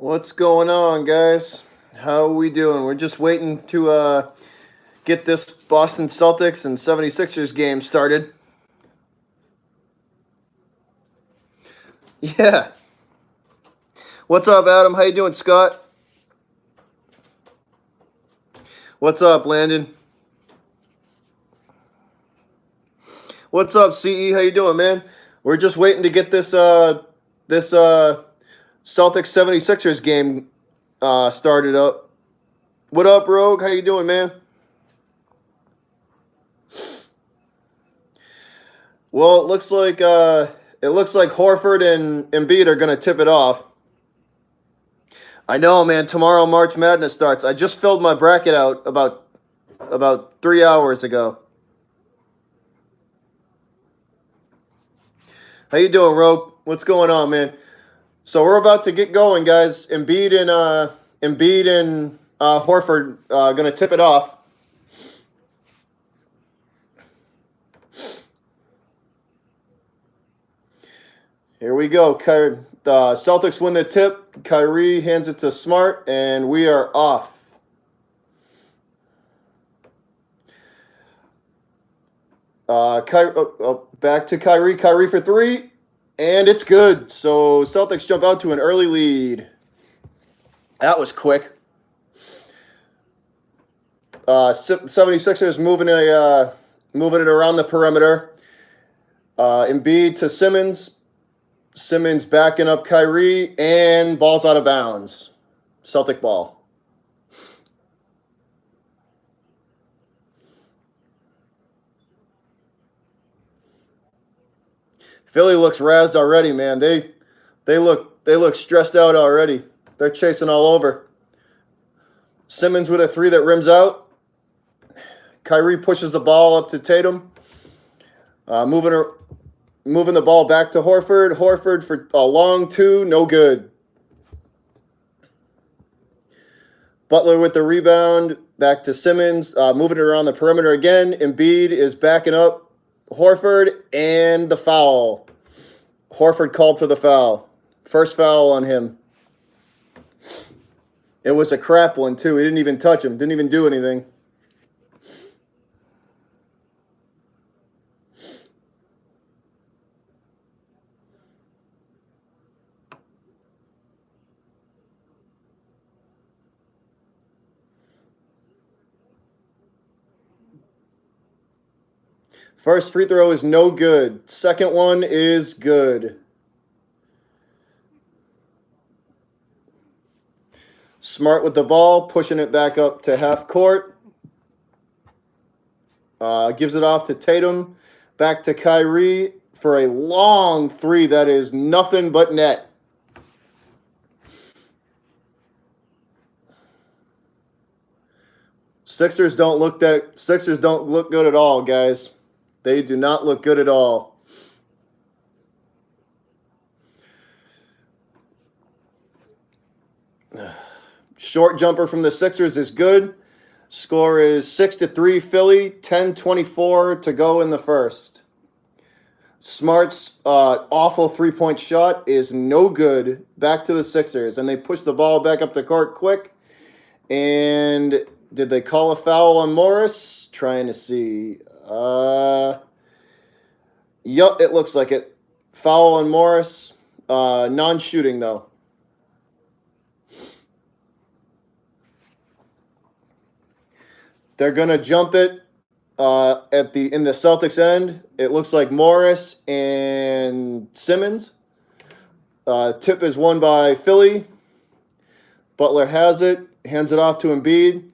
What's going on, guys? How are we doing? We're just waiting to get this Boston Celtics and 76ers game started. Yeah. What's up, Adam? How you doing, Scott? What's up, Landon? What's up, CE? How you doing, man? We're just waiting to get this Celtics 76ers game started up. What up, Rogue? How you doing, man? Well, it looks like Horford and Embiid are gonna tip it off. I know, man. Tomorrow March Madness starts. I just filled my bracket out about 3 hours ago. How you doing, Rogue? What's going on, man? So we're about to get going, guys. Embiid and Horford gonna tip it off. Here we go. The Celtics win the tip. Kyrie hands it to Smart, and we are off. Back to Kyrie. Kyrie for three, and it's good. So Celtics jump out to an early lead. That was quick. 76ers moving it around the perimeter. Embiid to Simmons. Simmons backing up Kyrie, and ball's out of bounds. Celtic ball. Philly looks razzed already, man. They look stressed out already. They're chasing all over. Simmons with a three that rims out. Kyrie pushes the ball up to Tatum. Moving the ball back to Horford. Horford for a long two, no good. Butler with the rebound, back to Simmons. Moving it around the perimeter again. Embiid is backing up Horford, and the foul. Horford called for the foul. First foul on him. It was a crap one, too. He didn't even touch him. Didn't even do anything. First free throw is no good. Second one is good. Smart with the ball, pushing it back up to half court. Gives it off to Tatum. Back to Kyrie for a long three that is nothing but net. Sixers don't look good at all, guys. They do not look good at all. Short jumper from the Sixers is good. Score is 6-3 Philly, 10:24 to go in the first. Smart's awful three-point shot is no good. Back to the Sixers, and they push the ball back up the court quick. And did they call a foul on Morris? Trying to see. Yup, it looks like it. Foul on Morris. Non-shooting, though. They're going to jump it in the Celtics end. It looks like Morris and Simmons. Tip is won by Philly. Butler has it. Hands it off to Embiid.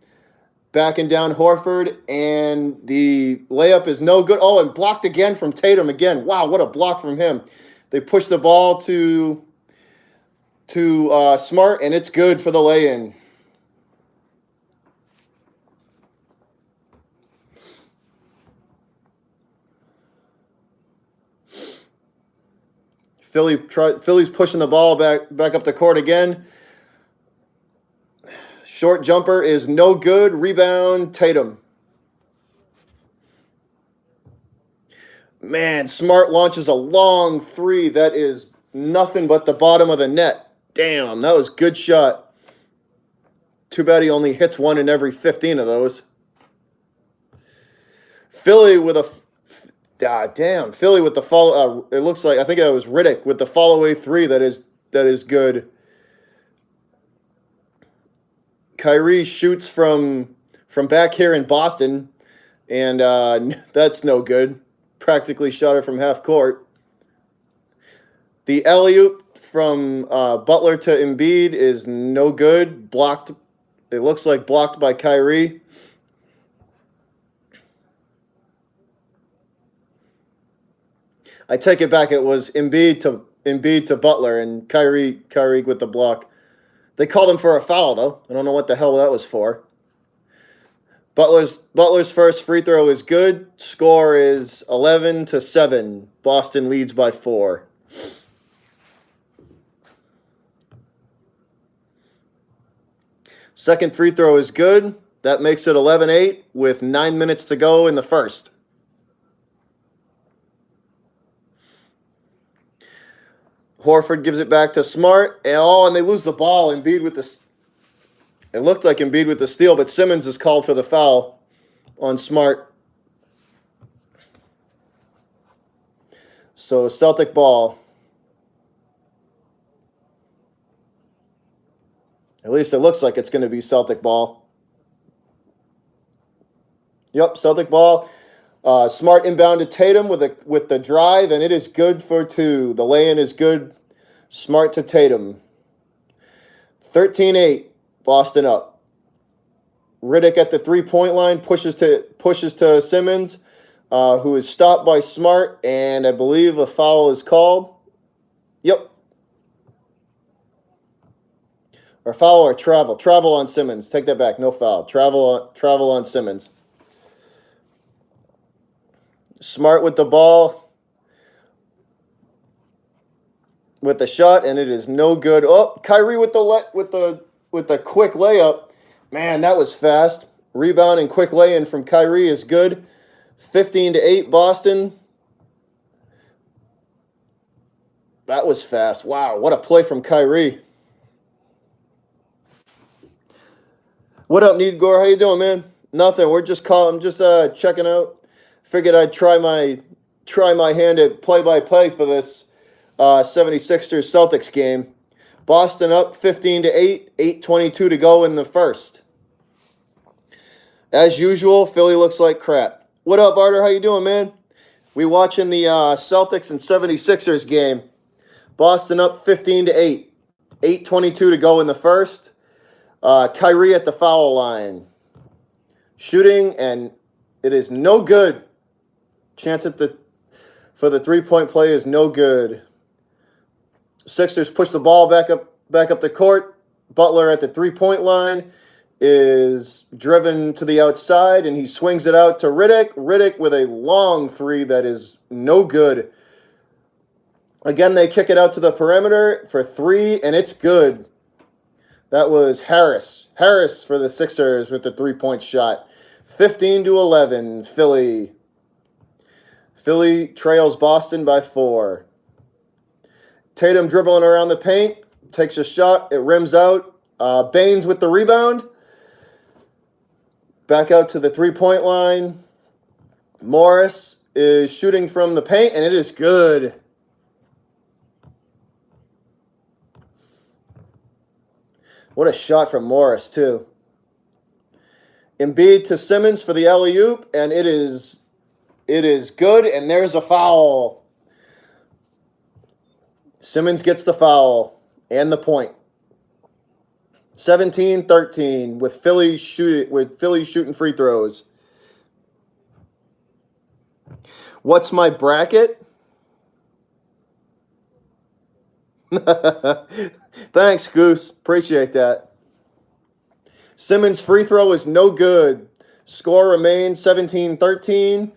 Backing down Horford, and the layup is no good. Oh, and blocked again from Tatum again. Wow, what a block from him. They push the ball to Smart, and it's good for the lay-in. Philly's pushing the ball back up the court again. Short jumper is no good. Rebound, Tatum. Man, Smart launches a long three that is nothing but the bottom of the net. Damn, that was a good shot. Too bad he only hits one in every 15 of those. Philly with a damn, Philly with the follow. It looks like I think it was Riddick with the follow away three. That is good. Kyrie shoots from back here in Boston, and that's no good. Practically shot it from half court. The alley-oop from Butler to Embiid is no good. Blocked. It looks like blocked by Kyrie. I take it back. It was Embiid to Butler, and Kyrie with the block. They called him for a foul though. I don't know what the hell that was for. Butler's first free throw is good. Score is 11-7. Boston leads by 4. Second free throw is good. That makes it 11-8 with 9 minutes to go in the first. Horford gives it back to Smart. And they lose the ball. Embiid with the... It looked like Embiid with the steal, but Simmons is called for the foul on Smart. So Celtic ball. At least it looks like it's going to be Celtic ball. Yep, Celtic ball. Smart inbound to Tatum with the drive, and it is good for 2. The lay-in is good. Smart to Tatum. 13-8. Boston up. Riddick at the 3-point line pushes to Simmons, who is stopped by Smart, and I believe a foul is called. Yep. Or foul or travel. Travel on Simmons. Take that back. No foul. Travel on Simmons. Smart with the ball. With the shot, and it is no good. Oh, Kyrie with the quick layup. Man, that was fast. Rebound and quick lay-in from Kyrie is good. 15-8 Boston. That was fast. Wow, what a play from Kyrie. What up, Need Gore? How you doing, man? Nothing. I'm just checking out. Figured I'd try my hand at play-by-play for this 76ers Celtics game. Boston up 15-8, 8:22 to go in the first. As usual, Philly looks like crap. What up, Arter? How you doing, man? We watching the Celtics and 76ers game. Boston up 15-8, 8:22 to go in the first. Kyrie at the foul line. Shooting, and it is no good. Chance for the 3-point play is no good. Sixers push the ball back up the court. Butler at the 3-point line is driven to the outside, and he swings it out to Riddick. Riddick with a long 3 that is no good. Again, they kick it out to the perimeter for 3, and it's good. That was Harris. Harris for the Sixers with the 3-point shot. 15-11, Philly. Philly trails Boston by 4. Tatum dribbling around the paint, takes a shot, it rims out. Baines with the rebound. Back out to the 3-point line. Morris is shooting from the paint, and it is good. What a shot from Morris, too. Embiid to Simmons for the alley-oop, and it is good, and there's a foul. Simmons gets the foul and the point. 17-13 with Philly shooting free throws. What's my bracket? Thanks, Goose. Appreciate that. Simmons' free throw is no good. Score remains 17-13.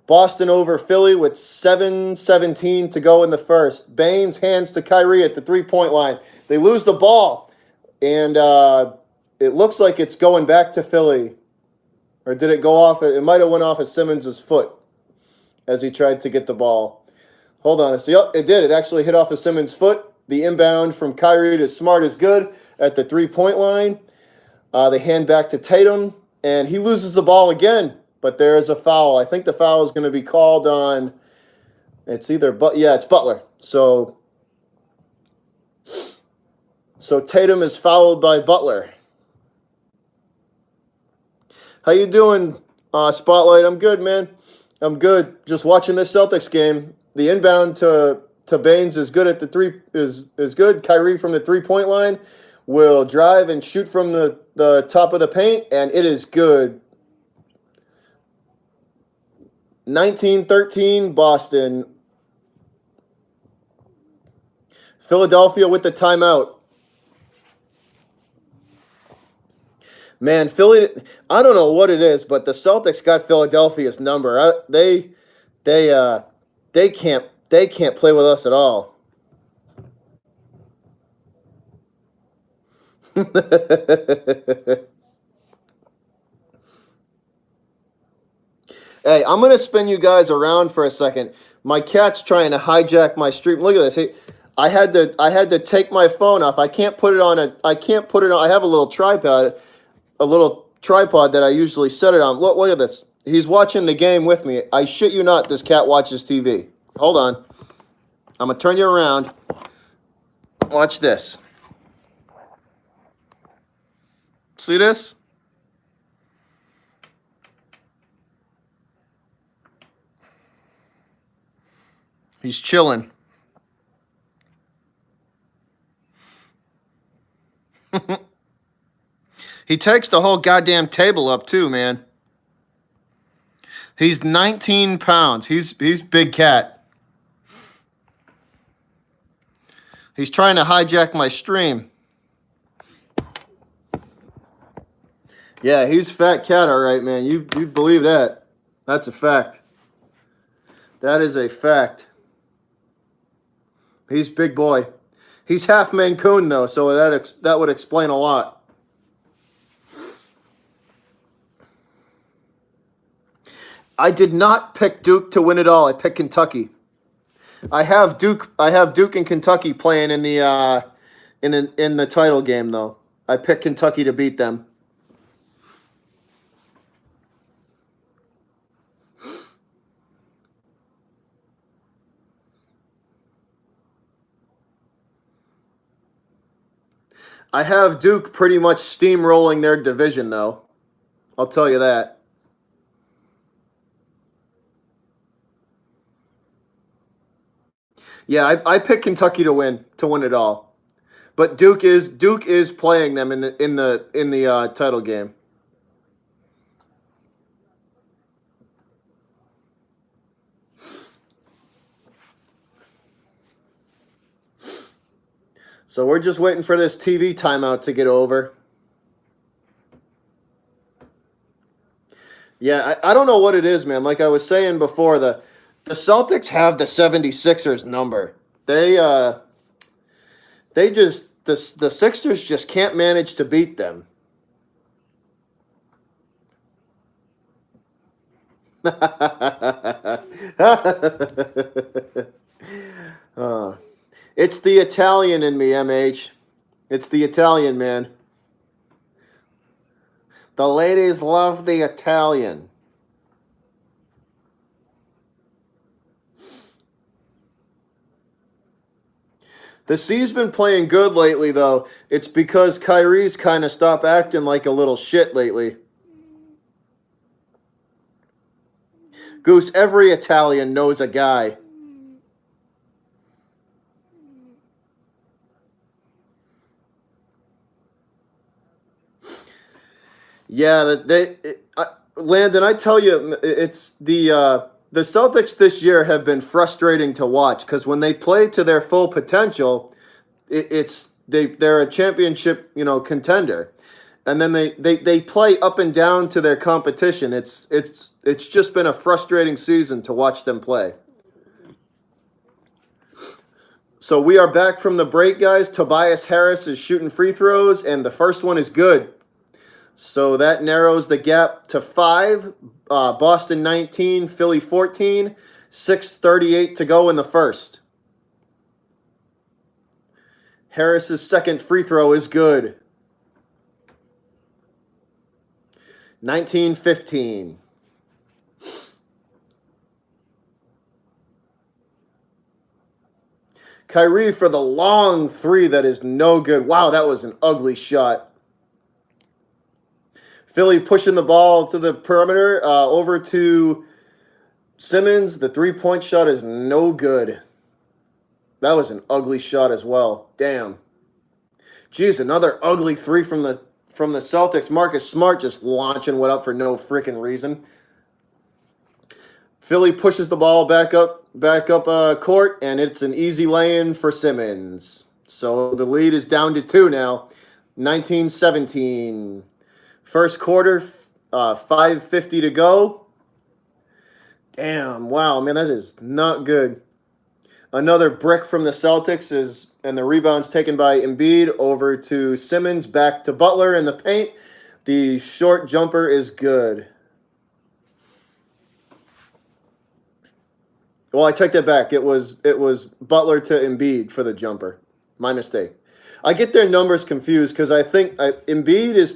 Boston over Philly with 7:17 to go in the first. Baines hands to Kyrie at the 3-point line. They lose the ball, and it looks like it's going back to Philly. Or did it go off? It might have went off of Simmons' foot as he tried to get the ball. Hold on. So, yep, it did. It actually hit off of Simmons' foot. The inbound from Kyrie to Smart is good at the three-point line. They hand back to Tatum, and he loses the ball again, but there is a foul. I think the foul is going to be called on, it's Butler. So Tatum is fouled by Butler. How you doing, Spotlight? I'm good, man. I'm good. Just watching this Celtics game. The inbound to Baines is good at the is good. Kyrie from the three-point line will drive and shoot from the top of the paint, and it is good. 19-13 Boston. Philadelphia with the timeout. Man, Philly, I don't know what it is, but the Celtics got Philadelphia's number. They can't play with us at all. Hey, I'm gonna spin you guys around for a second. My cat's trying to hijack my stream. Look at this. Hey, I had to take my phone off. I can't put it on. I have a little tripod that I usually set it on. Look at this. He's watching the game with me. I shit you not, this cat watches TV. Hold on. I'm gonna turn you around. Watch this. See this? He's chilling. He takes the whole goddamn table up too, man. He's 19 pounds. He's big cat. He's trying to hijack my stream. Yeah, he's fat cat, all right, man. You believe that? That's a fact. That is a fact. He's big boy. He's half Mancoon though, so that would explain a lot. I did not pick Duke to win it all. I picked Kentucky. I have Duke and Kentucky playing in the title game though. I picked Kentucky to beat them. I have Duke pretty much steamrolling their division though. I'll tell you that. Yeah, I picked Kentucky to win it all, but Duke is playing them in the title game. So we're just waiting for this TV timeout to get over. Yeah, I don't know what it is, man. Like I was saying before, the Celtics have the 76ers number. The Sixers just can't manage to beat them. It's the Italian in me, MH. It's the Italian, man. The ladies love the Italian. The C's been playing good lately, though. It's because Kyrie's kind of stopped acting like a little shit lately. Goose, every Italian knows a guy. Yeah, Landon, I tell you, it's the Celtics this year have been frustrating to watch because when they play to their full potential, they're a championship contender, and then they play up and down to their competition. It's just been a frustrating season to watch them play. So we are back from the break, guys. Tobias Harris is shooting free throws, and the first one is good. So that narrows the gap to 5. Boston 19, Philly 14, 6:38 to go in the first. Harris's second free throw is good. 19-15. Kyrie for the long three that is no good. Wow, that was an ugly shot. Philly pushing the ball to the perimeter, over to Simmons. The three-point shot is no good. That was an ugly shot as well. Damn. Jeez, another ugly three from the Celtics. Marcus Smart just launching one up for no freaking reason. Philly pushes the ball back up court, and it's an easy lay-in for Simmons. So the lead is down to 2 now. 19-17. First quarter, 5:50 to go. Damn, wow, man, that is not good. Another brick from the Celtics and the rebound's taken by Embiid over to Simmons, back to Butler in the paint. The short jumper is good. Well, I take that back. It was Butler to Embiid for the jumper. My mistake. I get their numbers confused because I think Embiid's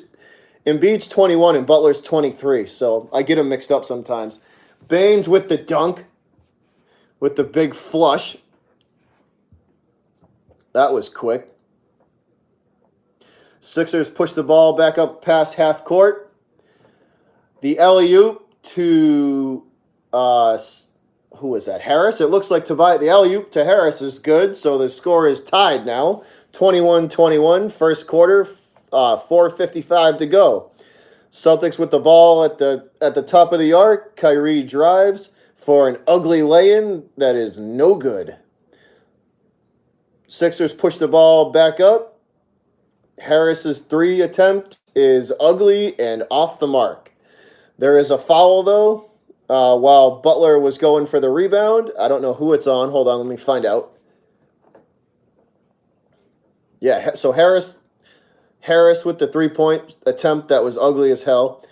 21 and Butler's 23, so I get them mixed up sometimes. Baines with the dunk, with the big flush. That was quick. Sixers push the ball back up past half court. The alley-oop to who is that? Harris? It looks like the alley-oop to Harris is good, so the score is tied now. 21-21, first quarter, 4:55 to go. Celtics with the ball at the top of the arc. Kyrie drives for an ugly lay-in that is no good. Sixers push the ball back up. Harris's three attempt is ugly and off the mark. There is a foul, though, while Butler was going for the rebound. I don't know who it's on. Hold on, let me find out. Yeah, so Harris with the three-point attempt that was ugly as hell.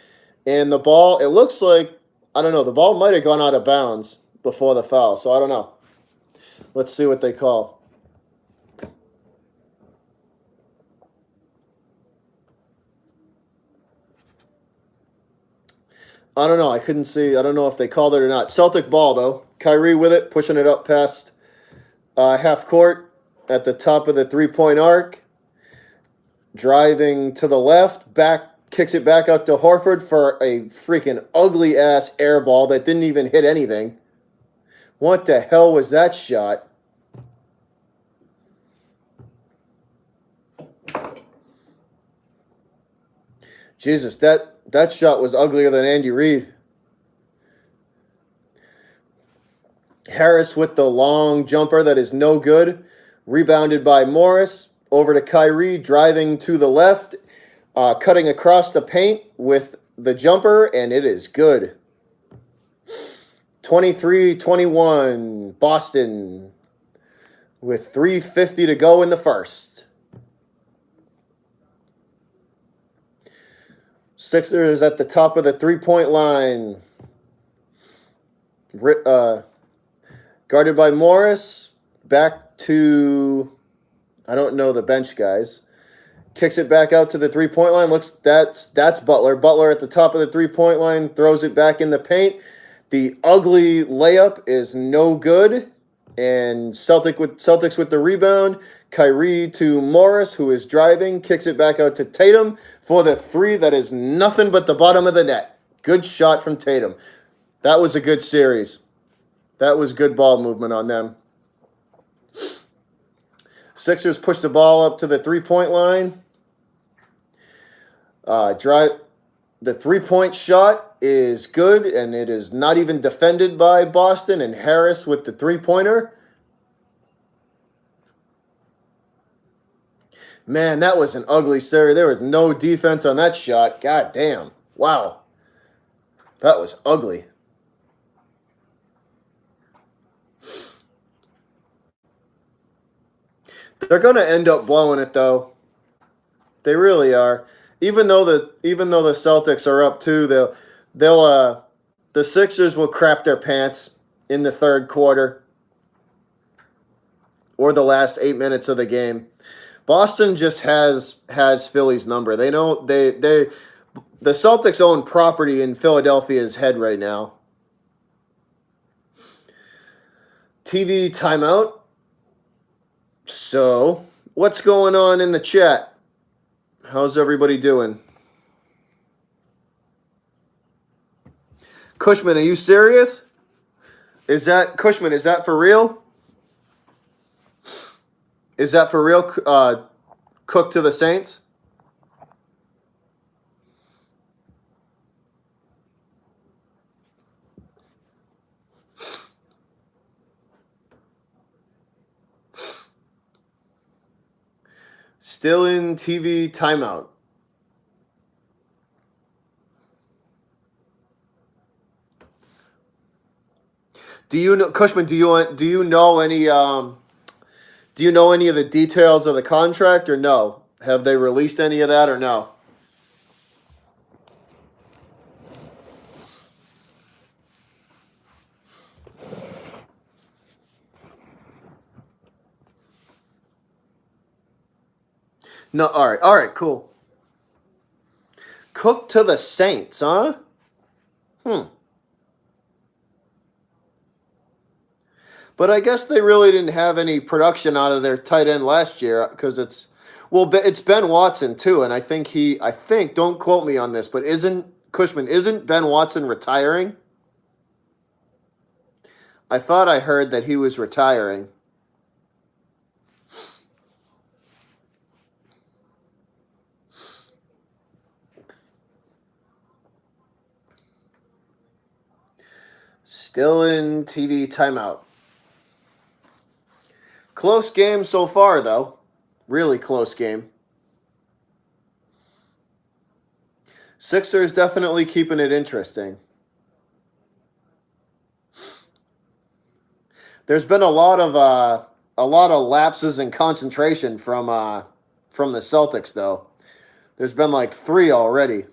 And the ball, it looks like, I don't know, the ball might have gone out of bounds before the foul, so I don't know. Let's see what they call. I don't know. I couldn't see. I don't know if they called it or not. Celtic ball, though. Kyrie with it, pushing it up past half court at the top of the three-point arc. Driving to the left, kicks it back up to Horford for a freaking ugly-ass air ball that didn't even hit anything. What the hell was that shot? Jesus, that shot was uglier than Andy Reid. Harris with the long jumper that is no good. Rebounded by Morris. Over to Kyrie, driving to the left. Cutting across the paint with the jumper, and it is good. 23-21, Boston. With 3:50 to go in the first. Sixers at the top of the three-point line. Guarded by Morris. Back to, I don't know the bench guys. Kicks it back out to the three-point line. That's Butler. Butler at the top of the three-point line. Throws it back in the paint. The ugly layup is no good. And Celtics with the rebound. Kyrie to Morris, who is driving. Kicks it back out to Tatum for the three that is nothing but the bottom of the net. Good shot from Tatum. That was a good series. That was good ball movement on them. Sixers push the ball up to the three-point line. The three-point shot is good, and it is not even defended by Boston. And Harris with the three-pointer. Man, that was an ugly series. There was no defense on that shot. God damn. Wow. That was ugly. They're going to end up blowing it, though. They really are. Even though the Celtics are up 2, the Sixers will crap their pants in the third quarter or the last 8 minutes of the game. Boston just has Philly's number. They know the Celtics own property in Philadelphia's head right now. TV timeout. So, what's going on in the chat? How's everybody doing? Cushman, are you serious? Is that Cushman? Is that for real? Is that for real? Cook to the Saints? Still in TV timeout. Do you know, Cushman? Do you know any of the details of the contract or no? Have they released any of that or no? No. All right, cool. Cook to the Saints, huh? But I guess they really didn't have any production out of their tight end last year because it's Ben Watson too, and I think don't quote me on this, but isn't Ben Watson retiring? I thought I heard that he was retiring. Still in TV timeout. Close game so far, though. Really close game. Sixers definitely keeping it interesting. There's been a lot of lapses in concentration from the Celtics, though. There's been like 3 already.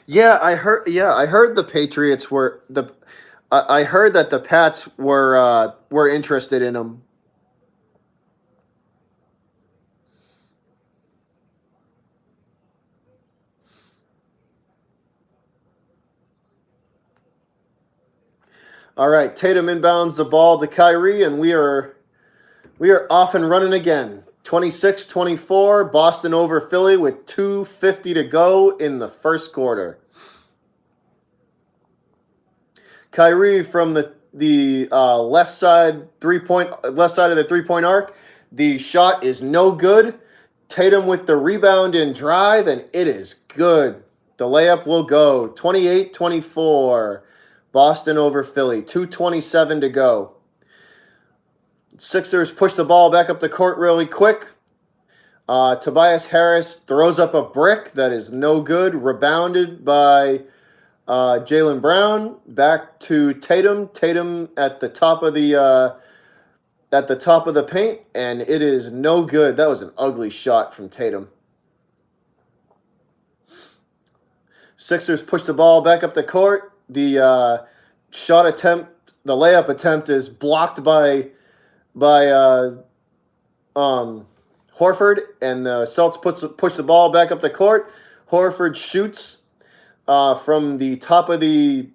Yeah, I heard the Patriots were the. I heard that the Pats were interested in him. All right, Tatum inbounds the ball to Kyrie, and we are off and running again. 26-24, Boston over Philly with 2:50 to go in the first quarter. Kyrie from the left side of the 3-point arc. The shot is no good. Tatum with the rebound and drive, and it is good. The layup will go. 28-24. Boston over Philly. 2:27 to go. Sixers push the ball back up the court really quick. Tobias Harris throws up a brick that is no good. Rebounded by Jaylen Brown. Back to Tatum. Tatum at the top of the paint, and it is no good. That was an ugly shot from Tatum. Sixers push the ball back up the court. The layup attempt is blocked by Horford, and the Celtics push the ball back up the court. Horford shoots from the top of the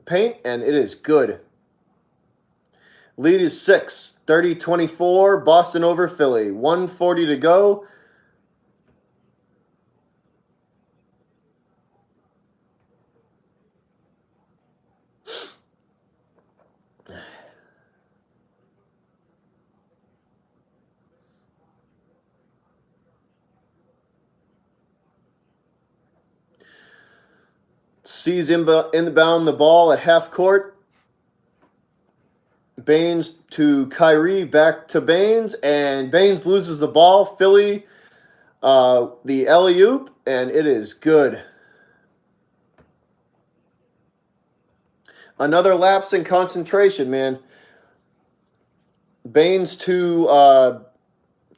paint, and it is good. Lead is 6, 30-24, Boston over Philly. 1:40 to go. Sees inbound the ball at half court. Baines to Kyrie, back to Baines, and Baines loses the ball. Philly, the alley-oop, and it is good. Another lapse in concentration, man. Baines to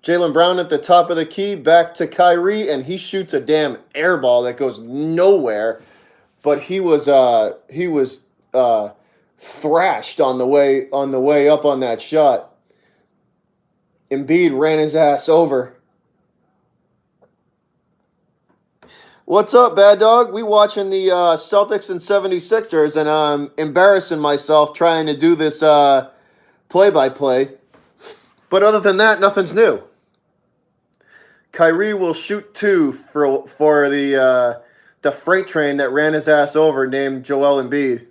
Jaylen Brown at the top of the key, back to Kyrie, and he shoots a damn air ball that goes nowhere. but he was thrashed on the way up on that shot. Embiid ran his ass over. What's up, Bad Dog? We watching the Celtics and 76ers, and I'm embarrassing myself trying to do this play-by-play. But other than that, nothing's new. Kyrie will shoot 2 for the freight train that ran his ass over named Joel Embiid.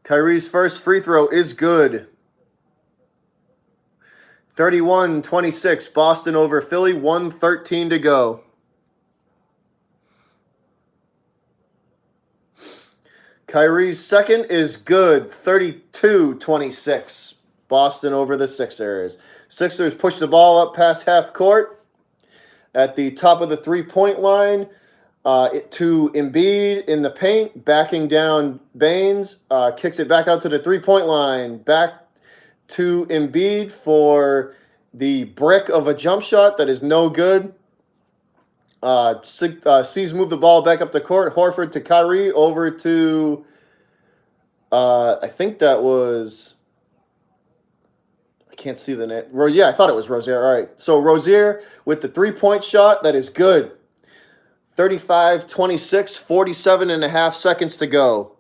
Kyrie's first free throw is good. 31-26, Boston over Philly, 1:13 to go. Kyrie's second is good, 32-26, Boston over the Sixers. Sixers push the ball up past half court at the top of the three-point line to Embiid in the paint, backing down Baines, kicks it back out to the three-point line, back to Embiid for the brick of a jump shot that is no good. Sees move the ball back up the court. Horford to Kyrie, over to, I think that was, I can't see the net. Yeah, I thought it was Rozier. All right, so Rozier with the three-point shot, that is good. 35-26, 47 and a half seconds to go.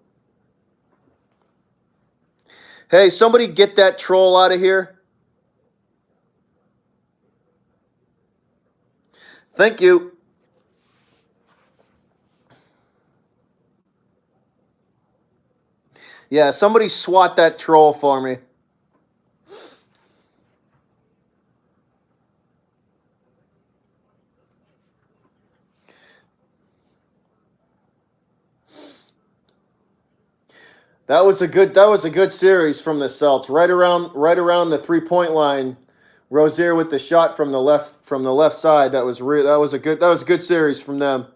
Hey, somebody get that troll out of here. Thank you. Yeah, somebody swat that troll for me. That was a good series from the Celts. Right around the 3-point line. Rozier with the shot from the left side. That was a good series from them.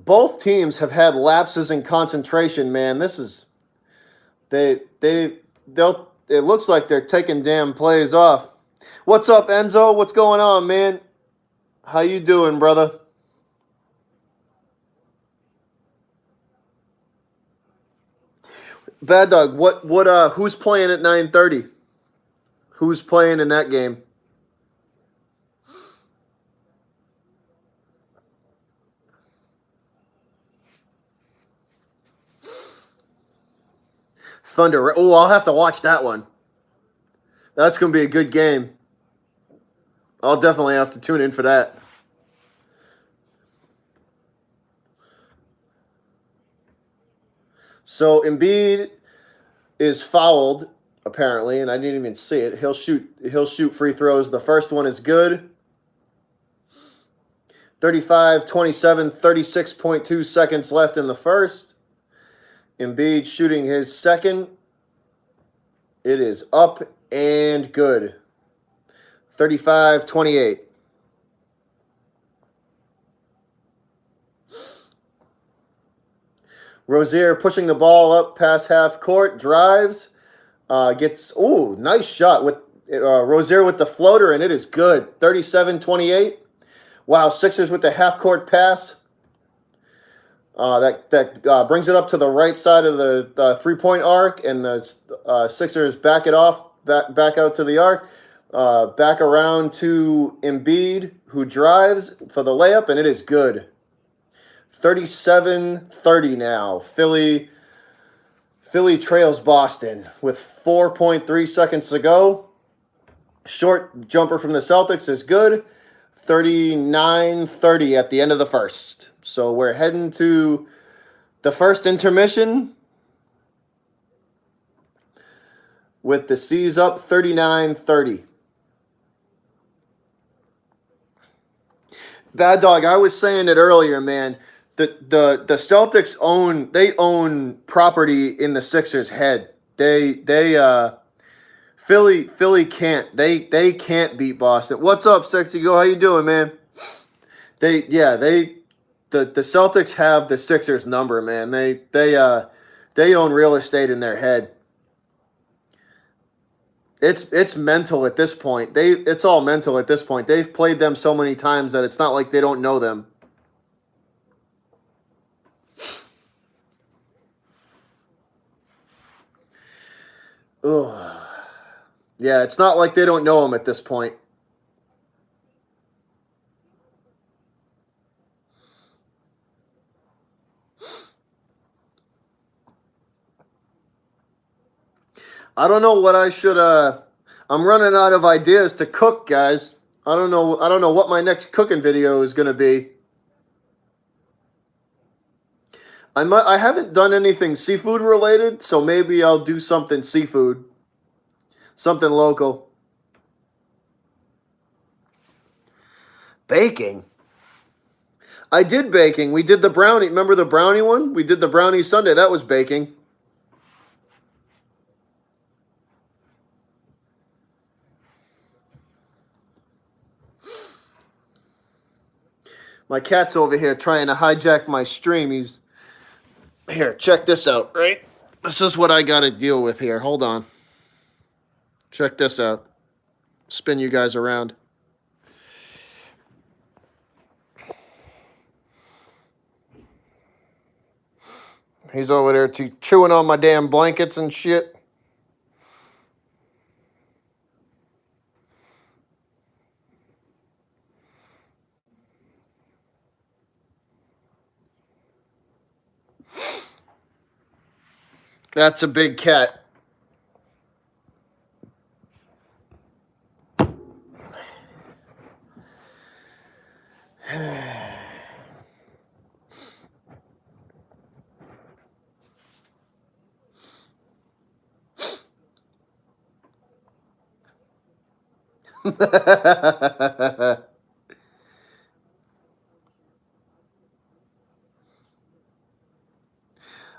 Both teams have had lapses in concentration, man. This is it looks like they're taking damn plays off. What's up, Enzo? What's going on, man? How you doing, brother? Bad Dog, who's playing at 9:30? Who's playing in that game? Thunder. Oh, I'll have to watch that one. That's going to be a good game. I'll definitely have to tune in for that. So Embiid is fouled, apparently, and I didn't even see it. He'll shoot free throws. The first one is good. 35-27, 36.2 seconds left in the first. Embiid shooting his second. It is up and good. 35-28. Rozier pushing the ball up past half court, drives, nice shot with Rozier with the floater, and it is good. 37-28. Wow, Sixers with the half court pass. That brings it up to the right side of the three-point arc, and the Sixers back it off, back out to the arc, back around to Embiid, who drives for the layup, and it is good. 37-30 now. Philly trails Boston with 4.3 seconds to go. Short jumper from the Celtics is good. 39-30 at the end of the first. So we're heading to the first intermission with the C's up 39-30. Bad Dog, I was saying it earlier, man. The Celtics own property in the Sixers' head. Philly can't. They can't beat Boston. What's up, Sexy Go? How you doing, man? The Celtics have the Sixers number, man. They own real estate in their head. It's mental at this point. It's all mental at this point. They've played them so many times that it's not like they don't know them. Ugh. Yeah, it's not like they don't know them at this point. I don't know what I should I'm running out of ideas to cook, guys. I don't know what my next cooking video is going to be. I haven't done anything seafood related, so maybe I'll do something seafood. Something local. Baking. I did baking. We did the brownie. Remember the brownie one? We did the brownie Sunday. That was baking. My cat's over here trying to hijack my stream. He's here. Check this out, right? This is what I got to deal with here. Hold on. Check this out. Spin you guys around. He's over there chewing on my damn blankets and shit. That's a big cat.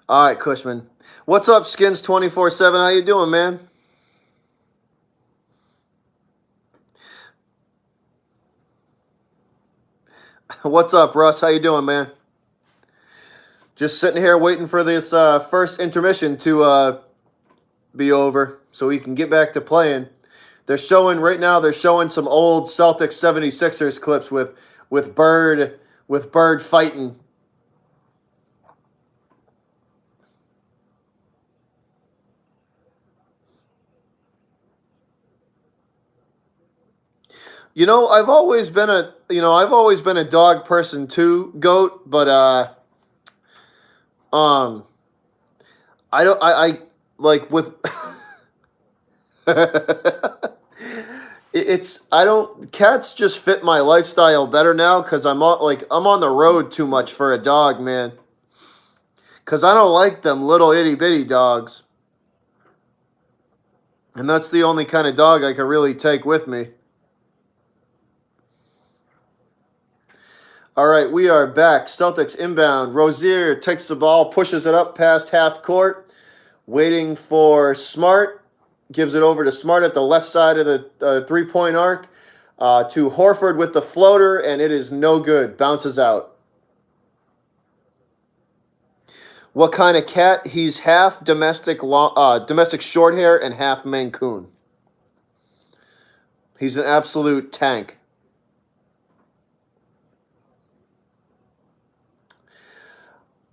All right, Cushman. What's up, Skins 24/7? How you doing, man? What's up, Russ? How you doing, man? Just sitting here waiting for this first intermission to be over so we can get back to playing. They're showing some old Celtics 76ers clips with Bird fighting. I've always been a dog person too, Goat, but I like with cats just fit my lifestyle better now because I'm on the road too much for a dog, man. Because I don't like them little itty bitty dogs. And that's the only kind of dog I can really take with me. All right, we are back. Celtics inbound. Rozier takes the ball, pushes it up past half court, waiting for Smart. Gives it over to Smart at the left side of the three-point arc. To Horford with the floater, and it is no good. Bounces out. What kind of cat? He's half domestic short hair and half Mancoon. He's an absolute tank.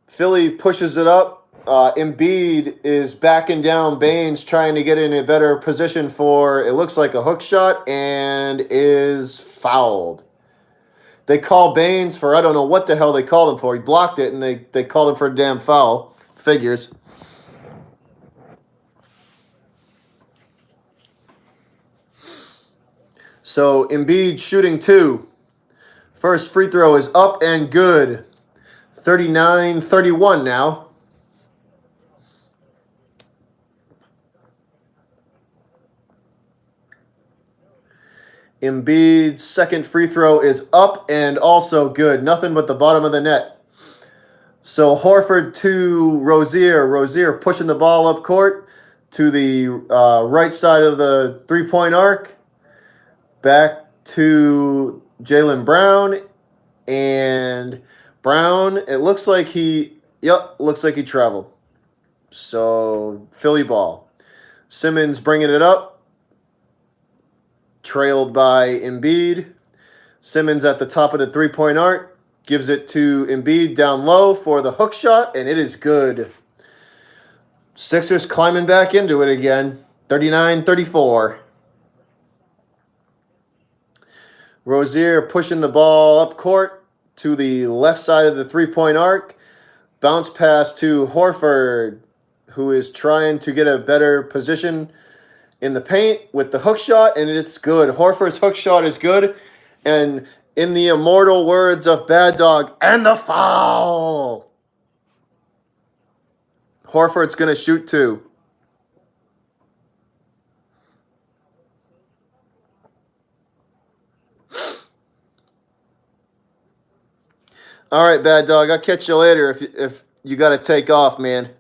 Philly pushes it up. Embiid is backing down Baines, trying to get in a better position for, it looks like a hook shot, and is fouled. They call Baines for, I don't know what the hell they called him for. He blocked it, and they called him for a damn foul. Figures. So Embiid shooting 2. First free throw is up and good. 39-31 now. Embiid's second free throw is up and also good. Nothing but the bottom of the net. So Horford to Rozier. Rozier pushing the ball up court. to the right side of the three-point arc, back to Jaylen Brown, and Brown, it looks like looks like he traveled. So, Philly ball. Simmons bringing it up, trailed by Embiid. Simmons at the top of the three-point arc, gives it to Embiid down low for the hook shot, and it is good. Sixers climbing back into it again, 39-34. Rozier pushing the ball up court to the left side of the three-point arc. Bounce pass to Horford, who is trying to get a better position in the paint with the hook shot, and it's good. Horford's hook shot is good. And in the immortal words of Bad Dog, and the foul! Horford's going to shoot two. All right, Bad Dog, I'll catch you later if you got to take off, man.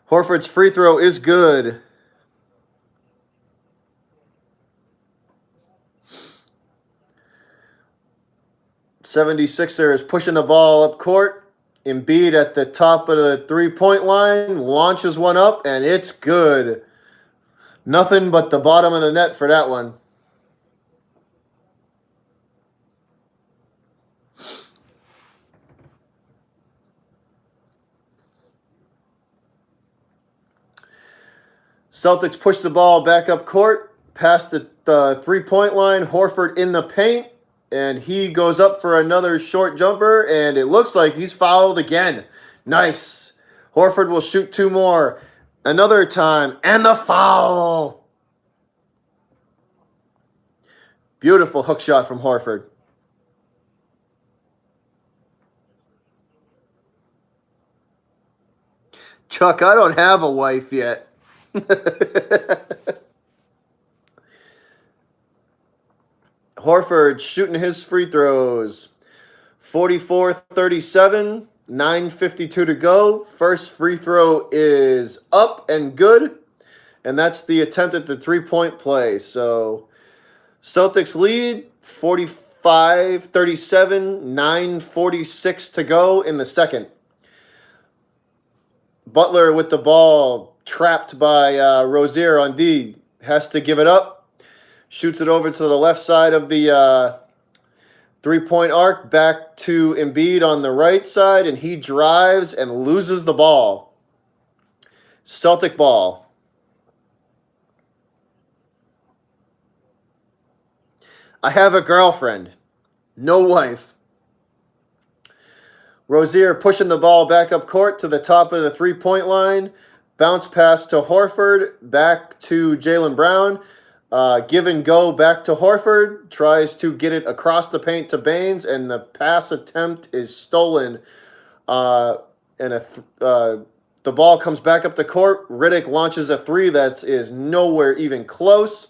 Horford's free throw is good. 76ers pushing the ball up court. Embiid at the top of the three-point line, launches one up, and it's good. Nothing but the bottom of the net for that one. Celtics push the ball back up court, past the three-point line. Horford in the paint, and he goes up for another short jumper, and it looks like he's fouled again. Nice. Horford will shoot two more. Another time, and the foul. Beautiful hook shot from Horford. Chuck, I don't have a wife yet. Horford shooting his free throws. 44-37, 9:52 to go. First free throw is up and good. And that's the attempt at the three-point play. So Celtics lead 45-37, 9:46 to go in the second. Butler with the ball, trapped by Rozier on D. Has to give it up. Shoots it over to the left side of the three-point arc, back to Embiid on the right side, and he drives and loses the ball. Celtic ball. I have a girlfriend, no wife. Rozier pushing the ball back up court to the top of the three-point line. Bounce pass to Horford, back to Jaylen Brown. Give and go back to Horford. Tries to get it across the paint to Baines, and the pass attempt is stolen. The ball comes back up the court. Riddick launches a three that is nowhere even close.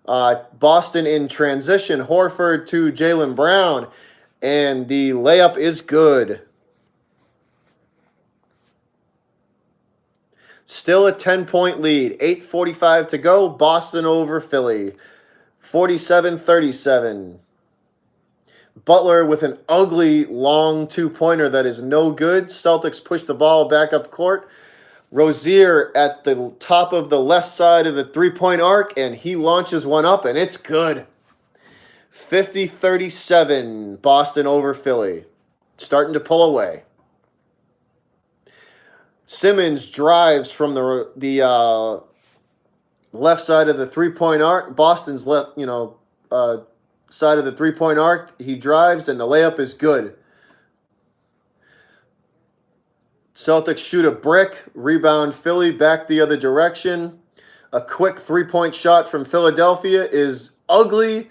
Boston in transition. Horford to Jaylen Brown, and the layup is good. Still a 10-point lead. 8:45 to go. Boston over Philly. 47-37. Butler with an ugly long two-pointer that is no good. Celtics push the ball back up court. Rozier at the top of the left side of the three-point arc, and he launches one up, and it's good. 50-37. Boston over Philly. Starting to pull away. Simmons drives from the left side of the three-point arc. Boston's left, side of the three-point arc. He drives, and the layup is good. Celtics shoot a brick. Rebound Philly back the other direction. A quick three-point shot from Philadelphia is ugly.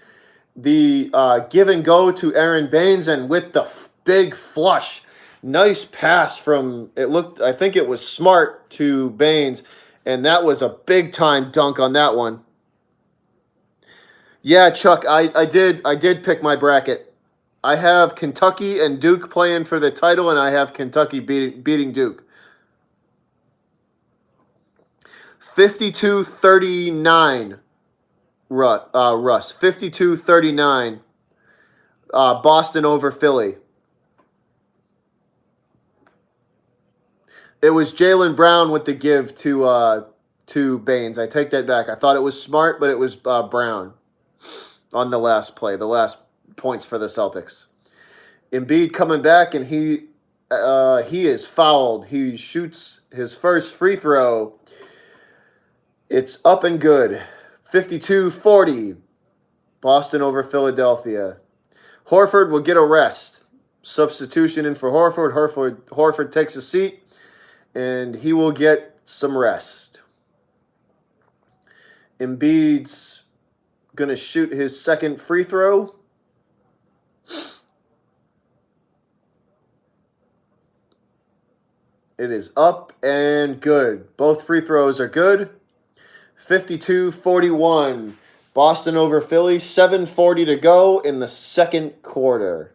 The give and go to Aaron Baines, and with the big flush. Nice pass from, I think it was Smart to Baines, and that was a big-time dunk on that one. Yeah, Chuck, I did pick my bracket. I have Kentucky and Duke playing for the title, and I have Kentucky beating Duke. 52-39, Russ. 52-39, Boston over Philly. It was Jaylen Brown with the give to Baines. I take that back. I thought it was Smart, but it was Brown on the last play, the last points for the Celtics. Embiid coming back, and he is fouled. He shoots his first free throw. It's up and good. 52-40, Boston over Philadelphia. Horford will get a rest. Substitution in for Horford. Horford takes a seat, and he will get some rest. Embiid's going to shoot his second free throw. It is up and good. Both free throws are good. 52-41. Boston over Philly. 7:40 to go in the second quarter.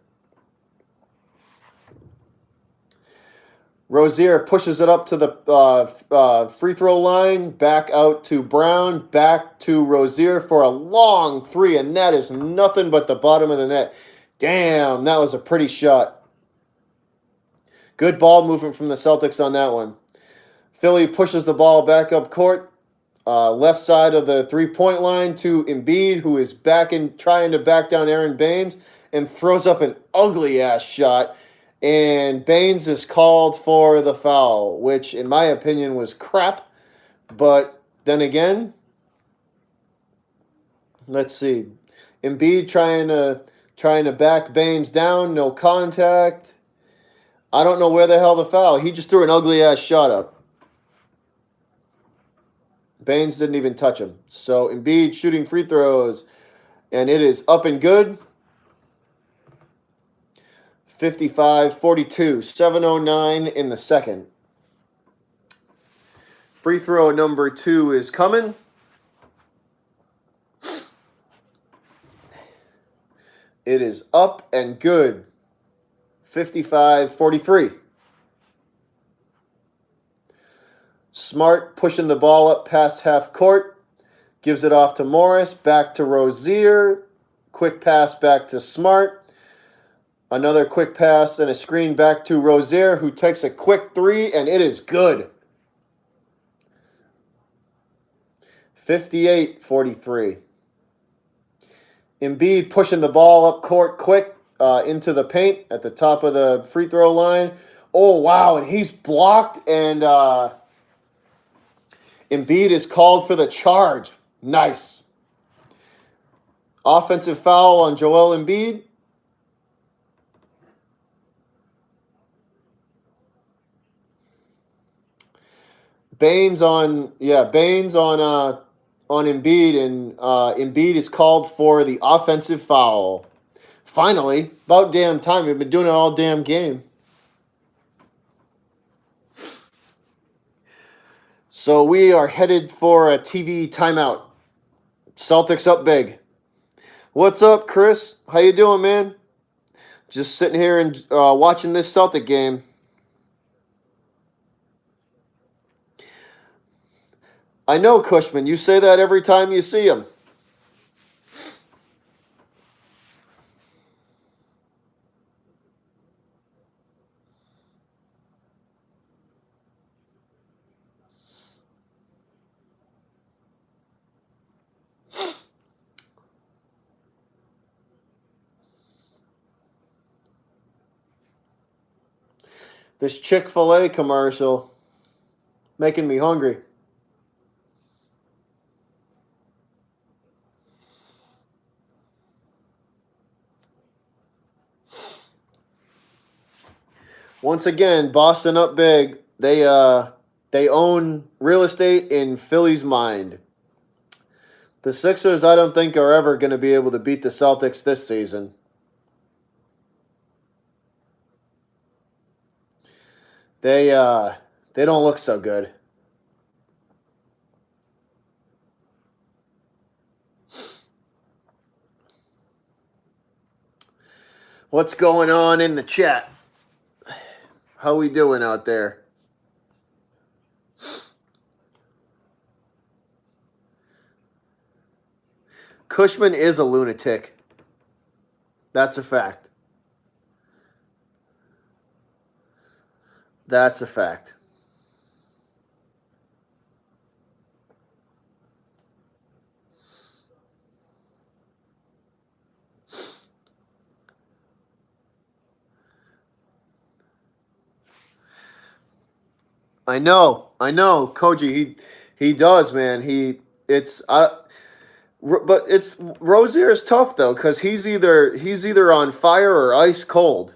Rozier pushes it up to the free throw line. Back out to Brown. Back to Rozier for a long three. And that is nothing but the bottom of the net. Damn, that was a pretty shot. Good ball movement from the Celtics on that one. Philly pushes the ball back up court. Left side of the three-point line to Embiid, who is trying to back down Aaron Baines, and throws up an ugly-ass shot. And Baines is called for the foul, which, in my opinion, was crap. But then again, let's see. Embiid trying to back Baines down, no contact. I don't know where the hell the foul. He just threw an ugly-ass shot up. Baines didn't even touch him. So Embiid shooting free throws, and it is up and good. 55-42, 7:09 in the second. Free throw number 2 is coming. It is up and good. 55-43. Smart pushing the ball up past half court. Gives it off to Morris. Back to Rozier. Quick pass back to Smart. Another quick pass and a screen back to Rozier, who takes a quick three, and it is good. 58-43. Embiid pushing the ball up court quick into the paint at the top of the free throw line. Oh, wow, and he's blocked, and Embiid is called for the charge. Nice. Offensive foul on Joel Embiid. Baines on Embiid, and Embiid is called for the offensive foul. Finally, about damn time. We've been doing it all damn game. So we are headed for a TV timeout. Celtics up big. What's up, Chris? How you doing, man? Just sitting here and watching this Celtic game. I know, Cushman. You say that every time you see him. This Chick-fil-A commercial making me hungry. Once again, Boston up big. They own real estate in Philly's mind. The Sixers, I don't think, are ever going to be able to beat the Celtics this season. They don't look so good. What's going on in the chat? How we doing out there? Cushman is a lunatic. That's a fact. That's a fact. I know, Koji. He does, man. But it's Rozier is tough though, because he's either on fire or ice cold.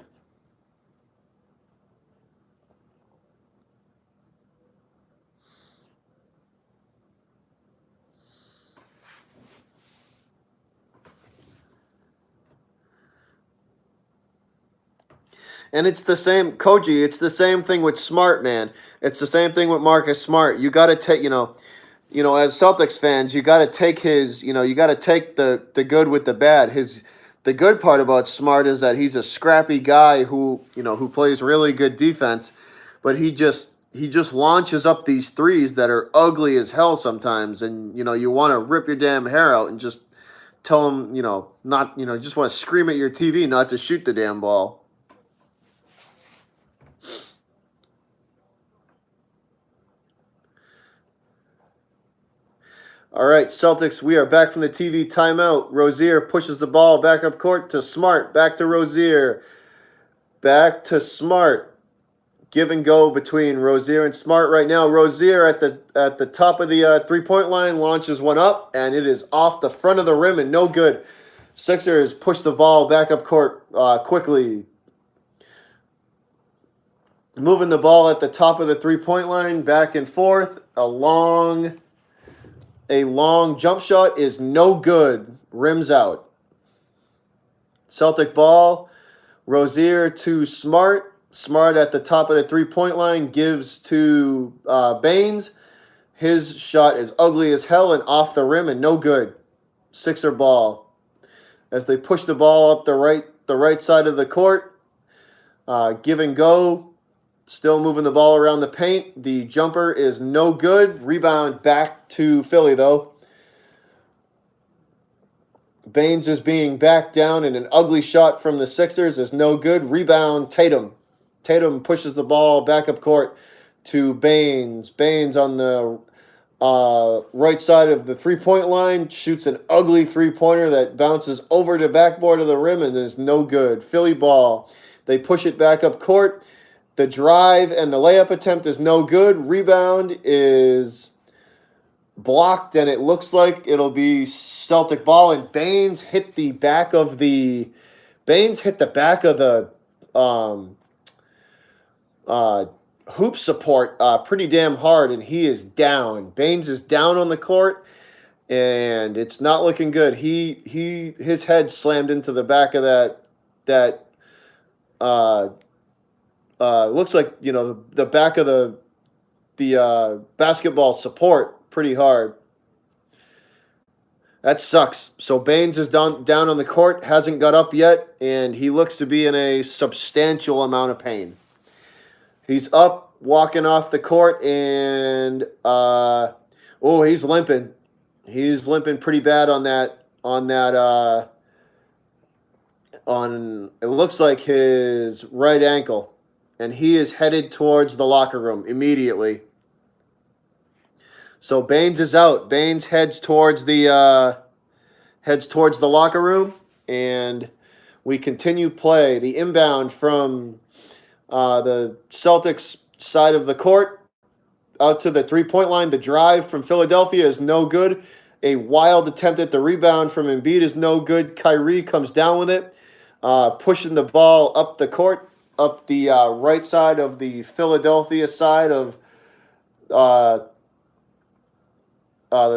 And it's the same, Koji. It's the same thing with Smart, man. It's the same thing with Marcus Smart. You got to take, as Celtics fans, you got to take you got to take the good with the bad. The good part about Smart is that he's a scrappy guy who plays really good defense, but he just launches up these threes that are ugly as hell sometimes, and you want to rip your damn hair out and just tell him, not, just want to scream at your TV not to shoot the damn ball. All right, Celtics, we are back from the TV timeout. Rozier pushes the ball back up court to Smart. Back to Rozier. Back to Smart. Give and go between Rozier and Smart right now. Rozier at the top of the three-point line launches one up, and it is off the front of the rim and no good. Sixers push the ball back up court quickly. Moving the ball at the top of the three-point line, back and forth. A long jump shot is no good. Rims out. Celtic ball. Rozier to Smart. Smart at the top of the three-point line gives to Baines. His shot is ugly as hell and off the rim and no good. Sixer ball. As they push the ball up the right side of the court. Give and go. Still moving the ball around the paint. The jumper is no good. Rebound back to Philly, though. Baines is being backed down, and an ugly shot from the Sixers is no good. Rebound, Tatum. Tatum pushes the ball back up court to Baines. Baines on the right side of the three-point line shoots an ugly three-pointer that bounces over the backboard of the rim and is no good. Philly ball. They push it back up court. The drive and the layup attempt is no good. Rebound is blocked, and it looks like it'll be Celtic ball. And Baines hit the back of the hoop support pretty damn hard, and he is down. Baines is down on the court, and it's not looking good. His head slammed into the back of that. Looks like the back of the basketball support pretty hard. That sucks. So Baines is down on the court, hasn't got up yet, and he looks to be in a substantial amount of pain. He's up, walking off the court, and he's limping. He's limping pretty bad on it looks like his right ankle. And he is headed towards the locker room immediately. So Baines is out. Baines heads towards the locker room, and we continue play. The inbound from the Celtics side of the court out to the three-point line. The drive from Philadelphia is no good. A wild attempt at the rebound from Embiid is no good. Kyrie comes down with it, pushing the ball up the court. Up the right side of the Philadelphia side of the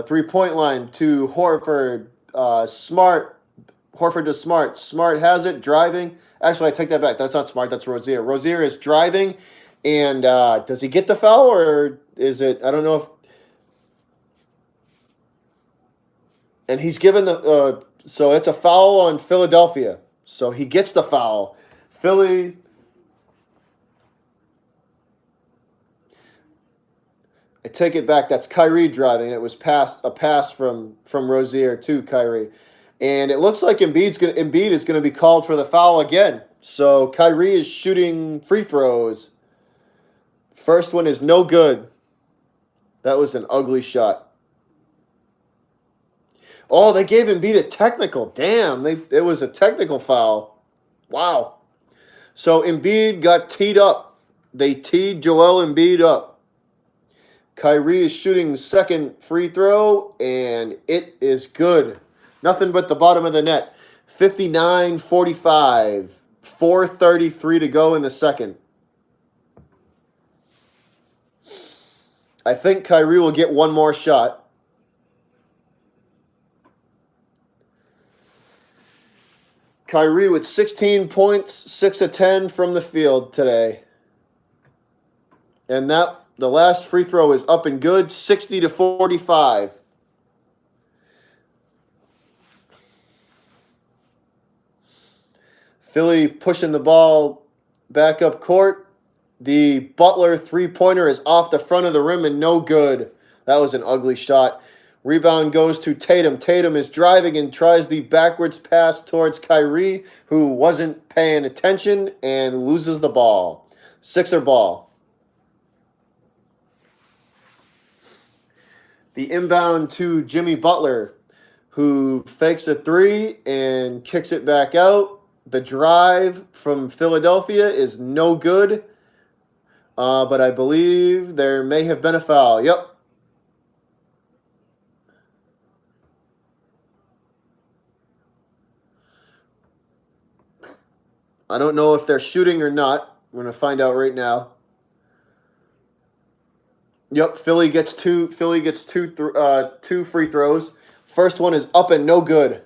three-point line to Horford. Smart. Horford to Smart. Smart has it, driving. Actually, I take that back. That's not Smart. That's Rozier. Rozier is driving, and does he get the foul, or is it? I don't know if. And he's given so it's a foul on Philadelphia. So he gets the foul. Philly. I take it back. That's Kyrie driving. It was a pass from Rozier to Kyrie. And it looks like Embiid is going to be called for the foul again. So Kyrie is shooting free throws. First one is no good. That was an ugly shot. Oh, they gave Embiid a technical. Damn, it was a technical foul. Wow. So Embiid got teed up. They teed Joel Embiid up. Kyrie is shooting second free throw, and it is good. Nothing but the bottom of the net. 59-45. 4:33 to go in the second. I think Kyrie will get one more shot. Kyrie with 16 points, 6 of 10 from the field today. And the last free throw is up and good, 60-45. Philly pushing the ball back up court. The Butler three-pointer is off the front of the rim and no good. That was an ugly shot. Rebound goes to Tatum. Tatum is driving and tries the backwards pass towards Kyrie, who wasn't paying attention and loses the ball. Sixer ball. The inbound to Jimmy Butler, who fakes a three and kicks it back out. The drive from Philadelphia is no good, but I believe there may have been a foul. Yep. I don't know if they're shooting or not. I'm going to find out right now. Yep, Philly gets two free throws. First one is up and no good.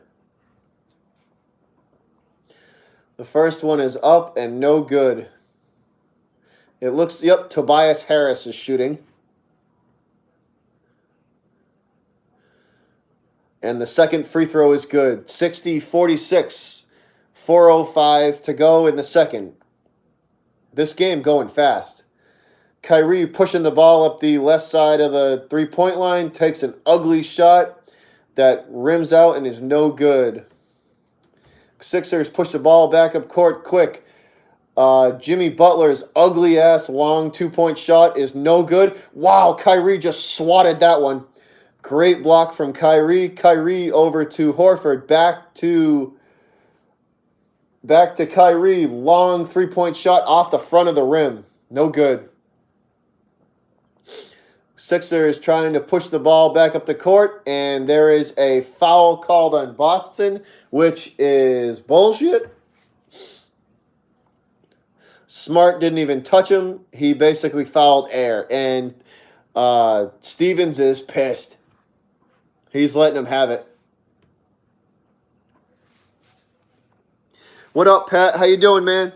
The first one is up and no good. It looks, yep, Tobias Harris is shooting. And the second free throw is good. 60-46. 4:05 to go in the second. This game going fast. Kyrie pushing the ball up the left side of the three-point line, takes an ugly shot that rims out and is no good. Sixers push the ball back up court quick. Jimmy Butler's ugly-ass long two-point shot is no good. Wow, Kyrie just swatted that one. Great block from Kyrie. Kyrie over to Horford. Back to Kyrie. Long three-point shot off the front of the rim. No good. Sixers trying to push the ball back up the court, and there is a foul called on Boston, which is bullshit. Smart didn't even touch him. He basically fouled air, and Stevens is pissed. He's letting him have it. What up, Pat? How you doing, man?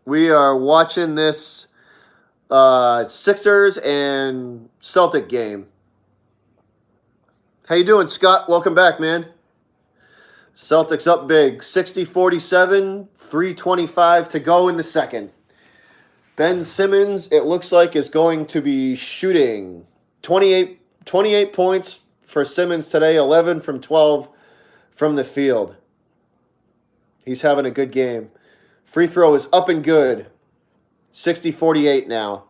We are watching this Sixers and Celtic game. How you doing, Scott? Welcome back, man. Celtics up big, 60-47, 3:25 to go in the second. Ben Simmons, it looks like, is going to be shooting 28 points for Simmons today, 11 from 12 from the field. He's having a good game. Free throw is up and good. 60-48 now.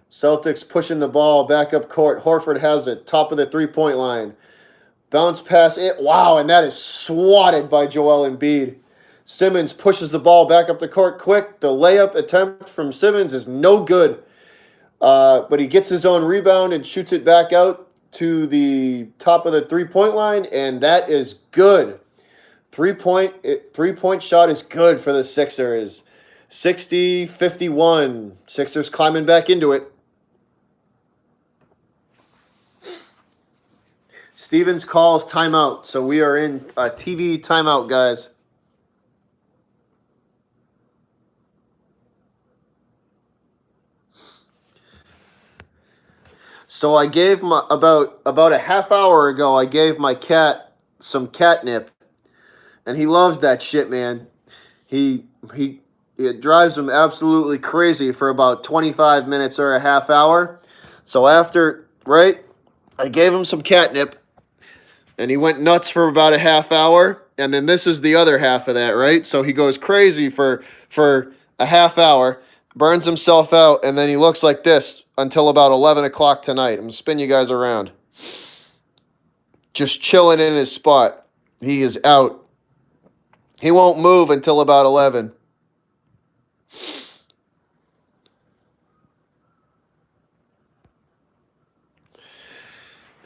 Celtics pushing the ball back up court. Horford has it, top of the three-point line. Bounce pass it. Wow, and that is swatted by Joel Embiid. Simmons pushes the ball back up the court quick. The layup attempt from Simmons is no good. But he gets his own rebound and shoots it back out to the top of the three-point line, and that is good. Three-point shot is good for the Sixers. 60-51. Sixers climbing back into it. Stevens calls timeout, so we are in a TV timeout, guys. So I gave about a half hour ago, I gave my cat some catnip, and he loves that shit, man. He it drives him absolutely crazy for about 25 minutes or a half hour. So after, right, I gave him some catnip, and he went nuts for about a half hour, and then this is the other half of that, right? So he goes crazy for a half hour, burns himself out, and then he looks like this until about 11 o'clock tonight. I'm going to spin you guys around. Just chilling in his spot. He is out. He won't move until about 11.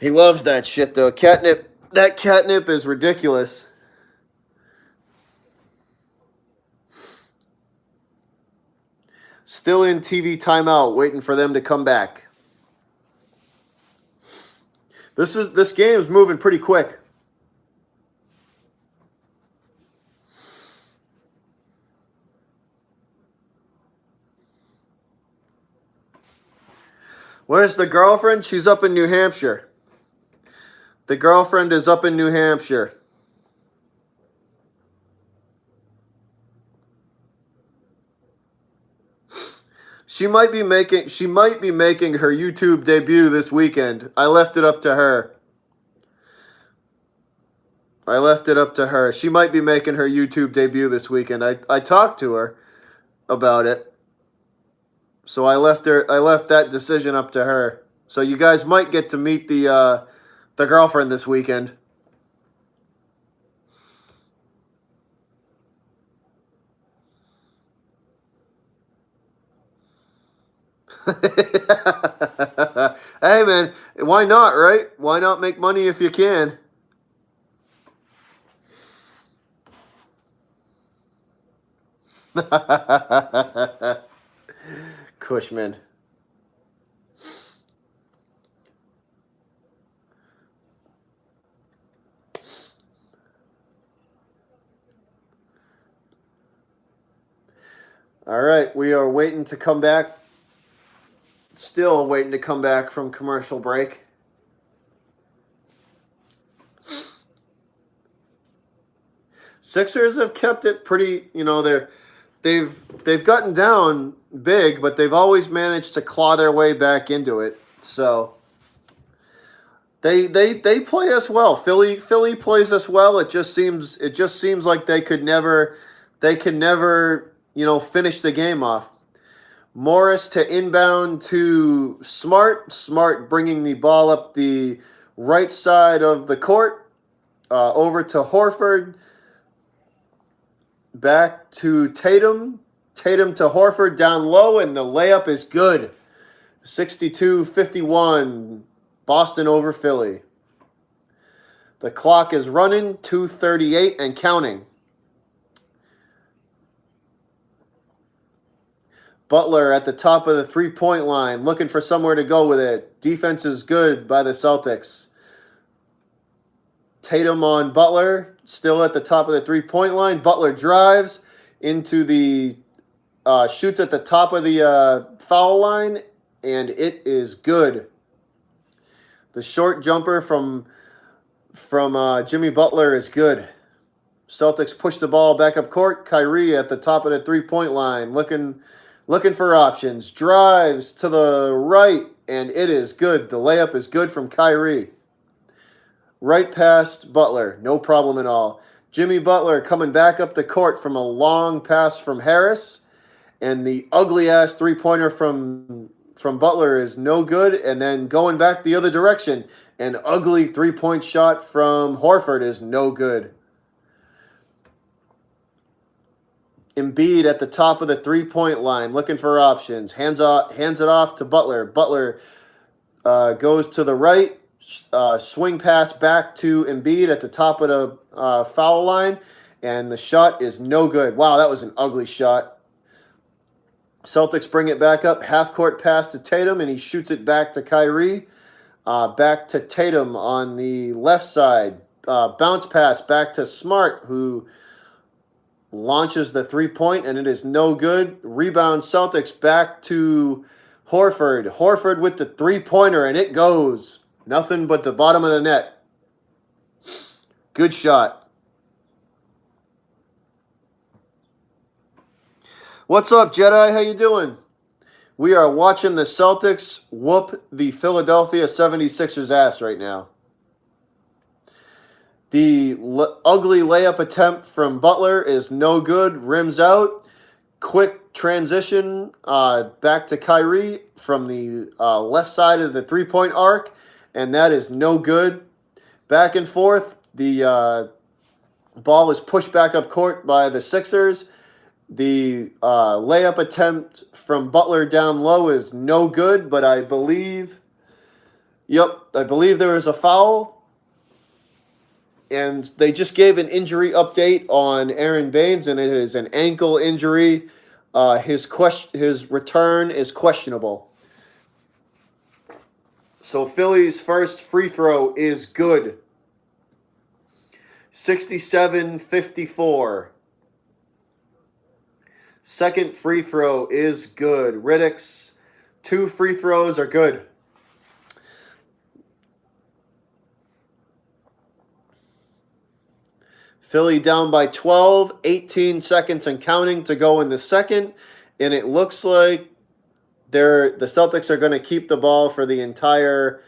He loves that shit, though. Catnip. That catnip is ridiculous. Still in TV timeout, waiting for them to come back. This game is moving pretty quick. Where's the girlfriend? She's up in New Hampshire. The girlfriend is up in New Hampshire. She might be making her YouTube debut this weekend. I left it up to her. She might be making her YouTube debut this weekend. I talked to her about it. So I left that decision up to her. So you guys might get to meet the girlfriend this weekend. Hey man, why not, right? Why not make money if you can? Cushman. All right, we are waiting to come back. Still waiting to come back from commercial break. Sixers have kept it pretty, they've gotten down big, but they've always managed to claw their way back into it. So they play us well. Philly plays us well. It just seems like they can never, finish the game off. Morris to inbound to Smart. Smart bringing the ball up the right side of the court. Over to Horford. Back to Tatum. Tatum to Horford down low, and the layup is good. 62-51. Boston over Philly. The clock is running. 2:38 and counting. Butler at the top of the three-point line, looking for somewhere to go with it. Defense is good by the Celtics. Tatum on Butler, still at the top of the three-point line. Butler drives into the, shoots at the top of the foul line, and it is good. The short jumper from Jimmy Butler is good. Celtics push the ball back up court. Kyrie at the top of the three-point line, looking for options. Drives to the right, and it is good. The layup is good from Kyrie. Right past Butler. No problem at all. Jimmy Butler coming back up the court from a long pass from Harris. And the ugly-ass three-pointer from Butler is no good. And then going back the other direction, an ugly three-point shot from Horford is no good. Embiid at the top of the three-point line, looking for options. Hands it off to Butler. Butler goes to the right. Swing pass back to Embiid at the top of the foul line. And the shot is no good. Wow, that was an ugly shot. Celtics bring it back up. Half-court pass to Tatum, and he shoots it back to Kyrie. Back to Tatum on the left side. Bounce pass back to Smart, who launches the three-point, and it is no good. Rebound Celtics back to Horford. Horford with the three-pointer, and it goes. Nothing but the bottom of the net. Good shot. What's up, Jedi? How you doing? We are watching the Celtics whoop the Philadelphia 76ers ass right now. The ugly layup attempt from Butler is no good. Rims out. Quick transition back to Kyrie from the left side of the three-point arc, and that is no good. Back and forth. The ball is pushed back up court by the Sixers. The layup attempt from Butler down low is no good, but I believe there was a foul. And they just gave an injury update on Aaron Baines, and it is an ankle injury. His return is questionable. So Philly's first free throw is good. 67-54. Second free throw is good. Riddick's 2 free throws are good. Philly down by 12, 18 seconds and counting to go in the second, and it looks like the Celtics are going to keep the ball for the entire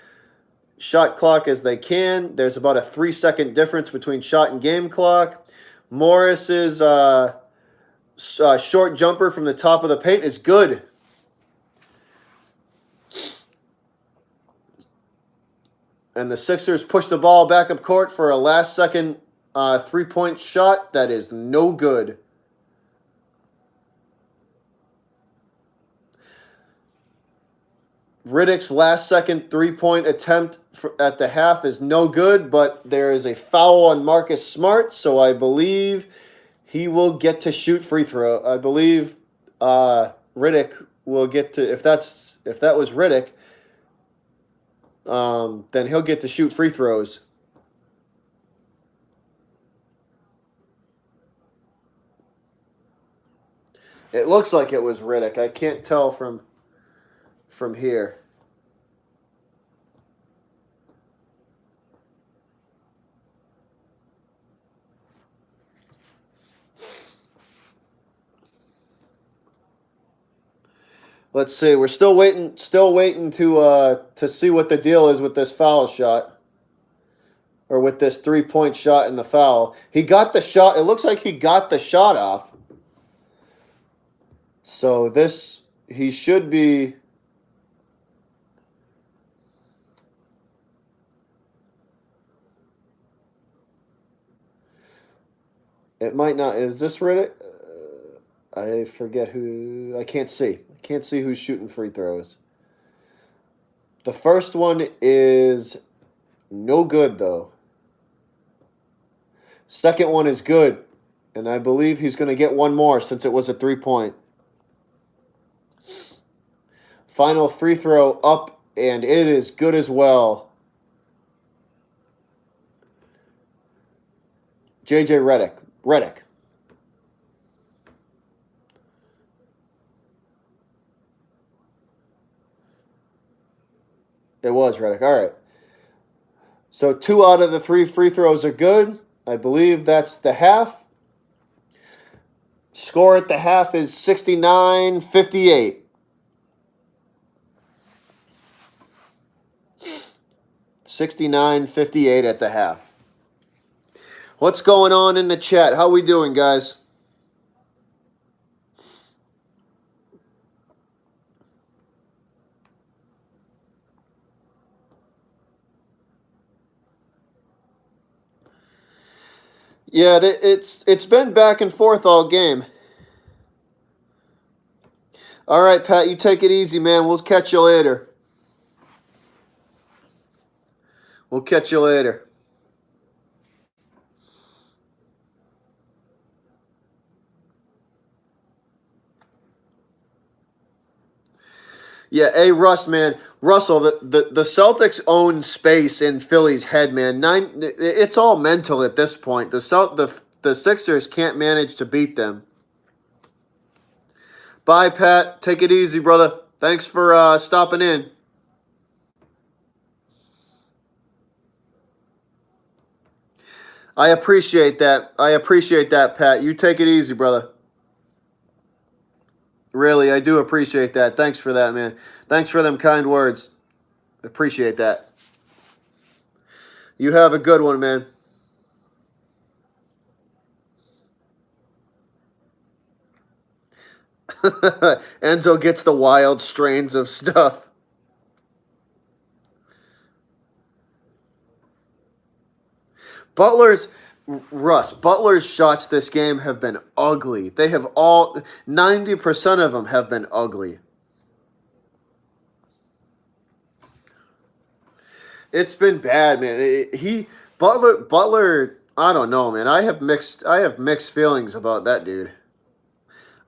shot clock as they can. There's about a 3-second difference between shot and game clock. Morris's short jumper from the top of the paint is good. And the Sixers push the ball back up court for a last-second three-point shot that is no good. Riddick's last-second three-point attempt at the half is no good, but there is a foul on Marcus Smart, so I believe he will get to shoot free throw. I believe Riddick will get to, if that was Riddick, then he'll get to shoot free throws. It looks like it was Riddick. I can't tell from here. Let's see. We're still waiting to see what the deal is with this foul shot, or with this three-point shot and the foul. He got the shot. It looks like he got the shot off. So he should be. It might not. Is this Riddick? I forget who. I can't see. I can't see who's shooting free throws. The first one is no good, though. Second one is good. And I believe he's going to get one more since it was a three-point. Final free throw up, and it is good as well. J.J. Redick. It was Redick. All right. So 2 out of the 3 free throws are good. I believe that's the half. Score at the half is 69-58. 69-58 at the half. What's going on in the chat? How we doing, guys? Yeah, it's been back and forth all game. All right, Pat, you take it easy, man. We'll catch you later. We'll catch you later. Yeah, hey, Russ, man. Russell, the Celtics own space in Philly's head, man. It's all mental at this point. The Sixers can't manage to beat them. Bye, Pat. Take it easy, brother. Thanks for stopping in. I appreciate that. I appreciate that, Pat. You take it easy, brother. Really, I do appreciate that. Thanks for that, man. Thanks for them kind words. Appreciate that. You have a good one, man. Enzo gets the wild strains of stuff. Butler's Butler's shots this game have been ugly. They have all 90% of them have been ugly. It's been bad, man. Butler. I don't know, man. I have mixed feelings about that dude.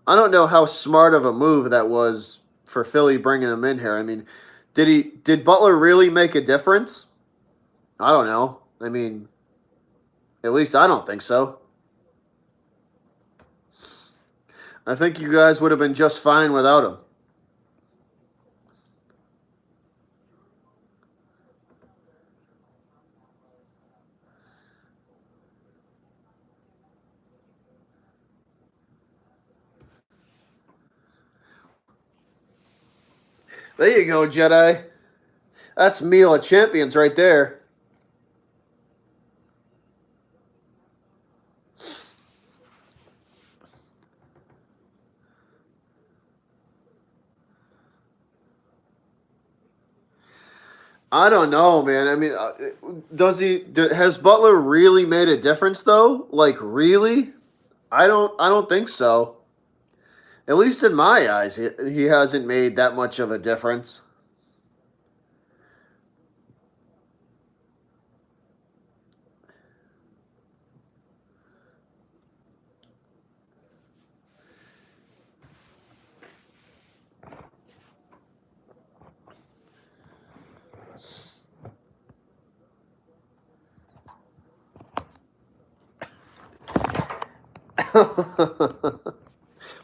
I don't know how smart of a move that was for Philly bringing him in here. I mean, did Butler really make a difference? I don't know. I mean, at least I don't think so. I think you guys would have been just fine without him. There you go, Jedi. That's meal of champions right there. I don't know, man. I mean, has Butler really made a difference though? Like really? I don't think so. At least in my eyes, he hasn't made that much of a difference.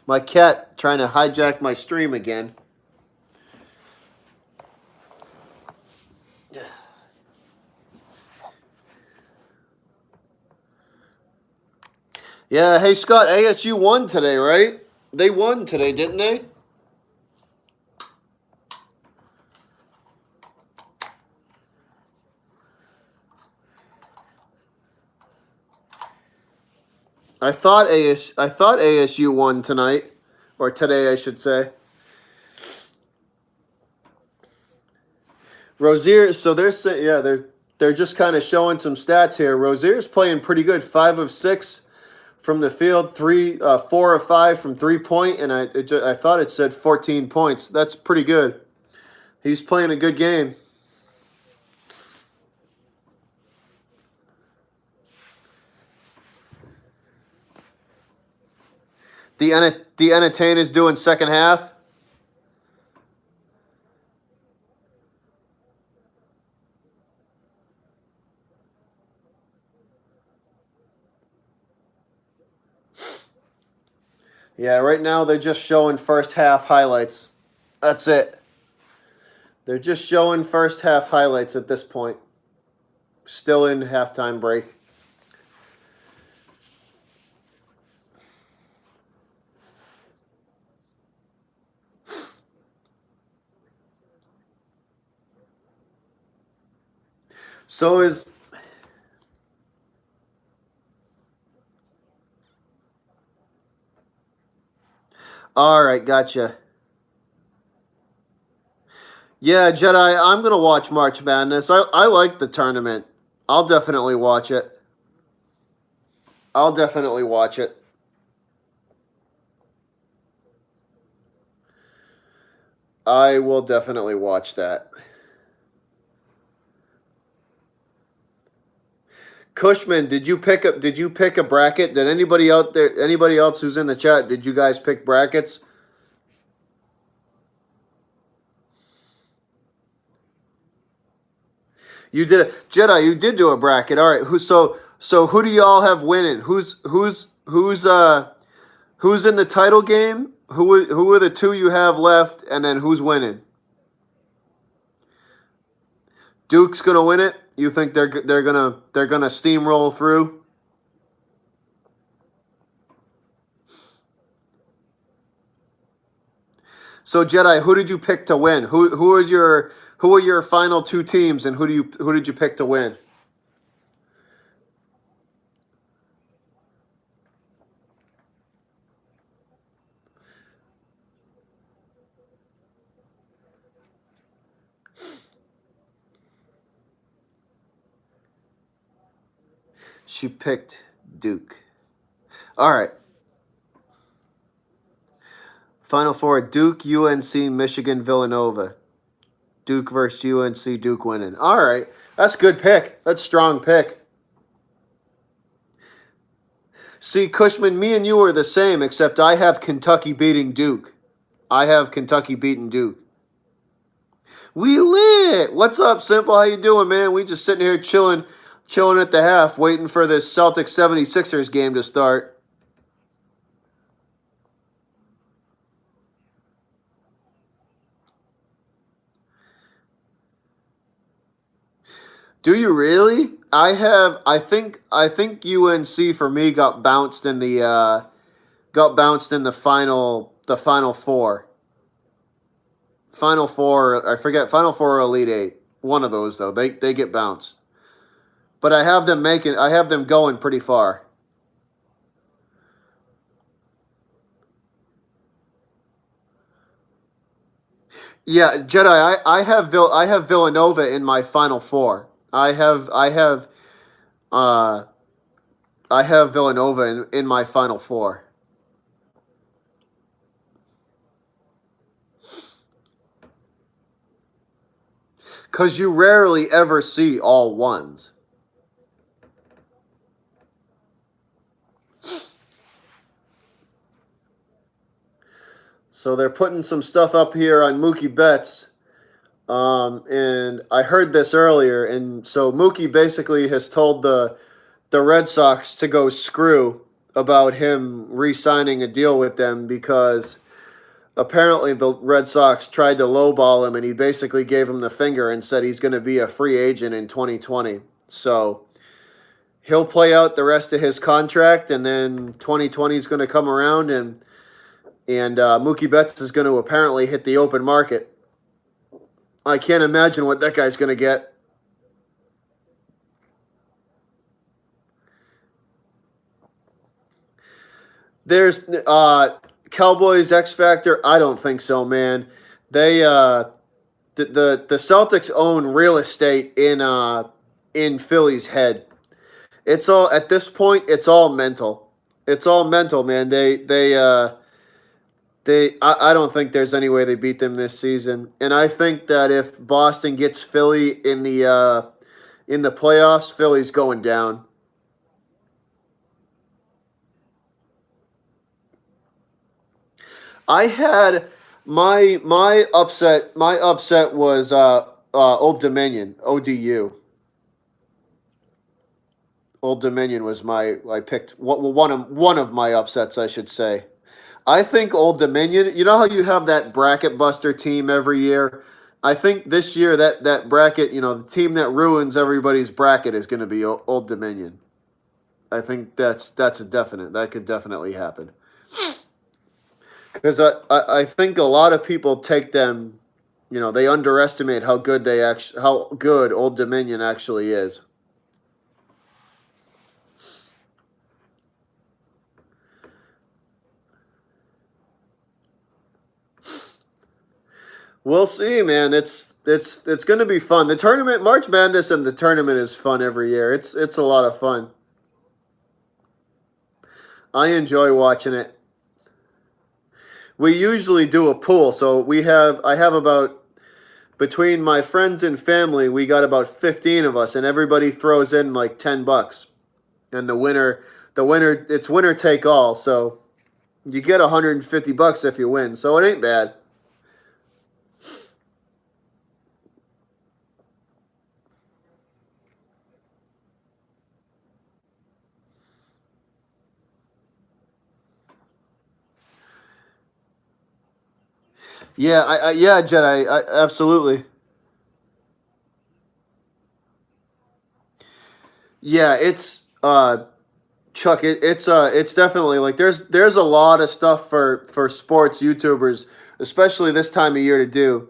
My cat trying to hijack my stream again. Yeah, hey Scott, ASU won today, right? They won today, didn't they? I thought ASU won tonight, or today, I should say. Rozier, so they're saying, yeah, they're just kind of showing some stats here. Rozier's playing pretty good, 5 of 6 from the field, 4 of 5 from 3 point, and I thought it said 14 points. That's pretty good. He's playing a good game. The entertain is doing second half. Yeah, right now they're just showing first half highlights. That's it. They're just showing first half highlights at this point. Still in halftime break. So is all right, gotcha. Yeah, Jedi, I'm gonna watch March Madness. I like the tournament. I'll definitely watch it. I'll definitely watch it. I will definitely watch that. Cushman, did you pick a bracket? Did anybody out there anybody else who's in the chat, did you guys pick brackets? You did it. Jedi, you did do a bracket. All right. So who do y'all have winning? Who's in the title game? Who are the two you have left, and then who's winning? Duke's gonna win it. You think they're gonna steamroll through? So Jedi, who did you pick to win? Who are your final two teams, and who did you pick to win? She picked Duke. All right. Final four: Duke, UNC, Michigan, Villanova. Duke versus UNC. Duke winning. All right, that's a good pick. That's a strong pick. See, Cushman, me and you are the same, except I have Kentucky beating Duke. I have Kentucky beating Duke. We lit. What's up, Simple? How you doing, man? We just sitting here chilling at the half, waiting for this Celtics 76ers game to start. Do you really? I think UNC for me got bounced in the final four. Final four, I forget, Final Four or Elite Eight. One of those though. They get bounced. But I have them going pretty far. Yeah, Jedi, I have Villanova in my Final Four. Uh I have Villanova in my Final Four. Cause you rarely ever see all ones. So they're putting some stuff up here on Mookie Betts. And I heard this earlier, and so Mookie basically has told the Red Sox to go screw about him re-signing a deal with them because apparently the Red Sox tried to lowball him, and he basically gave him the finger and said he's going to be a free agent in 2020. So he'll play out the rest of his contract, and then 2020 is going to come around, and Mookie Betts is going to apparently hit the open market. I can't imagine what that guy's going to get. There's Cowboys X Factor. I don't think so, man. They the Celtics own real estate in Philly's head. It's all at this point. It's all mental. It's all mental, man. I don't think there's any way they beat them this season. And I think that if Boston gets Philly in the playoffs, Philly's going down. I had my upset was Old Dominion, ODU. Old Dominion was my I picked one of my upsets, I should say. I think Old Dominion. You know how you have that bracket buster team every year. I think this year that bracket, the team that ruins everybody's bracket is going to be Old Dominion. I think that's a definite. That could definitely happen. Because I think a lot of people take them, they underestimate how good Old Dominion actually is. We'll see, man. It's going to be fun. The tournament, March Madness, and the tournament is fun every year. It's a lot of fun. I enjoy watching it. We usually do a pool, so I have about between my friends and family, we got about 15 of us, and everybody throws in like $10, and the winner, it's winner take all. So you get $150 if you win. So it ain't bad. Yeah, yeah, Jedi, absolutely. Yeah, it's Chuck. It's definitely like there's a lot of stuff for sports YouTubers especially this time of year to do.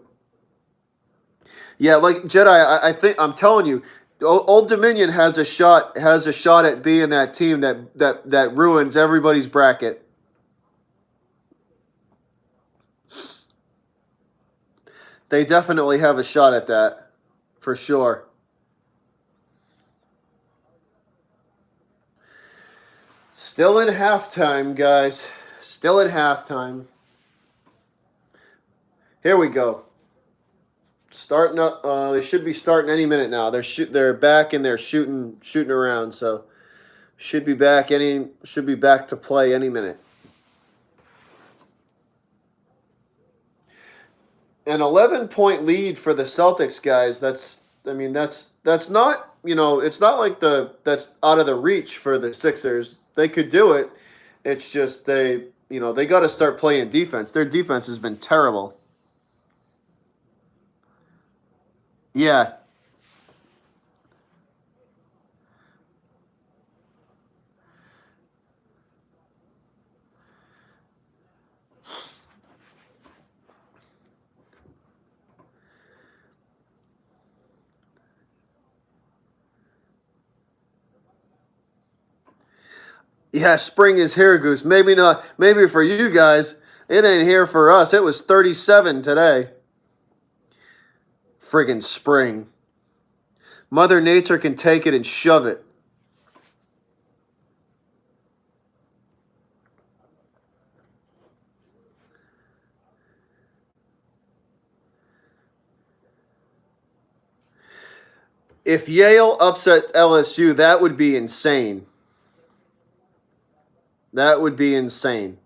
Yeah, like Jedi, I think I'm telling you, Old Dominion has a shot at being that team that ruins everybody's bracket. They definitely have a shot at that, for sure. Still in halftime, guys. Still in halftime. Here we go. Starting up. They should be starting any minute now. They're back and they're shooting around. So should be back to play any minute. An 11-point lead for the Celtics, guys. That's not, it's not like that's out of the reach for the Sixers. They could do it. It's just they got to start playing defense. Their defense has been terrible. Yeah. Yeah, spring is here, Goose. Maybe not. Maybe for you guys, it ain't here for us. It was 37 today. Friggin' spring. Mother Nature can take it and shove it. If Yale upset LSU, that would be insane. That would be insane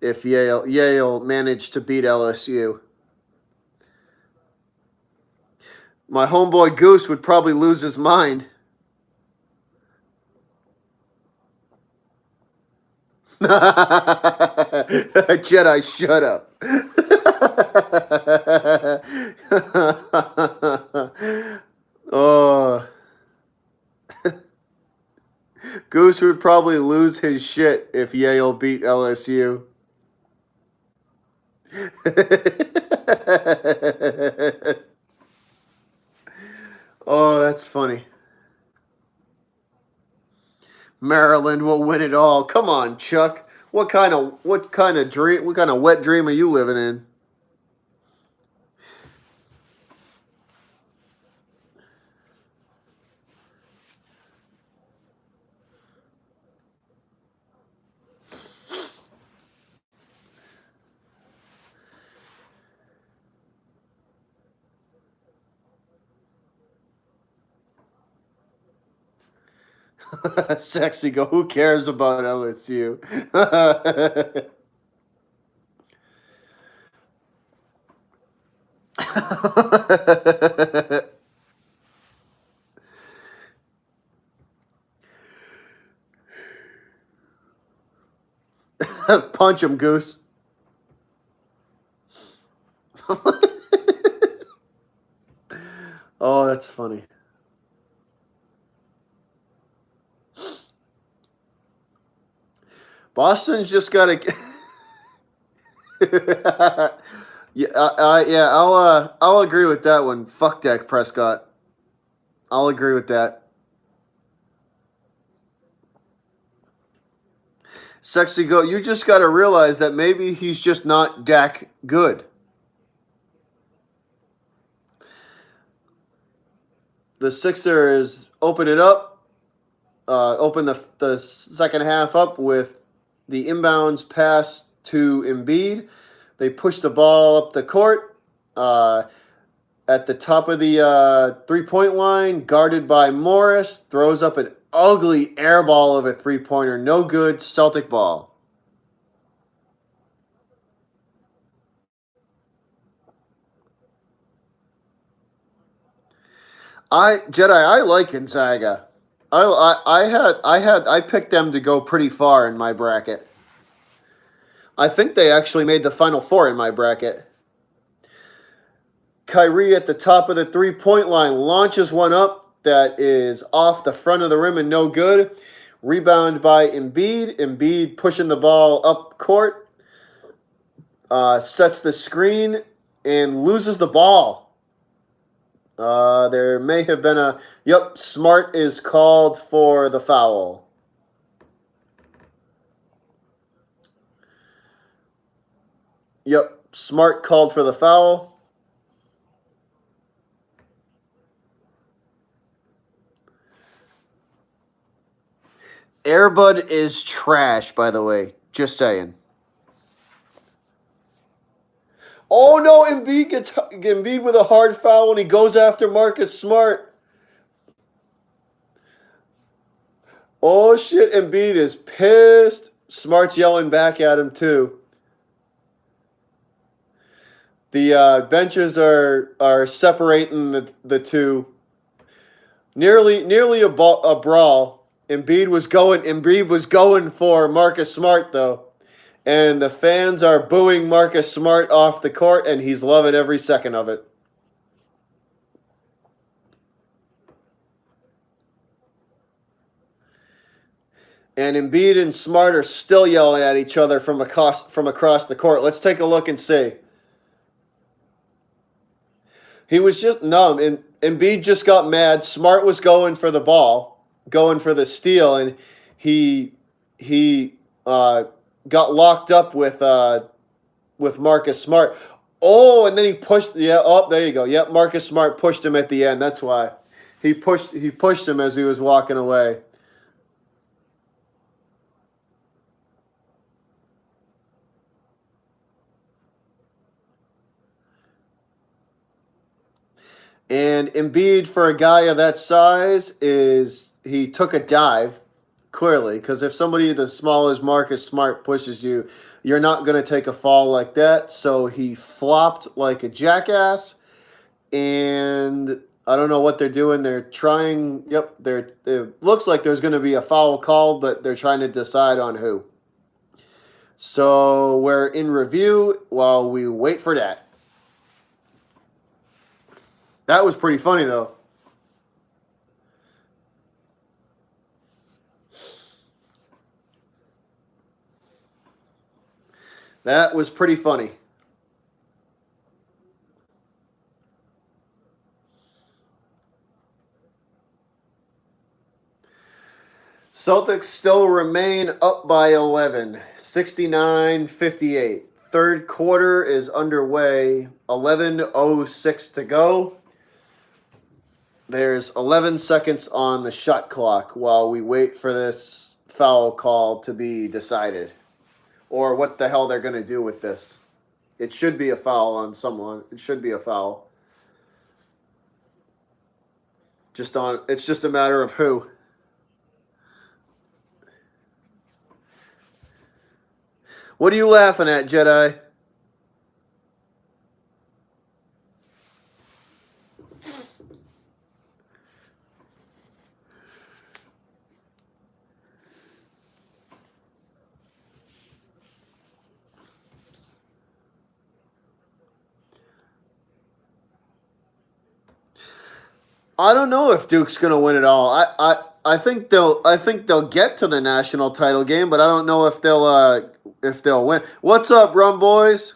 if Yale managed to beat LSU. My homeboy Goose would probably lose his mind. Jedi, shut up. Oh. Goose would probably lose his shit if Yale beat LSU. Oh, that's funny. Maryland will win it all. Come on, Chuck. What kind of wet dream are you living in? Sexy go, who cares about LSU? Punch him, Goose. Oh, that's funny. Boston's just got to. Yeah, I'll agree with that one. Fuck Dak Prescott. I'll agree with that. Sexy go. You just got to realize that maybe he's just not Dak good. The Sixers open it up. Open the second half up with the inbounds pass to Embiid. They push the ball up the court at the top of the three-point line, guarded by Morris. Throws up an ugly air ball of a three-pointer. No good. Celtic ball. I like Gonzaga. I picked them to go pretty far in my bracket. I think they actually made the Final Four in my bracket. Kyrie at the top of the three-point line launches one up that is off the front of the rim and no good. Rebound by Embiid. Embiid pushing the ball up court. sets the screen and loses the ball. There may have been a... Yep, Smart is called for the foul. Yep, Smart called for the foul. Airbud is trash, by the way. Just saying. Oh no, Embiid gets Embiid with a hard foul and he goes after Marcus Smart. Oh shit, Embiid is pissed. Smart's yelling back at him too. The benches are separating the two. Nearly a brawl. Embiid was going for Marcus Smart though. And the fans are booing Marcus Smart off the court, and he's loving every second of it. And Embiid and Smart are still yelling at each other from across the court. Let's take a look and see. He was just numb, and Embiid just got mad. Smart was going for the ball, going for the steal, and he got locked up with Marcus Smart. Oh, and then he pushed. Yeah, oh, there you go. Yep, Marcus Smart pushed him at the end. That's why he pushed him as he was walking away. And Embiid, for a guy of that size, he took a dive, clearly, because if somebody as small as Marcus Smart pushes you, you're not going to take a fall like that. So he flopped like a jackass, and I don't know what they're doing. They're trying. Yep, it looks like there's going to be a foul called, but they're trying to decide on who. So we're in review while we wait for that. That was pretty funny, though. That was pretty funny. Celtics still remain up by 11, 69-58. Third quarter is underway, 11:06 to go. There's 11 seconds on the shot clock while we wait for this foul call to be decided. Or what the hell they're going to do with this. It should be a foul on someone. It should be a foul. It's just a matter of who. What are you laughing at, Jedi? I don't know if Duke's gonna win it all. I think they'll get to the national title game, but I don't know if they'll win. What's up, Rum Boys?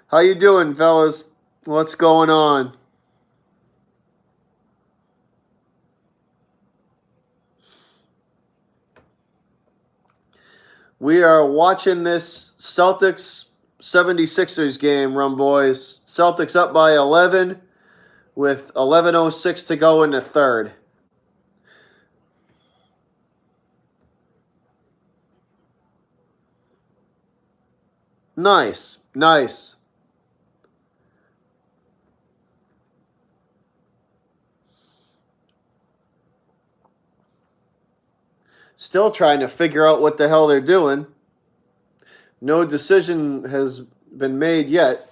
How you doing, fellas? What's going on? We are watching this Celtics 76ers game, Rum Boys. Celtics up by 11 with 11:06 to go in the third. Nice. Nice. Still trying to figure out what the hell they're doing. No decision has been made yet.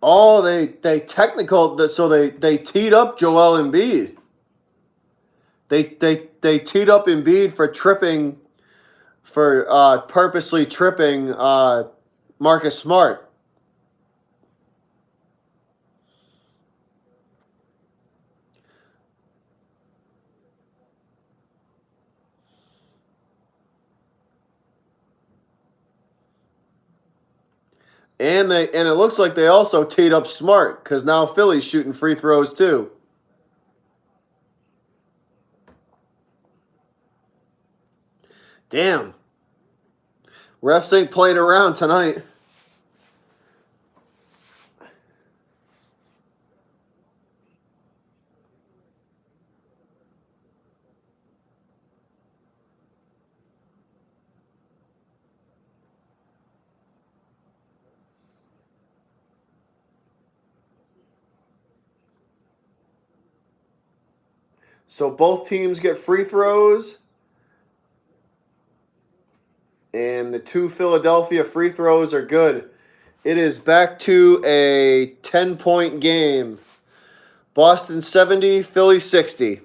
Oh, they technical. So they teed up Joel Embiid. They teed up Embiid for tripping, for purposely tripping Marcus Smart. And it looks like they also teed up Smart because now Philly's shooting free throws too. Damn. Refs ain't playing around tonight. So both teams get free throws. And the 2 Philadelphia free throws are good. It is back to a 10-point game. Boston 70, Philly 60.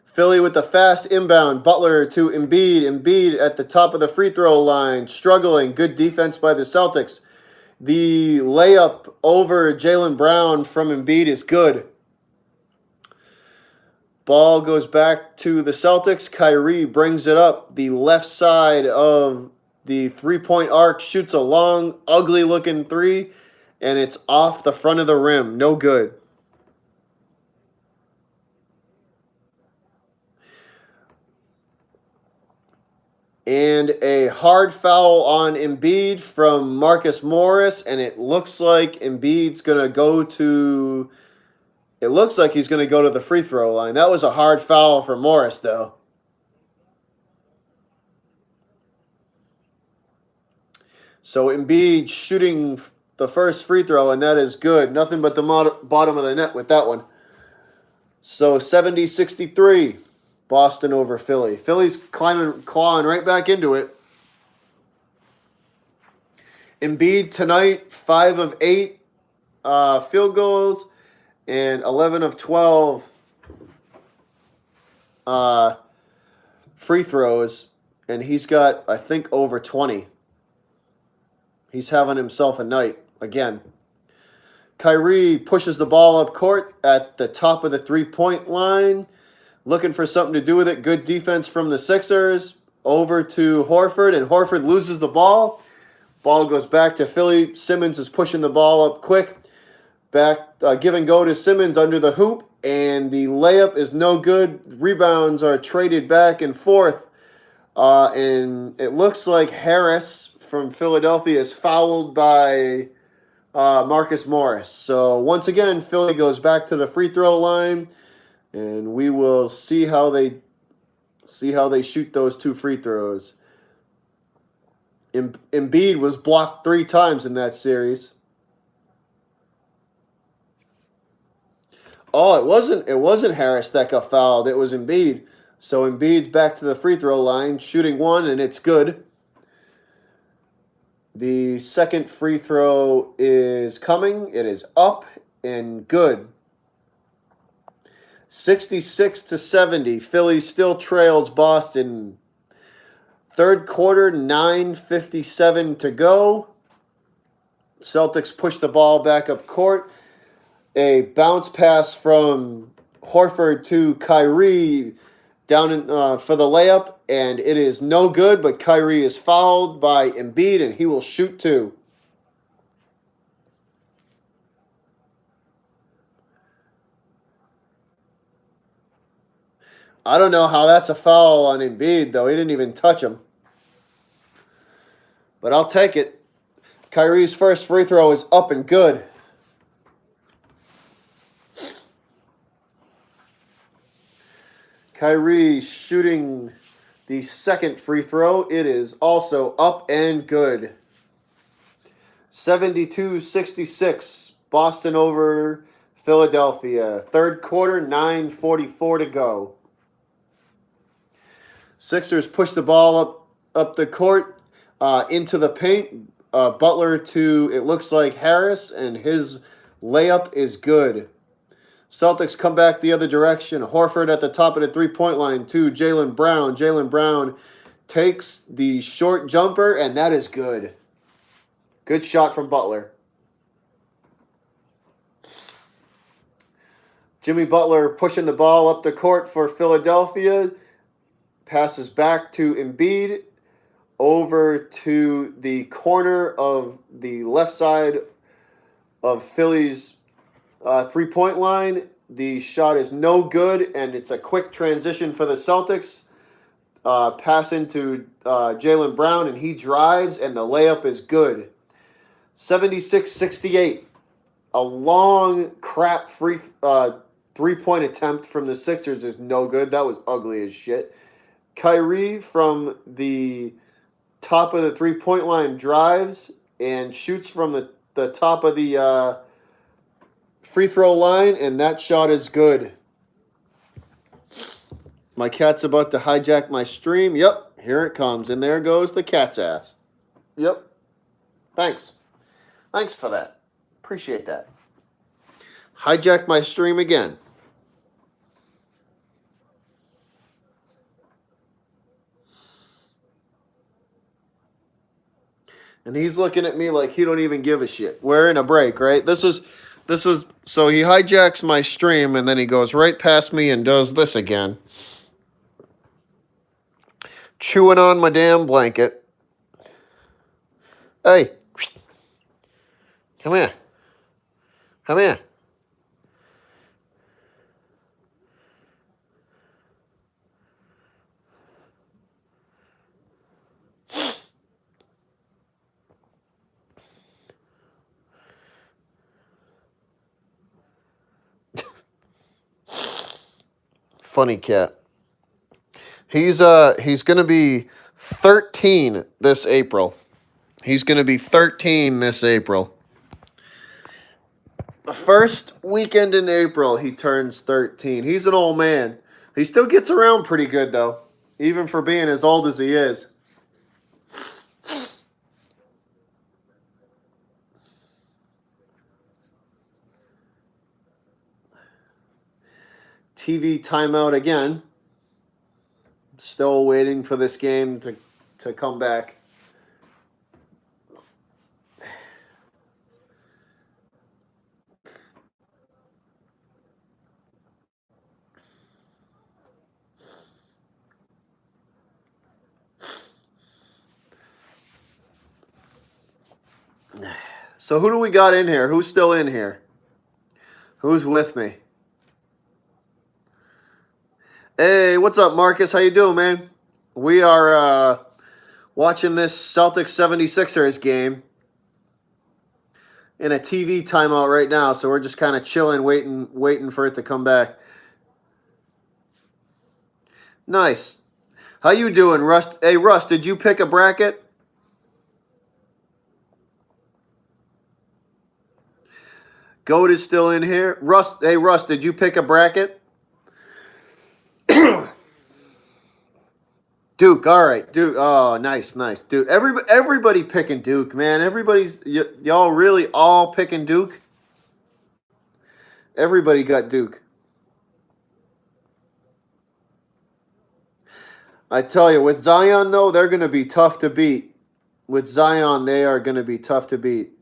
Philly with the fast inbound. Butler to Embiid. Embiid at the top of the free throw line. Struggling. Good defense by the Celtics. The layup over Jaylen Brown from Embiid is good. Ball goes back to the Celtics. Kyrie brings it up the left side of the three-point arc, shoots a long, ugly-looking three, and it's off the front of the rim. No good. And a hard foul on Embiid from Marcus Morris, and it looks like Embiid's going to go to... It looks like he's going to go to the free throw line. That was a hard foul for Morris, though. So Embiid shooting the first free throw, and that is good. Nothing but the bottom of the net with that one. So 70-63, Boston over Philly. Philly's clawing right back into it. Embiid tonight, 5 of 8 field goals. And 11 of 12 free throws. And he's got, I think, over 20. He's having himself a night again. Kyrie pushes the ball up court at the top of the three-point line. Looking for something to do with it. Good defense from the Sixers. Over to Horford, and Horford loses the ball. Ball goes back to Philly. Simmons is pushing the ball up quick. Back, give and go to Simmons under the hoop, and the layup is no good. Rebounds are traded back and forth, and it looks like Harris from Philadelphia is fouled by Marcus Morris. So once again, Philly goes back to the free throw line, and we will see how they shoot those 2 free throws. Embiid was blocked 3 times in that series. Oh, it wasn't Harris that got fouled. It was Embiid. So Embiid's back to the free throw line, shooting 1, and it's good. The second free throw is coming. It is up and good. 66-70. Philly still trails Boston. Third quarter, 9:57 to go. Celtics push the ball back up court. A bounce pass from Horford to Kyrie down for the layup, and it is no good, but Kyrie is fouled by Embiid, and he will shoot 2. I don't know how that's a foul on Embiid, though. He didn't even touch him. But I'll take it. Kyrie's first free throw is up and good. Kyrie shooting the second free throw. It is also up and good. 72-66. Boston over Philadelphia. Third quarter, 9:44 to go. Sixers push the ball up the court into the paint. Butler to, it looks like, Harris, and his layup is good. Celtics come back the other direction. Horford at the top of the three-point line to Jaylen Brown. Jaylen Brown takes the short jumper, and that is good. Good shot from Butler. Jimmy Butler pushing the ball up the court for Philadelphia. Passes back to Embiid. Over to the corner of the left side of Philly's three-point line. The shot is no good, and it's a quick transition for the Celtics. Pass into Jaylen Brown, and he drives, and the layup is good. 76-68. A long crap three-point attempt from the Sixers is no good. That was ugly as shit. Kyrie from the top of the three-point line drives and shoots from the top of the free throw line, and that shot is good. My cat's about to hijack my stream. Yep, here it comes, and there goes the cat's ass. Yep. Thanks. Thanks for that. Appreciate that. Hijack my stream again. And he's looking at me like he don't even give a shit. We're in a break, right? This is so he hijacks my stream, and then he goes right past me and does this again. Chewing on my damn blanket. Hey. Come here. Come here. Funny cat. He's gonna be 13 this April. He's gonna be 13 this April. The first weekend in April, he turns 13. He's an old man. He still gets around pretty good though, even for being as old as he is. TV timeout again. Still waiting for this game to come back. So who do we got in here? Who's still in here? Who's with me? Hey, what's up, Marcus? How you doing, man? We are watching this Celtics 76ers game in a TV timeout right now, so we're just kind of chilling, waiting for it to come back. Nice. How you doing, Rust? Hey, Rust, did you pick a bracket? Goat is still in here. Rust, hey, Rust, did you pick a bracket? Duke, all right, Duke. Oh, nice, Duke. Everybody picking Duke, man. Y'all really all picking Duke. Everybody got Duke. I tell you, with Zion though, they're going to be tough to beat. With Zion, they are going to be tough to beat.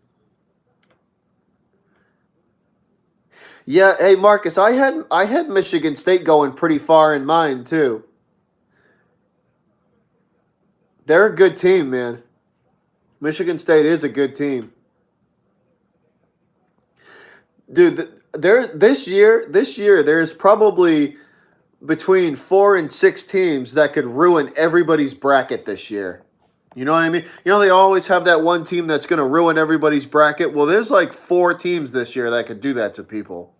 Yeah, hey Marcus, I had Michigan State going pretty far in mine too. They're a good team, man. Michigan State is a good team. Dude, this year there's probably between 4 and 6 teams that could ruin everybody's bracket this year. You know what I mean? You know they always have that one team that's going to ruin everybody's bracket. Well, there's like 4 teams this year that could do that to people.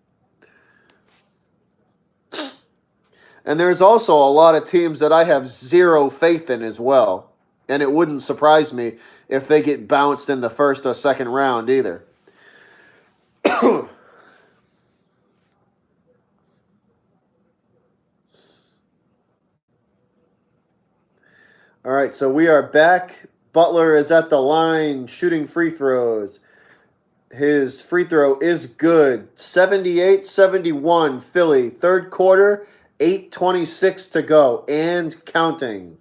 And there's also a lot of teams that I have zero faith in as well. And it wouldn't surprise me if they get bounced in the first or second round either. All right, so we are back Butler is at the line shooting free throws. His free throw is good. 78-71 Philly. Third quarter, 8:26 to go and counting.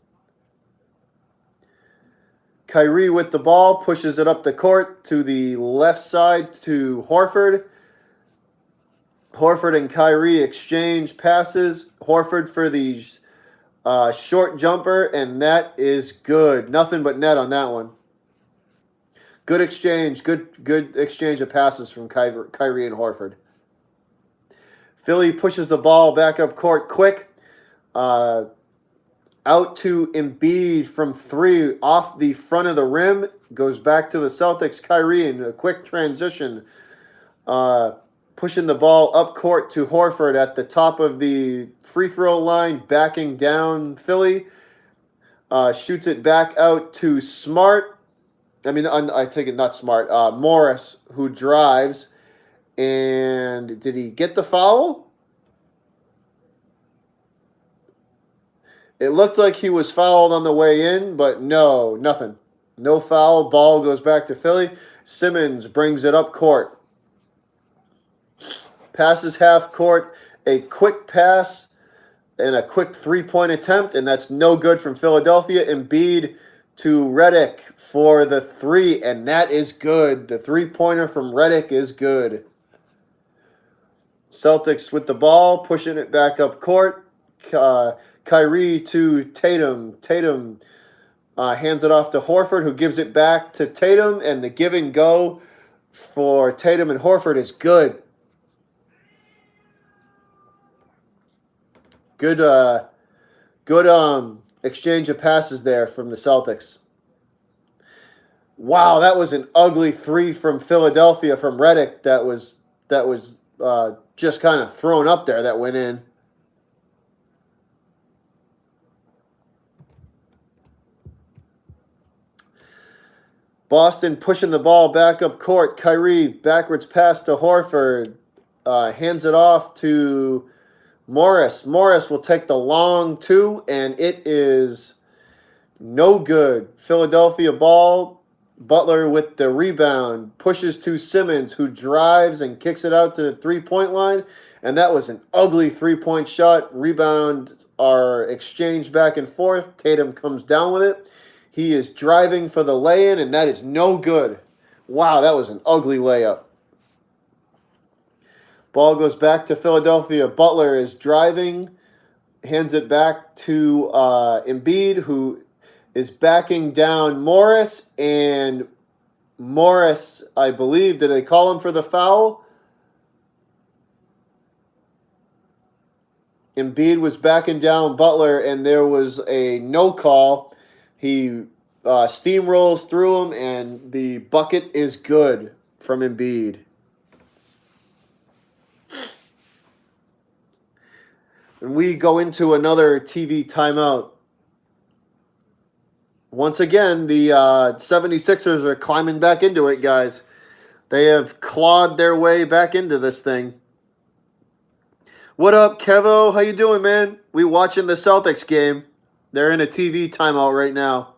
Kyrie with the ball, pushes it up the court to the left side to Horford. Horford and Kyrie exchange passes. Horford for the short jumper, and that is good. Nothing but net on that one. Good exchange. Good exchange of passes from Kyrie and Horford. Philly pushes the ball back up court quick. Out to Embiid from 3 off the front of the rim. Goes back to the Celtics. Kyrie in a quick transition. Pushing the ball up court to Horford at the top of the free throw line. Backing down Philly. Shoots it back out to Smart. I take it not Smart. Morris, who drives. And did he get the foul? It looked like he was fouled on the way in, but no, nothing. No foul. Ball goes back to Philly. Simmons brings it up court. Passes half court. A quick pass and a quick three-point attempt, and that's no good from Philadelphia. Embiid to Redick for the 3, and that is good. The three-pointer from Redick is good. Celtics with the ball, pushing it back up court. Kyrie to Tatum. Tatum hands it off to Horford, who gives it back to Tatum, and the give and go for Tatum and Horford is good. Good exchange of passes there from the Celtics. Wow, that was an ugly 3 from Philadelphia from Redick. That was just kind of thrown up there. That went in. Boston pushing the ball back up court. Kyrie backwards pass to Horford. Hands it off to Morris. Morris will take the long 2, and it is no good. Philadelphia ball. Butler with the rebound. Pushes to Simmons, who drives and kicks it out to the three-point line. And that was an ugly three-point shot. Rebound are exchanged back and forth. Tatum comes down with it. He is driving for the lay-in, and that is no good. Wow, that was an ugly layup. Ball goes back to Philadelphia. Butler is driving, hands it back to Embiid, who is backing down Morris. And Morris, I believe, did they call him for the foul? Embiid was backing down Butler, and there was a no call. He steamrolls through him, and the bucket is good from Embiid. And we go into another TV timeout. Once again, the 76ers are climbing back into it, guys. They have clawed their way back into this thing. What up, Kevo? How you doing, man? We watching the Celtics game. They're in a TV timeout right now.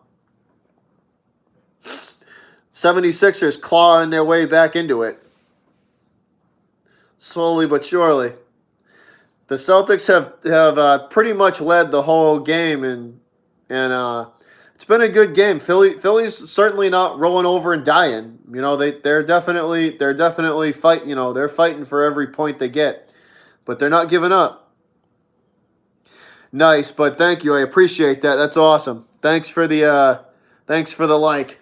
76ers clawing their way back into it. Slowly but surely. The Celtics have pretty much led the whole game, and it's been a good game. Philly's certainly not rolling over and dying. You know, they're definitely fight. You know, they're fighting for every point they get, but they're not giving up. Nice, but thank you. I appreciate that. That's awesome. Thanks for the like.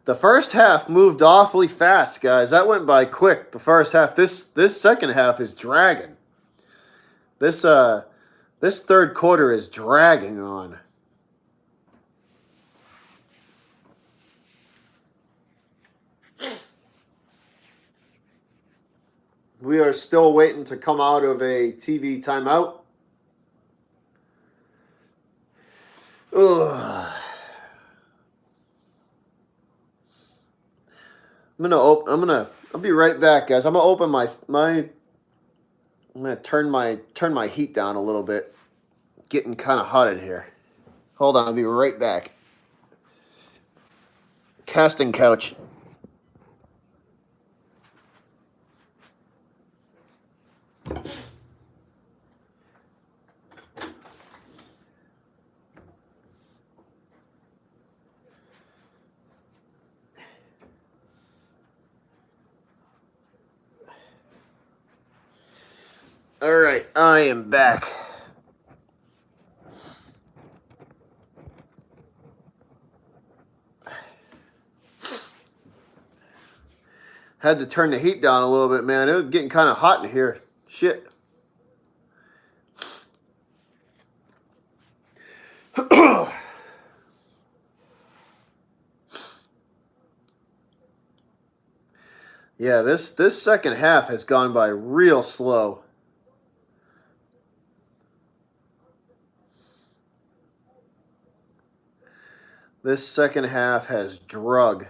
The first half moved awfully fast, guys. That went by quick. The first half. This second half is dragging. This third quarter is dragging on. We are still waiting to come out of a TV timeout. Ugh. I'll be right back, guys. I'm gonna open my I'm gonna turn my heat down a little bit. Getting kind of hot in here. Hold on, I'll be right back. Casting couch. All right, I am back. Had to turn the heat down a little bit, man. It was getting kind of hot in here. Shit. Yeah, this second half has gone by real slow. This second half has drug.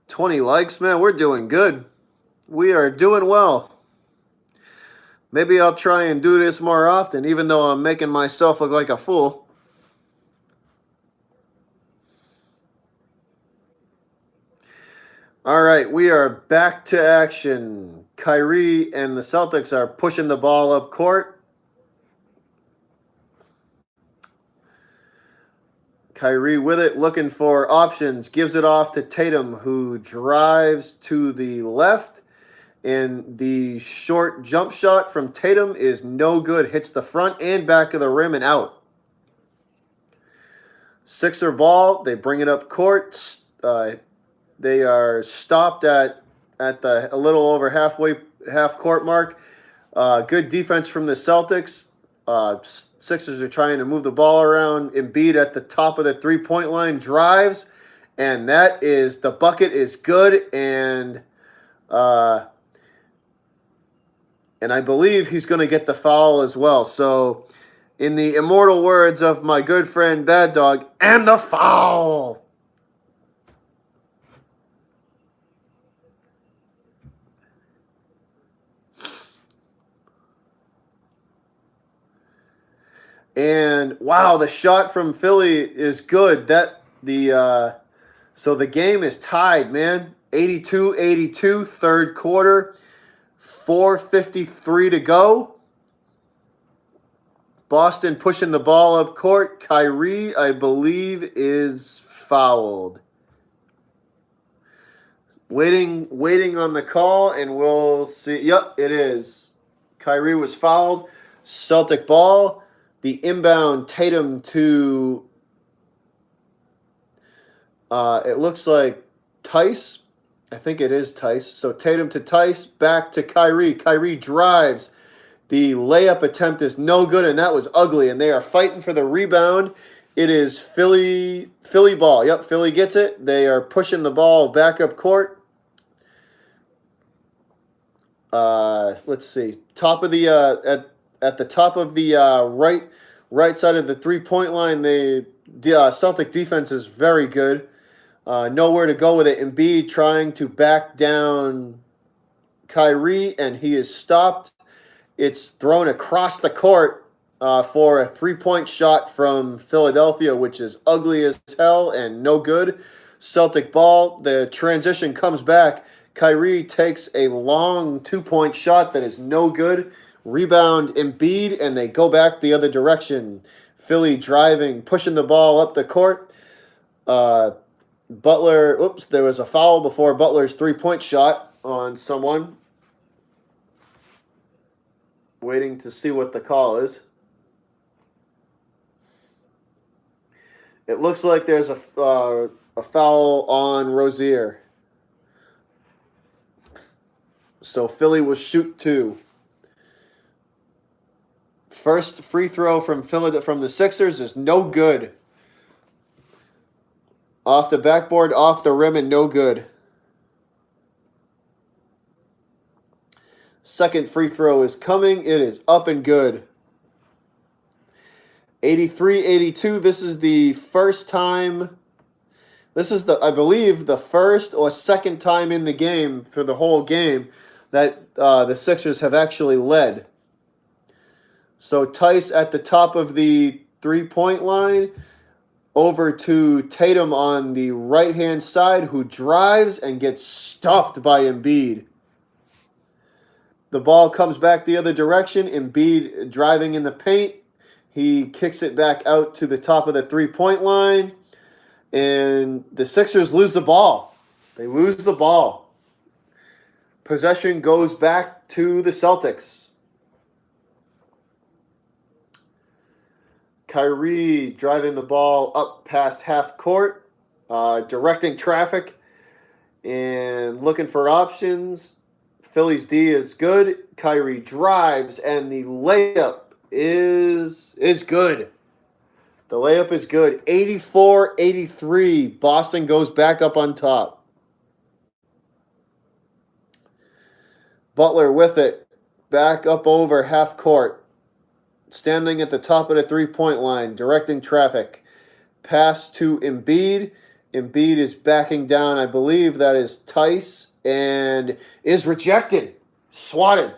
$20 likes, man. We're doing good. We are doing well. Maybe I'll try and do this more often, even though I'm making myself look like a fool. All right, we are back to action. Kyrie and the Celtics are pushing the ball up court. Kyrie with it, looking for options, gives it off to Tatum, who drives to the left. And the short jump shot from Tatum is no good. Hits the front and back of the rim and out. Sixer ball. They bring it up court. They are stopped at the a little over half court mark. Good defense from the Celtics. Sixers are trying to move the ball around. Embiid at the top of the 3-point line drives, and the bucket is good, and I believe he's going to get the foul as well. So, in the immortal words of my good friend Bad Dog, and the foul. And wow, the shot from Philly is good. So the game is tied, man. 82-82, third quarter. 4:53 to go. Boston pushing the ball up court. Kyrie, I believe, is fouled. Waiting on the call, and we'll see. Yep, it is. Kyrie was fouled. Celtic ball. The inbound Tatum to, it looks like Tice. I think it is Tice. So Tatum to Tice, back to Kyrie. Kyrie drives. The layup attempt is no good, and that was ugly. And they are fighting for the rebound. It is Philly ball. Yep, Philly gets it. They are pushing the ball back up court. Let's see. Top of the at the top of the right side of the 3-point line, the Celtic defense is very good. Nowhere to go with it. Embiid trying to back down Kyrie, and he is stopped. It's thrown across the court for a 3-point shot from Philadelphia, which is ugly as hell and no good. Celtic ball. The transition comes back. Kyrie takes a long 2-point shot that is no good. Rebound Embiid, and they go back the other direction. Philly driving, pushing the ball up the court. Butler, there was a foul before Butler's 3-point shot on someone. Waiting to see what the call is. It looks like there's a foul on Rozier. So Philly will shoot 2. First free throw from the Sixers is no good. Off the backboard, off the rim, and no good. Second free throw is coming. It is up and good. 83-82. This is the first time This is I believe, the first or second time in the game for the whole game that the Sixers have actually led. So Tice at the top of the three-point line, over to Tatum on the right-hand side, who drives and gets stuffed by Embiid. The ball comes back the other direction. Embiid driving in the paint. He kicks it back out to the top of the three-point line. And the Sixers lose the ball. They lose the ball. Possession goes back to the Celtics. Kyrie driving the ball up past half court, directing traffic and looking for options. Philly's D is good. Kyrie drives, and the layup is good. The layup is good. 84-83. Boston goes back up on top. Butler with it. Back up over half court. Standing at the top of the three-point line, directing traffic. Pass to Embiid. Embiid is backing down. I believe that is Tice, and is rejected. Swatted.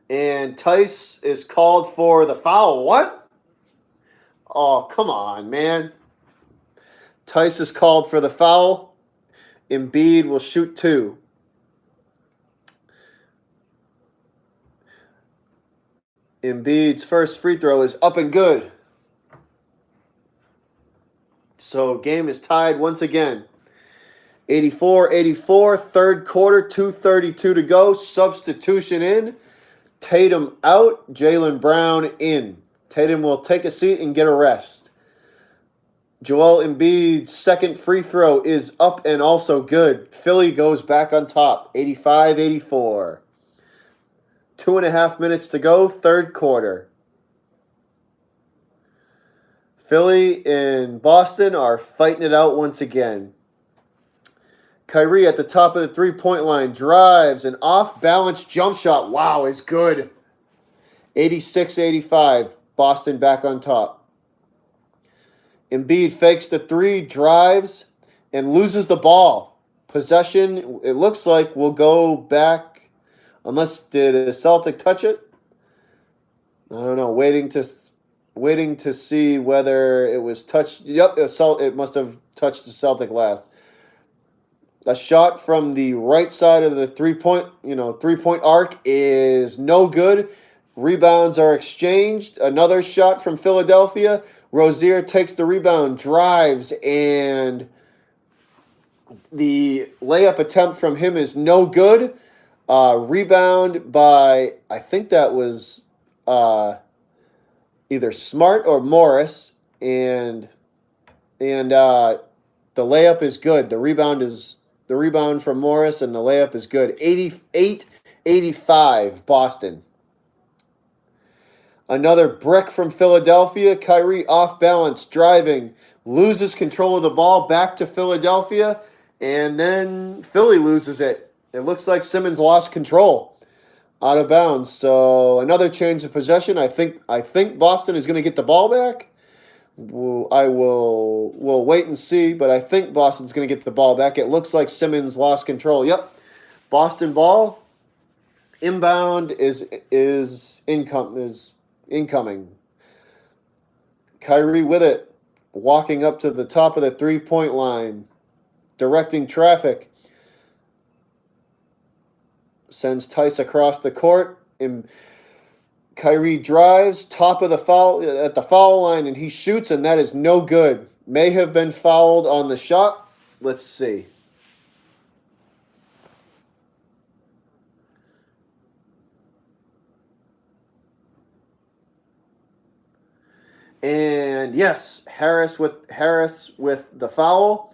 And Tice is called for the foul. What? Oh, come on, man. Tice is called for the foul. Embiid will shoot two. Embiid's first free throw is up and good. So game is tied once again. 84-84, third quarter, 2:32 to go. Substitution in. Tatum out, Jaylen Brown in. Tatum will take a seat and get a rest. Joel Embiid's second free throw is up and also good. Philly goes back on top, 85-84. 2.5 minutes to go, third quarter. Philly and Boston are fighting it out once again. Kyrie at the top of the three-point line drives an off-balance jump shot. Wow, is good. 86-85. Boston back on top. Embiid fakes the three, drives, and loses the ball. Possession, it looks like, will go back, unless did a Celtic touch it? I don't know. Waiting to see whether it was touched. Yep, it must have touched the Celtic last. A shot from the right side of the three-point arc is no good. Rebounds are exchanged. Another shot from Philadelphia. Rozier takes the rebound, drives, and the layup attempt from him is no good. Rebound by, I think that was either Smart or Morris, and the layup is good. The rebound from Morris, and the layup is good. 88-85 Boston. Another brick from Philadelphia. Kyrie off balance, driving, loses control of the ball, back to Philadelphia, and then Philly loses it. It looks like Simmons lost control, out of bounds. So another change of possession. I think Boston is going to get we'll wait and see, but I think Boston's going to get the ball back. It looks like Simmons lost control. Yep, Boston ball. Inbound is incoming. Kyrie with it, walking up to the top of the three-point line, directing traffic. Sends Tice across the court, and Kyrie drives top of the foul at the foul line, and he shoots, and that is no good. May have been fouled on the shot. Let's see. And yes, Harris with the foul.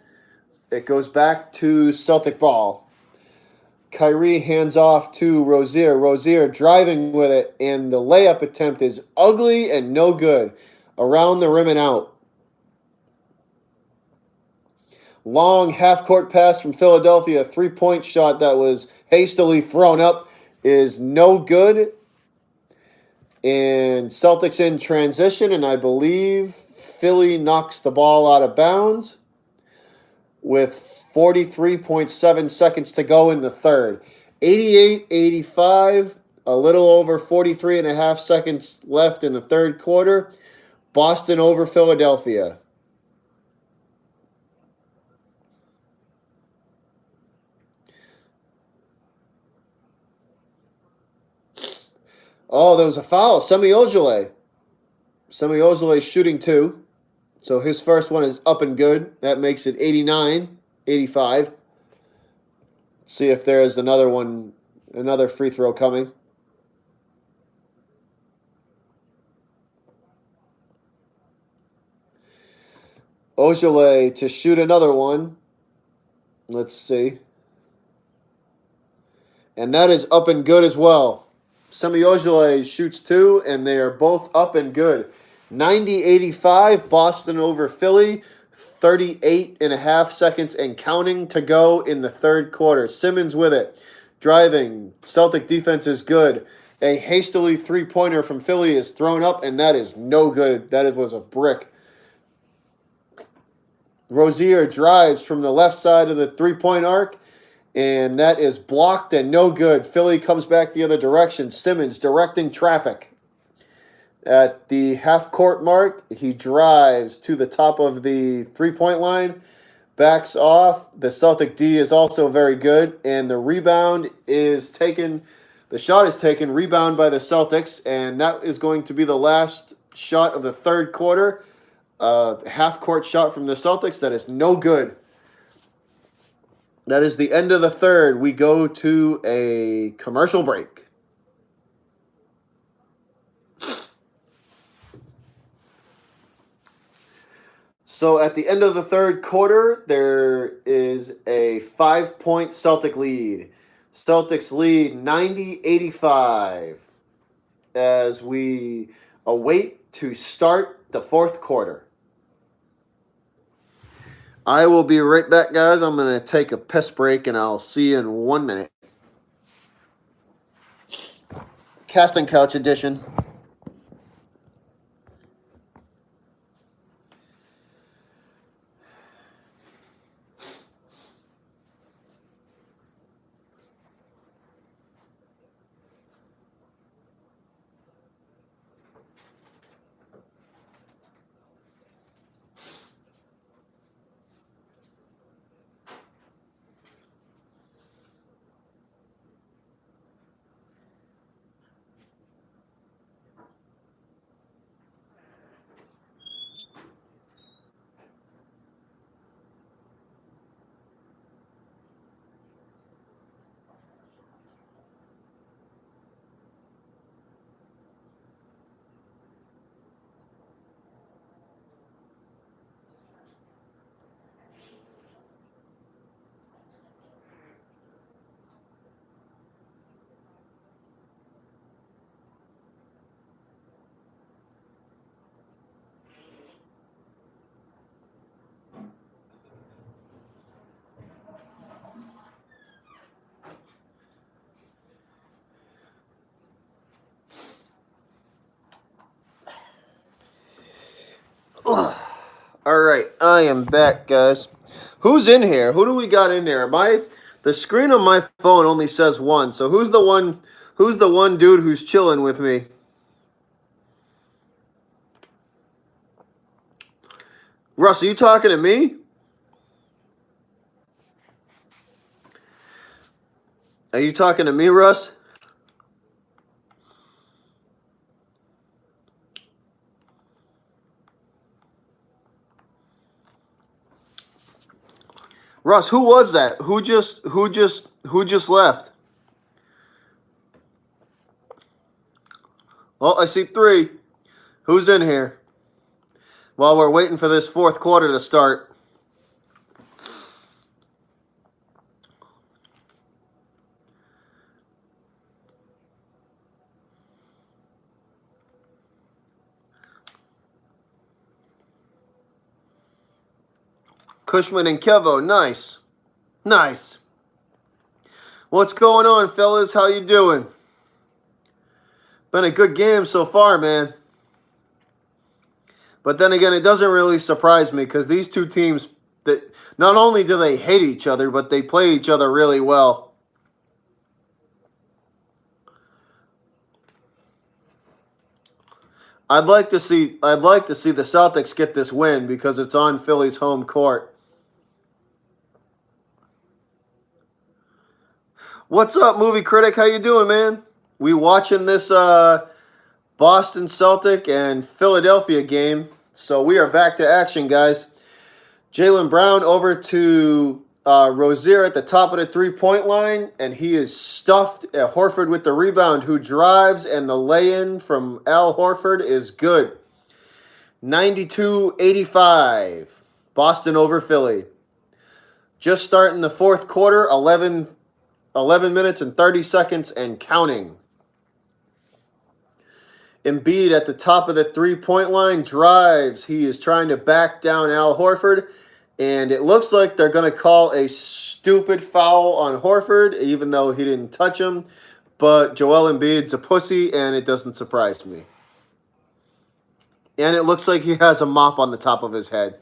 It goes back to Celtic ball. Kyrie hands off to Rozier. Rozier driving with it, and the layup attempt is ugly and no good. Around the rim and out. Long half-court pass from Philadelphia. A three-point shot that was hastily thrown up is no good. And Celtics in transition, and I believe Philly knocks the ball out of bounds with 43.7 seconds to go in the third. 88-85, a little over 43 and a half seconds left in the third quarter. Boston over Philadelphia. Oh, there was a foul. Semi Ojeleye. Semi Ojeleye shooting 2. So his first one is up and good. That makes it 89-85. Let's see if there is another one, another free throw coming. Ojeleye to shoot another one. Let's see. And that is up and good as well. Semi Ojeleye shoots 2, and they are both up and good. 90-85, Boston over Philly. 38 and a half seconds and counting to go in the third quarter. Simmons with it. Driving. Celtic defense is good. A hastily three-pointer from Philly is thrown up, and that is no good. That was a brick. Rozier drives from the left side of the three-point arc, and that is blocked and no good. Philly comes back the other direction. Simmons directing traffic. At the half-court mark, he drives to the top of the three-point line, backs off. The Celtic D is also very good, and the rebound is taken. The shot is taken, rebound by the Celtics, and that is going to be the last shot of the third quarter. Half-court shot from the Celtics. That is no good. That is the end of the third. We go to a commercial break. So at the end of the third quarter, there is a 5-point Celtic lead. Celtics lead 90-85 as we await to start the fourth quarter. I will be right back, guys. I'm going to take a piss break, and I'll see you in 1 minute. Casting Couch edition. All right, I am back, guys. Who's in here? Who do we got in there? The screen on my phone only says 1. So who's the one? Who's the one dude who's chilling with me? Russ, are you talking to me? Are you talking to me, Russ? Russ, who was that? Who just left? Oh, I see 3. Who's in here? While we're waiting for this fourth quarter to start. Cushman and Kevo, nice. Nice. What's going on, fellas? How you doing? Been a good game so far, man. But then again, it doesn't really surprise me because these two teams, that not only do they hate each other, but they play each other really well. I'd like to see the Celtics get this win because it's on Philly's home court. What's up, movie critic? How you doing, man? We watching this Boston Celtic and Philadelphia game. So we are back to action, guys. Jaylen Brown over to Rozier at the top of the three-point line, and he is stuffed at Horford with the rebound, who drives, and the lay-in from Al Horford is good. 92-85. Boston over Philly. Just starting the fourth quarter, 11 minutes and 30 seconds and counting. Embiid at the top of the three-point line drives. He is trying to back down Al Horford, and it looks like they're going to call a stupid foul on Horford, even though he didn't touch him. But Joel Embiid's a pussy, and it doesn't surprise me. And it looks like he has a mop on the top of his head.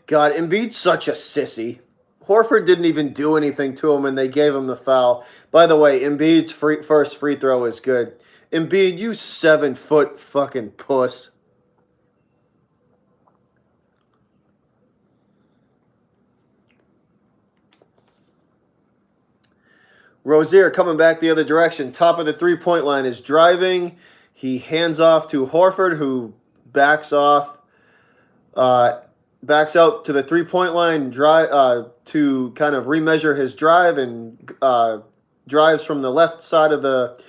God, Embiid's such a sissy. Horford didn't even do anything to him, and they gave him the foul. By the way, Embiid's first free throw is good. Embiid, you 7-foot fucking puss. Rozier coming back the other direction. Top of the three-point line is driving. He hands off to Horford, who backs off. Backs out to the three-point line to kind of remeasure his drive, and drives from the left side of the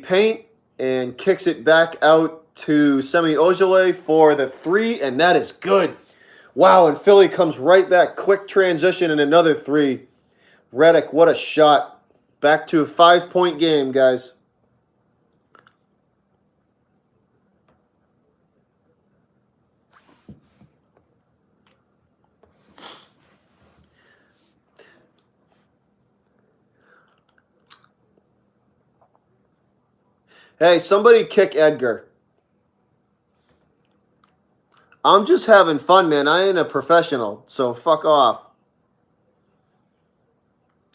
paint and kicks it back out to Semi Ojeleye for the three, and that is good. Wow, and Philly comes right back. Quick transition and another three. Redick, what a shot. Back to a 5-point game, guys. Hey, somebody kick Edgar. I'm just having fun, man. I ain't a professional, so fuck off.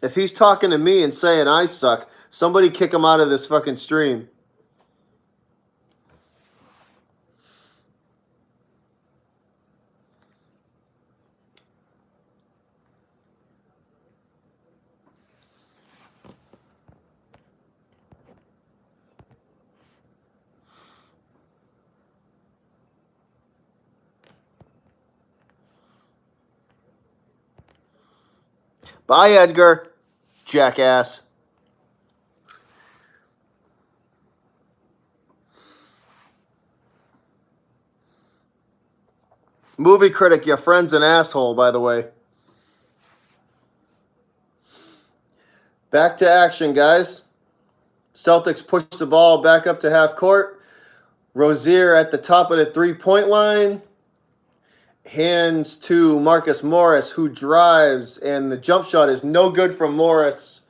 If he's talking to me and saying I suck, somebody kick him out of this fucking stream. Bye, Edgar. Jackass. Movie critic, your friend's an asshole, by the way. Back to action, guys. Celtics push the ball back up to half court. Rozier at the top of the three-point line. Hands to Marcus Morris, who drives, and the jump shot is no good from Morris.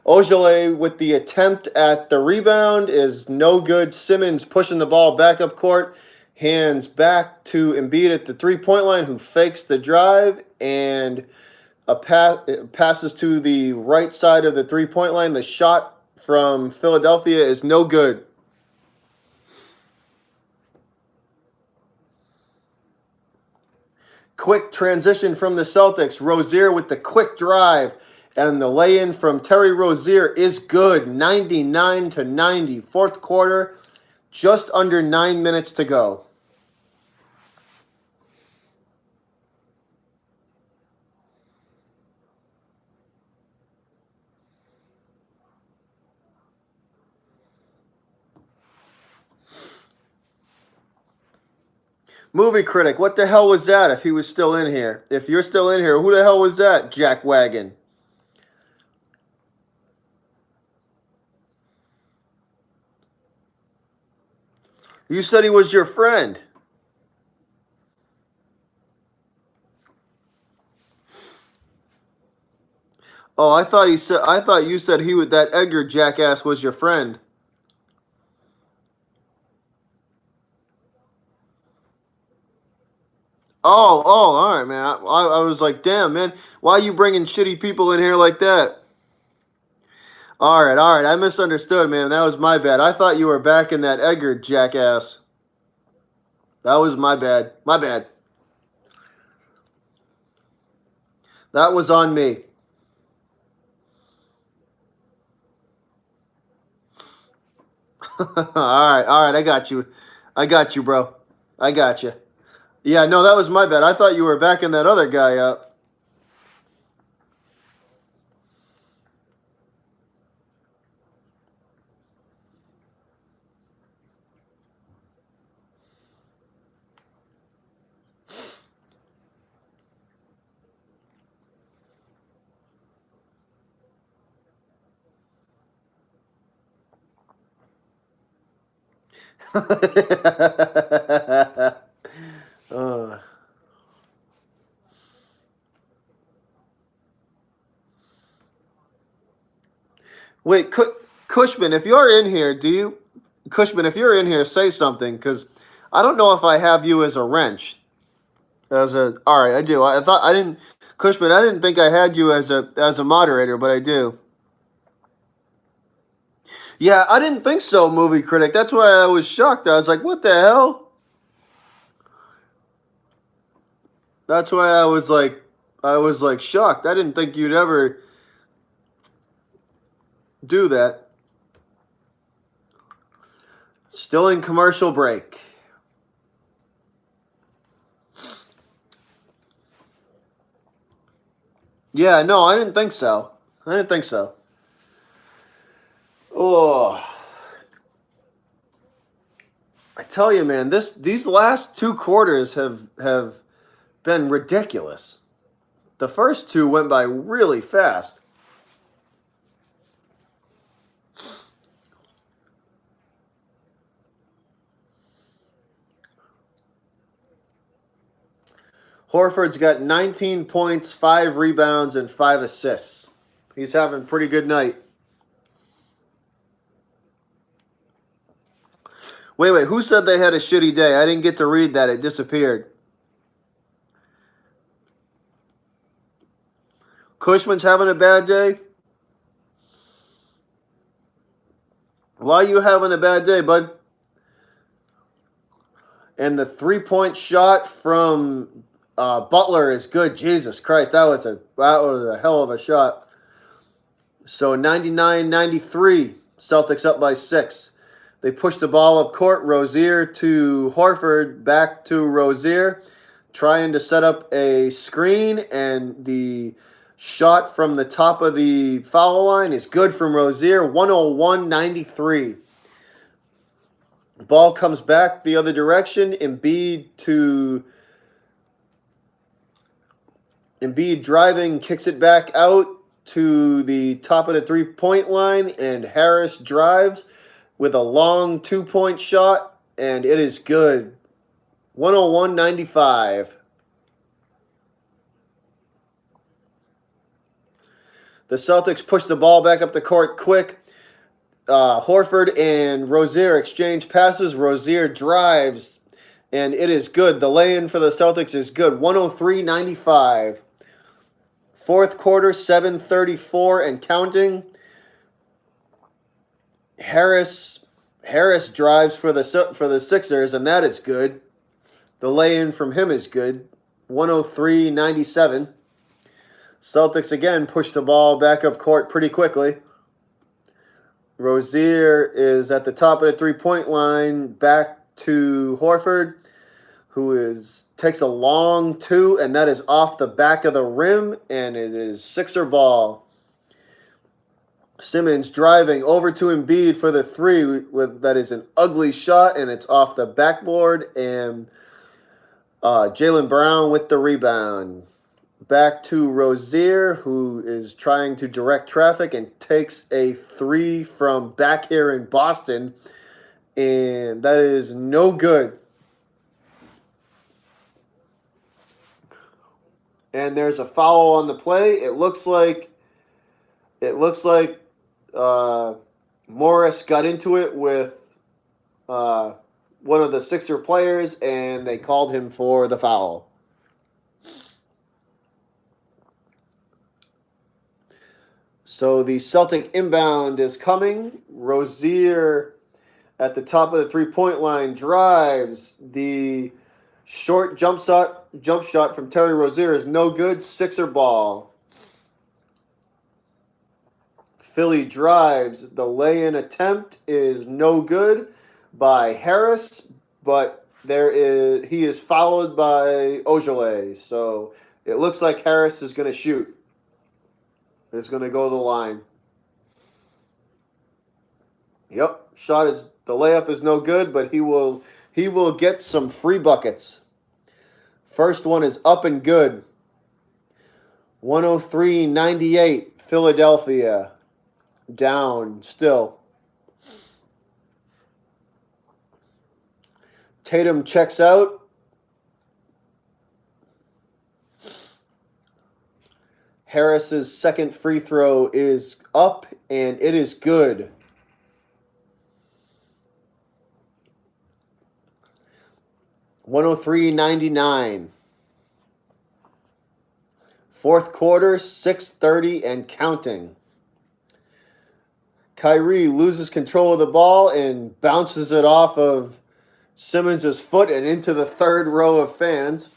Ojeleye with the attempt at the rebound is no good. Simmons pushing the ball back up court. Hands back to Embiid at the three-point line, who fakes the drive, and passes to the right side of the three-point line. The shot from Philadelphia is no good. Quick transition from the Celtics. Rozier with the quick drive, and the lay-in from Terry Rozier is good. 99-90. Fourth quarter, just under 9 minutes to go. Movie critic, what the hell was that if he was still in here? If you're still in here, who the hell was that, Jack Wagon? You said he was your friend. Oh, I thought you said he would that Edgar jackass was your friend. Oh, all right, man. I was like, damn, man, why are you bringing shitty people in here like that? All right. I misunderstood, man. That was my bad. I thought you were back in that Edgar jackass. That was my bad. My bad. That was on me. All right. I got you, bro. I got you. Yeah, no, that was my bad. I thought you were backing that other guy up. uh, wait, Cushman, if you're in here, Cushman, if you're in here, say something, because I don't know if I have you as a wrench. All right, I do. I thought I didn't, Cushman. I didn't think I had you as a moderator, but I do. Yeah, I didn't think so, movie critic. That's why I was shocked. I was like, what the hell? That's why I was like shocked. I didn't think you'd ever do that. Still in commercial break. Yeah, no, I didn't think so. I didn't think so. Oh, I tell you, man, these last two quarters have been ridiculous. The first two went by really fast. Horford's got 19 points, 5 rebounds, and 5 assists. He's having a pretty good night. Wait, who said they had a shitty day? I didn't get to read that. It disappeared. Cushman's having a bad day? Why are you having a bad day, bud? And the 3-point shot from Butler is good. Jesus Christ, that was a hell of a shot. So 99-93, Celtics up by 6. They push the ball up court. Rozier to Horford, back to Rozier, trying to set up a screen, and the shot from the top of the foul line is good from Rozier, 101-93. Ball comes back the other direction. Embiid driving, kicks it back out to the top of the three-point line, and Harris drives with a long 2-point shot, and it is good. 101-95. The Celtics push the ball back up the court quick. Horford and Rozier exchange passes. Rozier drives, and it is good. The lay-in for the Celtics is good. 103-95. Fourth quarter, 7:34 and counting. Harris drives for the Sixers, and that is good. The lay-in from him is good. 103-97. Celtics again push the ball back up court pretty quickly. Rozier is at the top of the three-point line, back to Horford, who takes a long two, and that is off the back of the rim, and it is Sixer ball. Simmons driving over to Embiid for the three. That is an ugly shot, and it's off the backboard, and Jaylen Brown with the rebound. Back to Rozier, who is trying to direct traffic and takes a three from back here in Boston. And that is no good. And there's a foul on the play. It looks like uh, Morris got into it with one of the Sixer players, and they called him for the foul. So the Celtic inbound is coming. Rozier at the top of the three-point line drives. The short jump shot from Terry Rozier is no good. Sixer ball. Philly drives. The lay-in attempt is no good by Harris, but he is followed by Ojale. So it looks like Harris is going to shoot. It's going to go to the line. Yep, the layup is no good, but he will get some free buckets. First one is up and good. 103-98, Philadelphia. Down still. Tatum checks out. Harris's second free throw is up, and it is good. $103.99. Fourth quarter, 6:30 and counting. Kyrie loses control of the ball and bounces it off of Simmons' foot and into the third row of fans.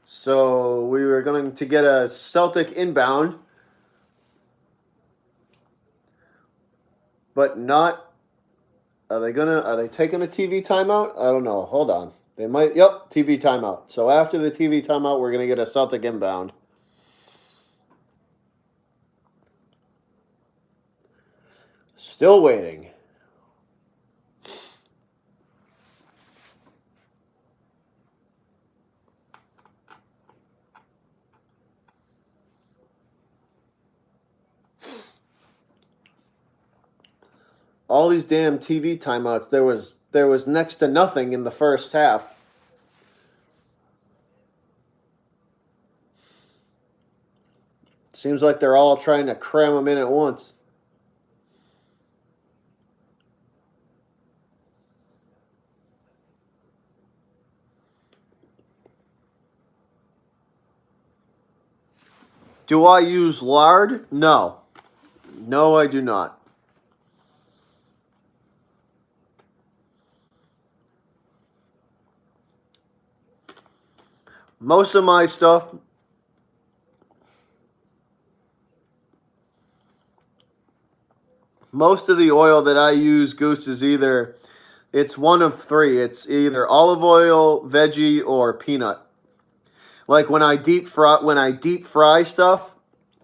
So we were going to get a Celtic inbound, but not. Are they taking a TV timeout? I don't know. Hold on. They might. Yep, TV timeout. So after the TV timeout, we're going to get a Celtic inbound. Still waiting. All these damn TV timeouts. There was next to nothing in the first half. Seems like they're all trying to cram them in at once. Do I use lard? No. No, I do not. Most of my stuff, most of the oil that I use, Goose, is it's one of three. It's either olive oil, veggie, or peanut. Like when I deep fry stuff,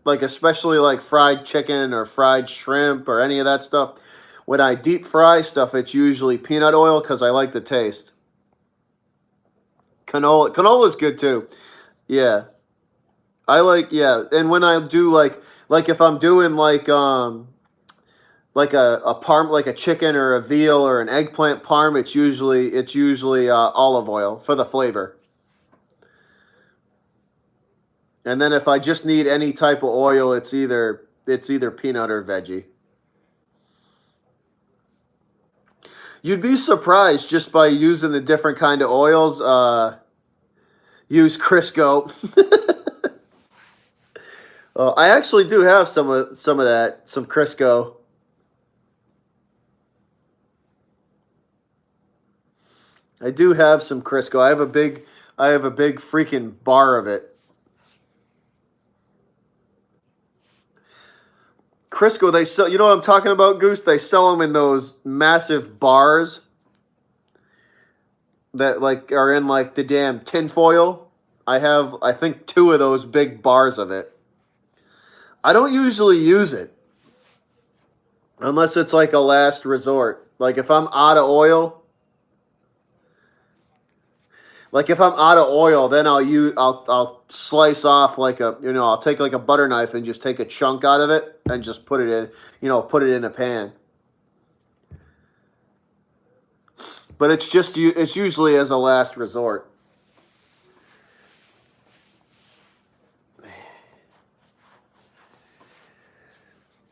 like especially like fried chicken or fried shrimp or any of that stuff, when I deep fry stuff, it's usually peanut oil because I like the taste. Canola's good too. Yeah. And when I do like if I'm doing like a parm, like a chicken or a veal or an eggplant parm, it's usually olive oil for the flavor. And then if I just need any type of oil, it's either peanut or veggie. You'd be surprised just by using the different kind of oils. Use Crisco. I actually do have some of that, some Crisco. I do have some Crisco. I have a big freaking bar of it. Crisco, they sell. You know what I'm talking about, Goose? They sell them in those massive bars that like are in like the damn tinfoil. I have, I think, 2 of those big bars of it. I don't usually use it unless it's like a last resort. Like if I'm out of oil. Then I'll slice off I'll take like a butter knife and just take a chunk out of it and just put it in a pan. but it's usually as a last resort.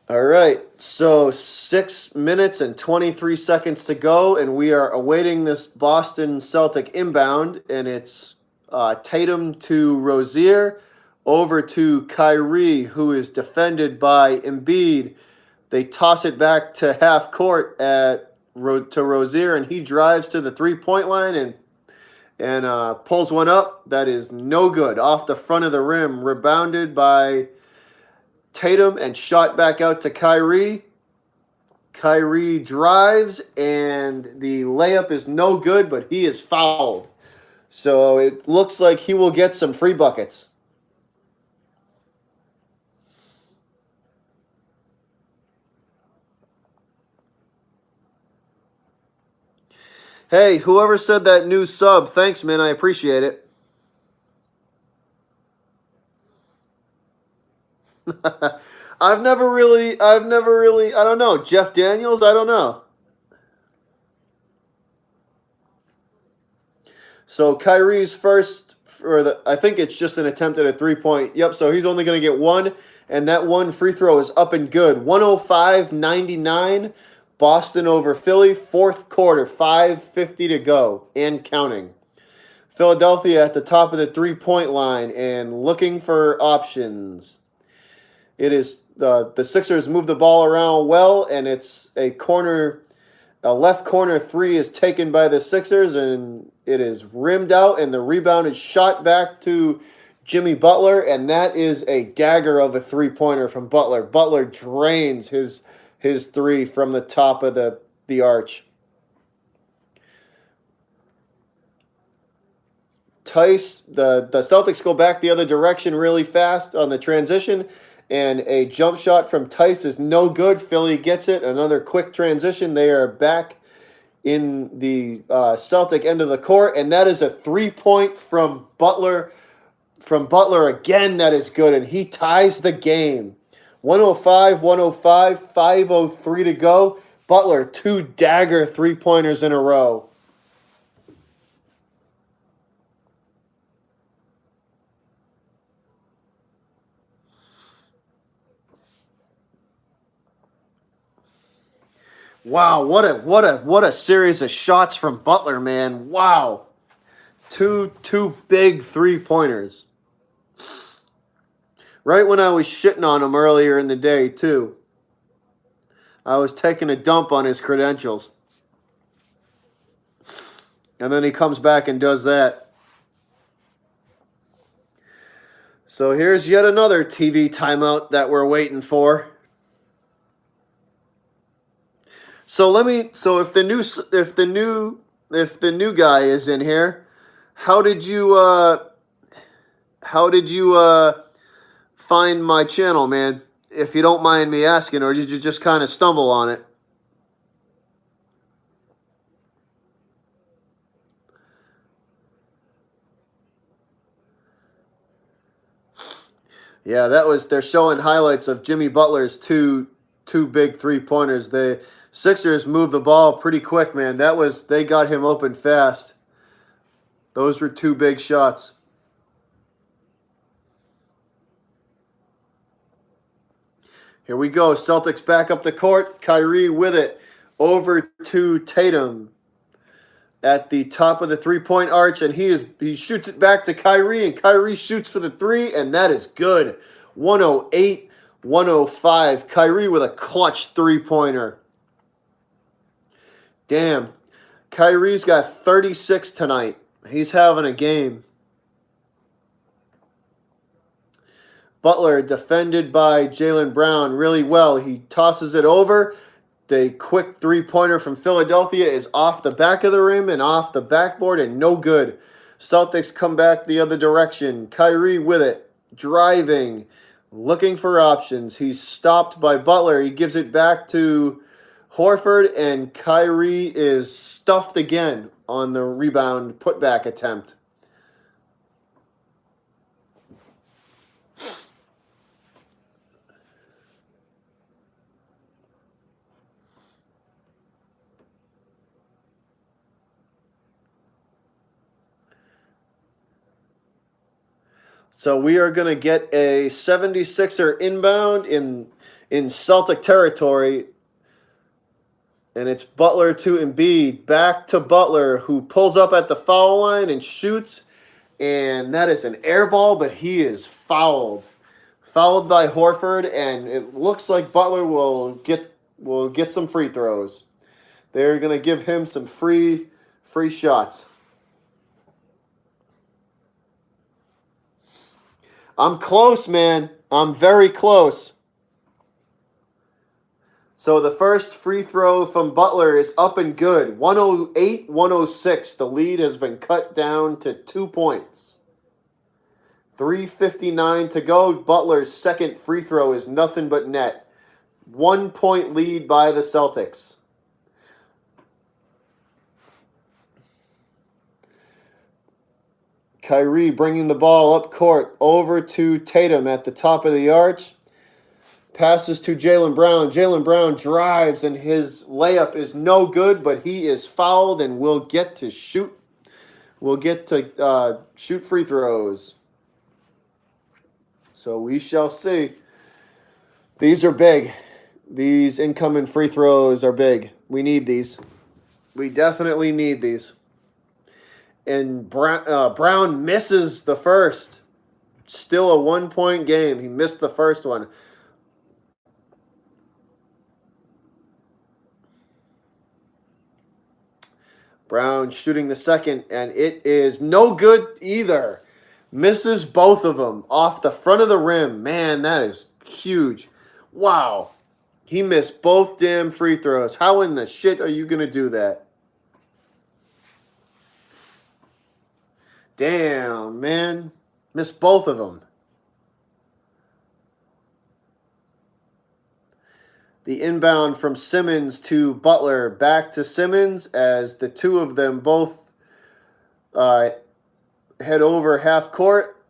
All right, so 6 minutes and 23 seconds to go, and we are awaiting this Boston Celtic inbound, and it's Tatum to Rozier, over to Kyrie, who is defended by Embiid. They toss it back to half court to Rozier, and he drives to the three-point line and pulls one up. That is no good. Off the front of the rim, rebounded by Tatum and shot back out to Kyrie. Kyrie drives, and the layup is no good, but he is fouled. So it looks like he will get some free buckets. Hey, whoever said that new sub, thanks, man. I appreciate it. I've never really, I don't know. Jeff Daniels, I don't know. So Kyrie's first, I think it's just an attempt at a 3-point. Yep, so he's only going to get one, and that one free throw is up and good. 105-99, Boston over Philly, fourth quarter, 5:50 to go, and counting. Philadelphia at the top of the 3-point line and looking for options. It is the Sixers move the ball around well, and it's a left corner three is taken by the Sixers, and it is rimmed out, and the rebound is shot back to Jimmy Butler, and that is a dagger of a three-pointer from Butler. Butler drains his three from the top of the arch. Tice, the Celtics go back the other direction really fast on the transition, and a jump shot from Tice is no good. Philly gets it. Another quick transition. They are back in the Celtic end of the court, and that is a 3-point from Butler. From Butler again, that is good, and he ties the game. 105, 5:03 to go. Butler, 2 dagger three-pointers in a row. Wow, what a series of shots from Butler, man. Wow. Two big three-pointers. Right when I was shitting on him earlier in the day, too. I was taking a dump on his credentials. And then he comes back and does that. So here's yet another TV timeout that we're waiting for. So if the new guy is in here, how did you find my channel, man? If you don't mind me asking, or did you just kind of stumble on it? Yeah, they're showing highlights of Jimmy Butler's two big three-pointers. The Sixers moved the ball pretty quick, man. They got him open fast. Those were 2 big shots. Here we go. Celtics back up the court. Kyrie with it. Over to Tatum at the top of the 3-point arch, and he shoots it back to Kyrie, and Kyrie shoots for the 3, and that is good. 108-105. Kyrie with a clutch 3-pointer. Damn. Kyrie's got 36 tonight. He's having a game. Butler defended by Jaylen Brown really well. He tosses it over. The quick 3-pointer from Philadelphia is off the back of the rim and off the backboard and no good. Celtics come back the other direction. Kyrie with it. Driving. Looking for options. He's stopped by Butler. He gives it back to Horford, and Kyrie is stuffed again on the rebound putback attempt. So we are going to get a 76er inbound in Celtic territory. And it's Butler to Embiid. Back to Butler, who pulls up at the foul line and shoots. And that is an air ball, but he is fouled. Fouled by Horford, and it looks like Butler will get some free throws. They're going to give him some free shots. I'm close, man. I'm very close. So the first free throw from Butler is up and good. 108-106. The lead has been cut down to 2 points. 3:59 to go. Butler's second free throw is nothing but net. 1 point lead by the Celtics. Kyrie bringing the ball up court over to Tatum at the top of the arch. Passes to Jaylen Brown. Jaylen Brown drives, and his layup is no good, but he is fouled and will get to shoot. Will get to shoot free throws. So we shall see. These are big. These incoming free throws are big. We need these. We definitely need these. And Brown misses the first. Still a 1 point game. He missed the first one. Brown shooting the second, and it is no good either. Misses both of them off the front of the rim. Man, that is huge. Wow. He missed both damn free throws. How in the shit are you going to do that? Damn, man. Missed both of them. The inbound from Simmons to Butler. Back to Simmons as the two of them both head over half court.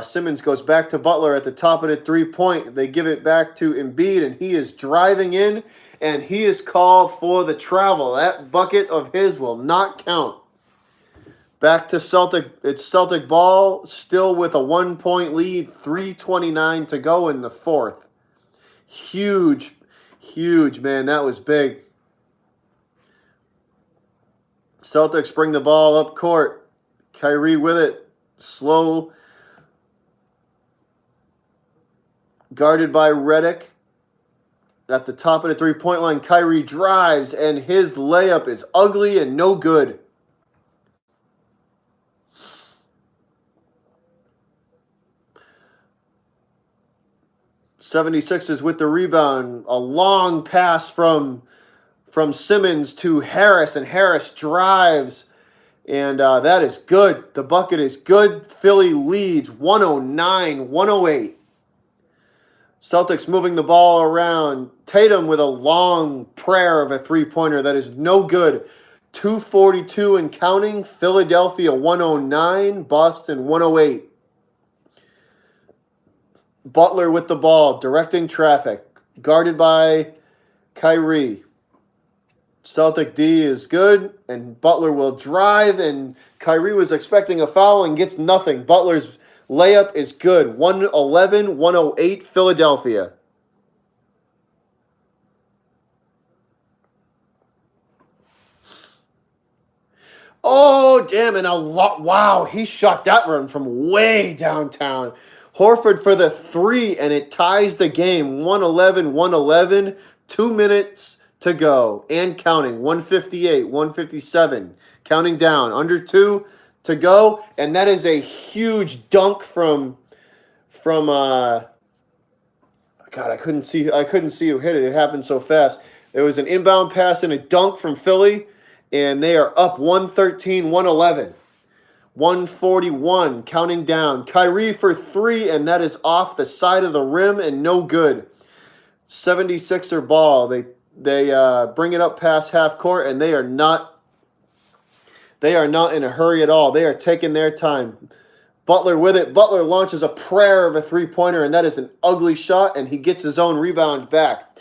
Simmons goes back to Butler at the top of the three-point. They give it back to Embiid, and he is driving in, and he is called for the travel. That bucket of his will not count. Back to Celtic. It's Celtic ball, still with a 1 point lead. 3:29 to go in the fourth. Huge, man. That was big. Celtics bring the ball up court. Kyrie with it. Slow. Guarded by Redick. At the top of the three-point line, Kyrie drives, and his layup is ugly and no good. '76ers with the rebound. A long pass from Simmons to Harris, and Harris drives, and that is good. The bucket is good. Philly leads 109-108. Celtics moving the ball around. Tatum with a long prayer of a three-pointer that is no good. 2:42 and counting. Philadelphia 109, Boston 108. Butler with the ball, directing traffic. Guarded by Kyrie. Celtic D is good, and Butler will drive, and Kyrie was expecting a foul and gets nothing. Butler's layup is good. 111-108 Philadelphia. Oh, damn, and wow, he shot that run from way downtown. Horford for the three, and it ties the game. 111-111, 2 minutes to go, and counting. 158, 157, counting down. Under 2 to go, and that is a huge dunk from God, I couldn't see who hit it. It happened so fast. There was an inbound pass and a dunk from Philly, and they are up 113-111. 141, counting down. Kyrie for three, and that is off the side of the rim and no good. 76er ball. They bring it up past half court, and they are not in a hurry at all. They are taking their time. Butler with it. Butler launches a prayer of a three-pointer, and that is an ugly shot, and he gets his own rebound back.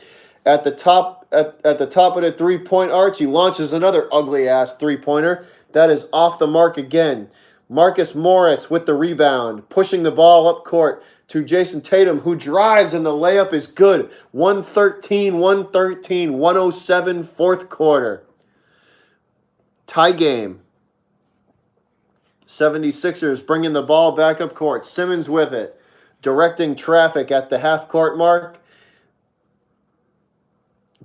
At the top of the three-point arch, he launches another ugly-ass three-pointer. That is off the mark again. Marcus Morris with the rebound, pushing the ball up court to Jason Tatum, who drives, and the layup is good. 113, 113, 107, fourth quarter. Tie game. 76ers bringing the ball back up court. Simmons with it, directing traffic at the half-court mark.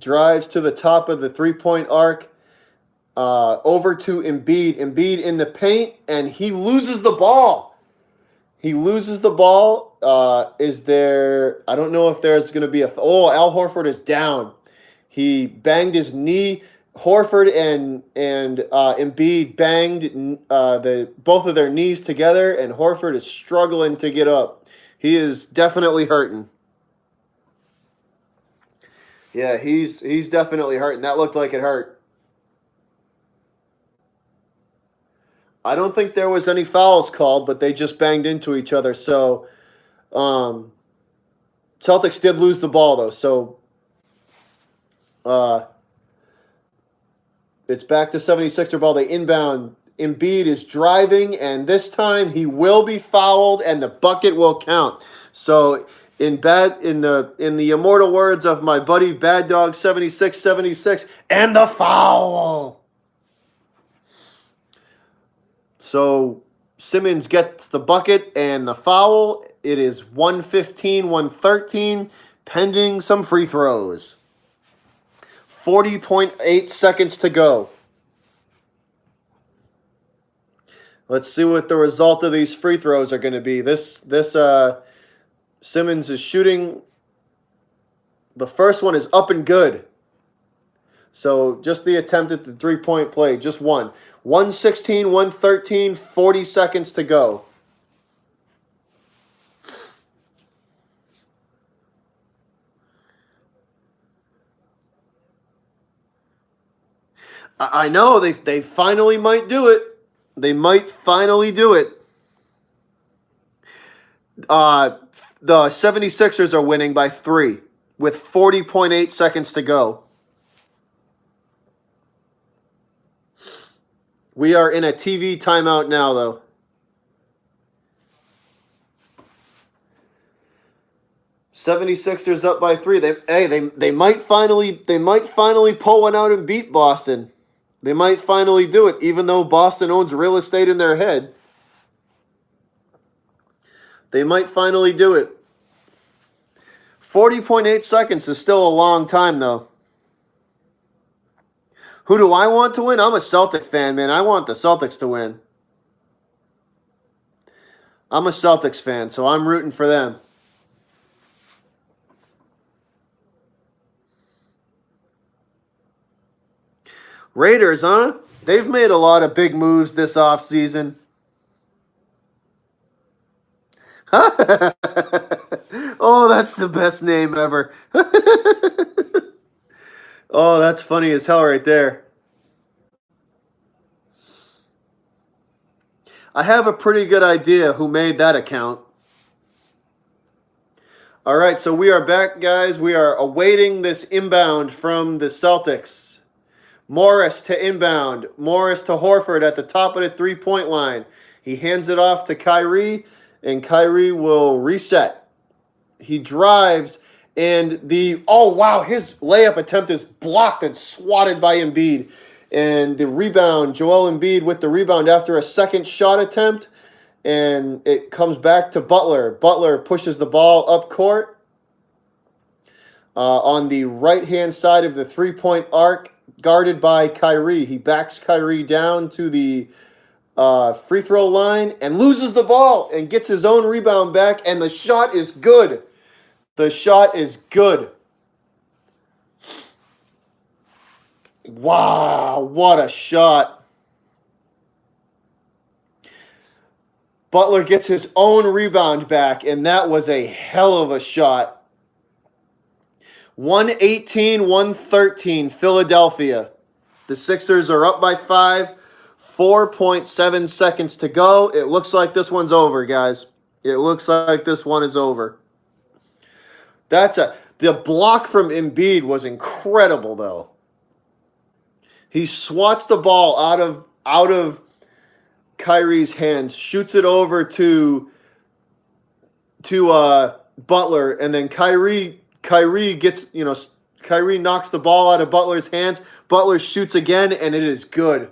Drives to the top of the three-point arc. Over to Embiid. Embiid in the paint, and he loses the ball. He loses the ball. Is there... I don't know if there's going to be a... Oh, Al Horford is down. He banged his knee. Horford and Embiid banged both of their knees together, and Horford is struggling to get up. He is definitely hurting. Yeah, he's definitely hurting. That looked like it hurt. I don't think there was any fouls called, but they just banged into each other. So, Celtics did lose the ball, though. So, it's back to 76er ball. They inbound. Embiid is driving, and this time he will be fouled, and the bucket will count. So, in the immortal words of my buddy Bad Dog 7676, and the foul. So Simmons gets the bucket and the foul. It is 115, 113, pending some free throws. 40.8 seconds to go. Let's see what the result of these free throws are going to be. This Simmons is shooting. The first one is up and good. So just the attempt at the three-point play, just one. 116, 113, 40 seconds to go. I know they finally might do it. They might finally do it. The 76ers are winning by 3 with 40.8 seconds to go. We are in a TV timeout now, though. '76ers up by 3. They might finally pull one out and beat Boston. They might finally do it, even though Boston owns real estate in their head. They might finally do it. 40.8 seconds is still a long time, though. Who do I want to win? I'm a Celtic fan, man. I want the Celtics to win. I'm a Celtics fan, so I'm rooting for them. Raiders, huh? They've made a lot of big moves this offseason. Oh, that's the best name ever. Oh, that's funny as hell right there. I have a pretty good idea who made that account. All right, so we are back, guys. We are awaiting this inbound from the Celtics. Morris to inbound. Morris to Horford at the top of the three-point line. He hands it off to Kyrie, and Kyrie will reset. He drives, and his layup attempt is blocked and swatted by Embiid. And the rebound, Joel Embiid with the rebound after a second shot attempt, and it comes back to Butler. Butler pushes the ball up court on the right-hand side of the three-point arc, guarded by Kyrie. He backs Kyrie down to the free throw line and loses the ball and gets his own rebound back, and the shot is good. The shot is good. Wow, what a shot. Butler gets his own rebound back, and that was a hell of a shot. 118-113, Philadelphia. The Sixers are up by 5. 4.7 seconds to go. It looks like this one's over, guys. It looks like this one is over. The block from Embiid was incredible, though. He swats the ball out of Kyrie's hands, shoots it over to Butler, and then Kyrie gets, Kyrie knocks the ball out of Butler's hands. Butler shoots again, and it is good.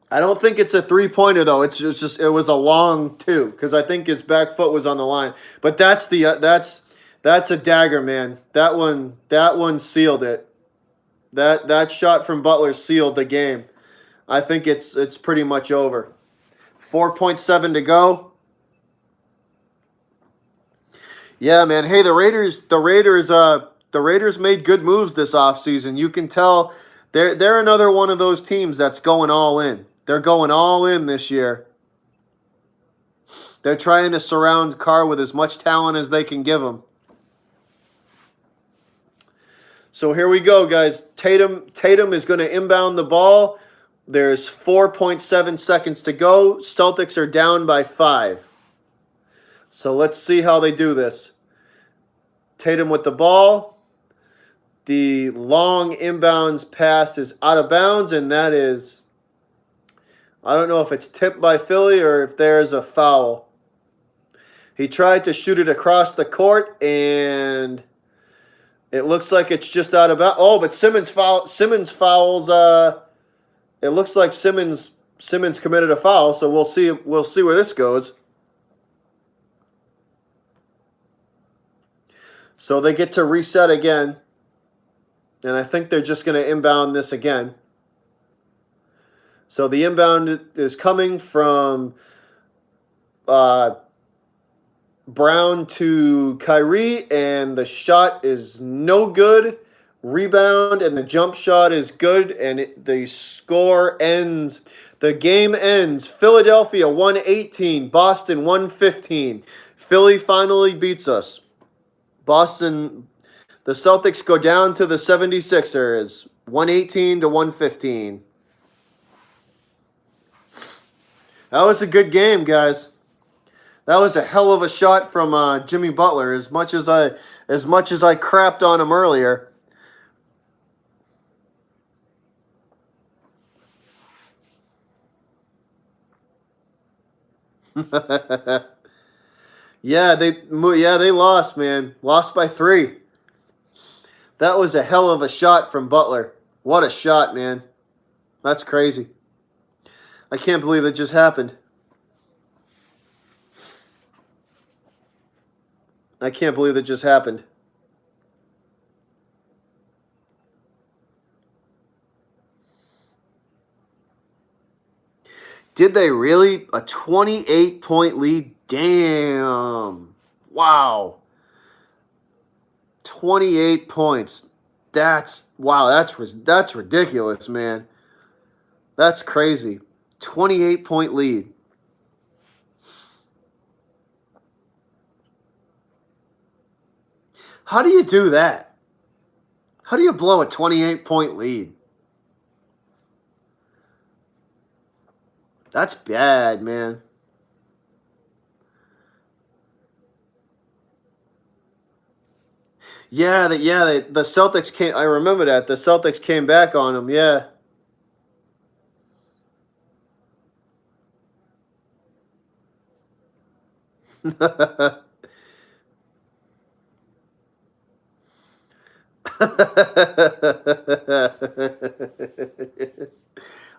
I don't think it's a three-pointer though. It's just it was a long two because I think his back foot was on the line. But that's a dagger, man. That one sealed it. That shot from Butler sealed the game. I think it's pretty much over. 4.7 to go. Yeah, man. Hey, the Raiders made good moves this offseason. You can tell they're another one of those teams that's going all in. They're going all in this year. They're trying to surround Carr with as much talent as they can give him. So here we go, guys. Tatum is going to inbound the ball. There's 4.7 seconds to go. Celtics are down by 5. So let's see how they do this. Tatum with the ball. The long inbounds pass is out of bounds, and that is, I don't know if it's tipped by Philly or if there's a foul. He tried to shoot it across the court, and it looks like it's just out of bounds. Oh, but Simmons fouls. It looks like Simmons committed a foul, so we'll see where this goes. So they get to reset again, and I think they're just going to inbound this again. So the inbound is coming from Brown to Kyrie, and the shot is no good. Rebound, and the jump shot is good, and the score ends. The game ends. Philadelphia 118, Boston 115. Philly finally beats us. Boston, the Celtics go down to the 76ers, 118 to 115. That was a good game, guys. That was a hell of a shot from Jimmy Butler. As much as I crapped on him earlier. Yeah, they lost, man. Lost by 3. That was a hell of a shot from Butler. What a shot, man. That's crazy. I can't believe it just happened. I can't believe it just happened. Did they really? A 28-point lead? Damn. Wow. 28 points. That's ridiculous, man. That's crazy. 28-point lead. How do you do that? How do you blow a 28-point lead? That's bad, man. The Celtics came. I remember that the Celtics came back on them. Yeah.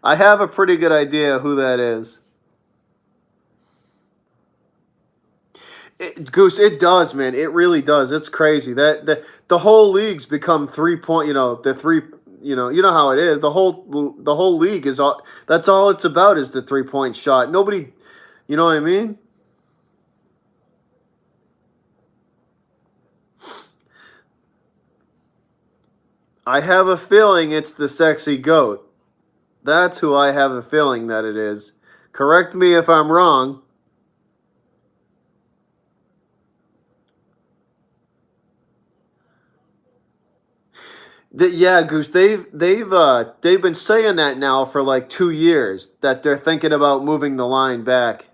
I have a pretty good idea who that is. Goose, it does, man. It really does. It's crazy that the whole league's become 3-point. The three. You know how it is. The whole league is all. That's all it's about is the 3-point shot. Nobody, you know what I mean? I have a feeling it's the sexy goat. That's who I have a feeling that it is. Correct me if I'm wrong. Yeah, Goose. They've been saying that now for like 2 years that they're thinking about moving the line back.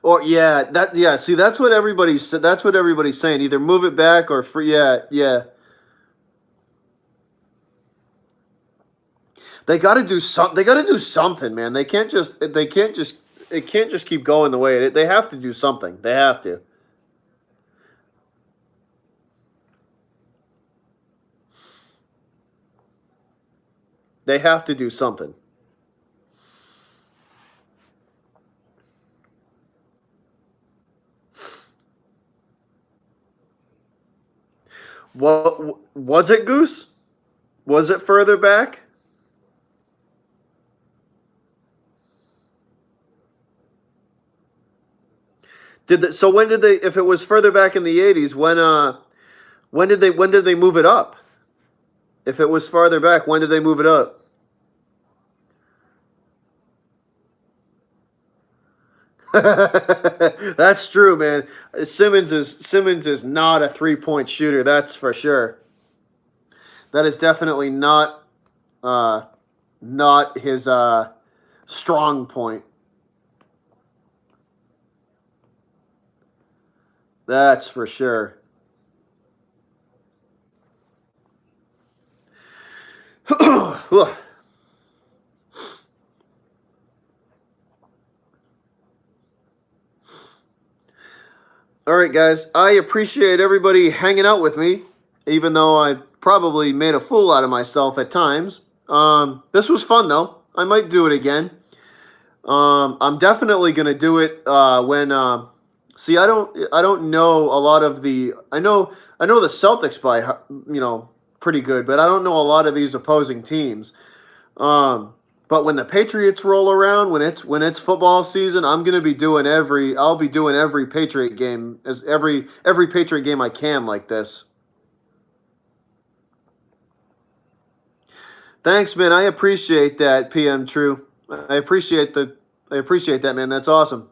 Or yeah. See, that's what everybody's saying. Either move it back or free. Yeah, yeah. They got to do something. They got to do something, man. They can't just. They can't just. It can't just keep going the way it. They have to do something. They have to. They have to do something. What was it, Goose? Was it further back? So when did they? If it was further back in the '80s, when did they move it up? If it was farther back, when did they move it up? That's true, man. Simmons is not a 3-point shooter. That's for sure. That is definitely uh, not his strong point. That's for sure. All right, guys. I appreciate everybody hanging out with me, even though I probably made a fool out of myself at times. This was fun, though. I might do it again. I'm definitely gonna do it when. See, I don't know a lot of the. I know the Celtics by pretty good, but I don't know a lot of these opposing teams. Um, but when the Patriots roll around, when it's football season, I'll be doing every Patriot game as every Patriot game I can like this. Thanks, man. I appreciate that, PM True. I appreciate that, man. That's awesome.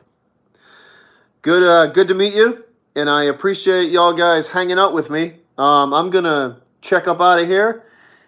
Good to meet you, and I appreciate y'all guys hanging out with me. I'm gonna check up out of here,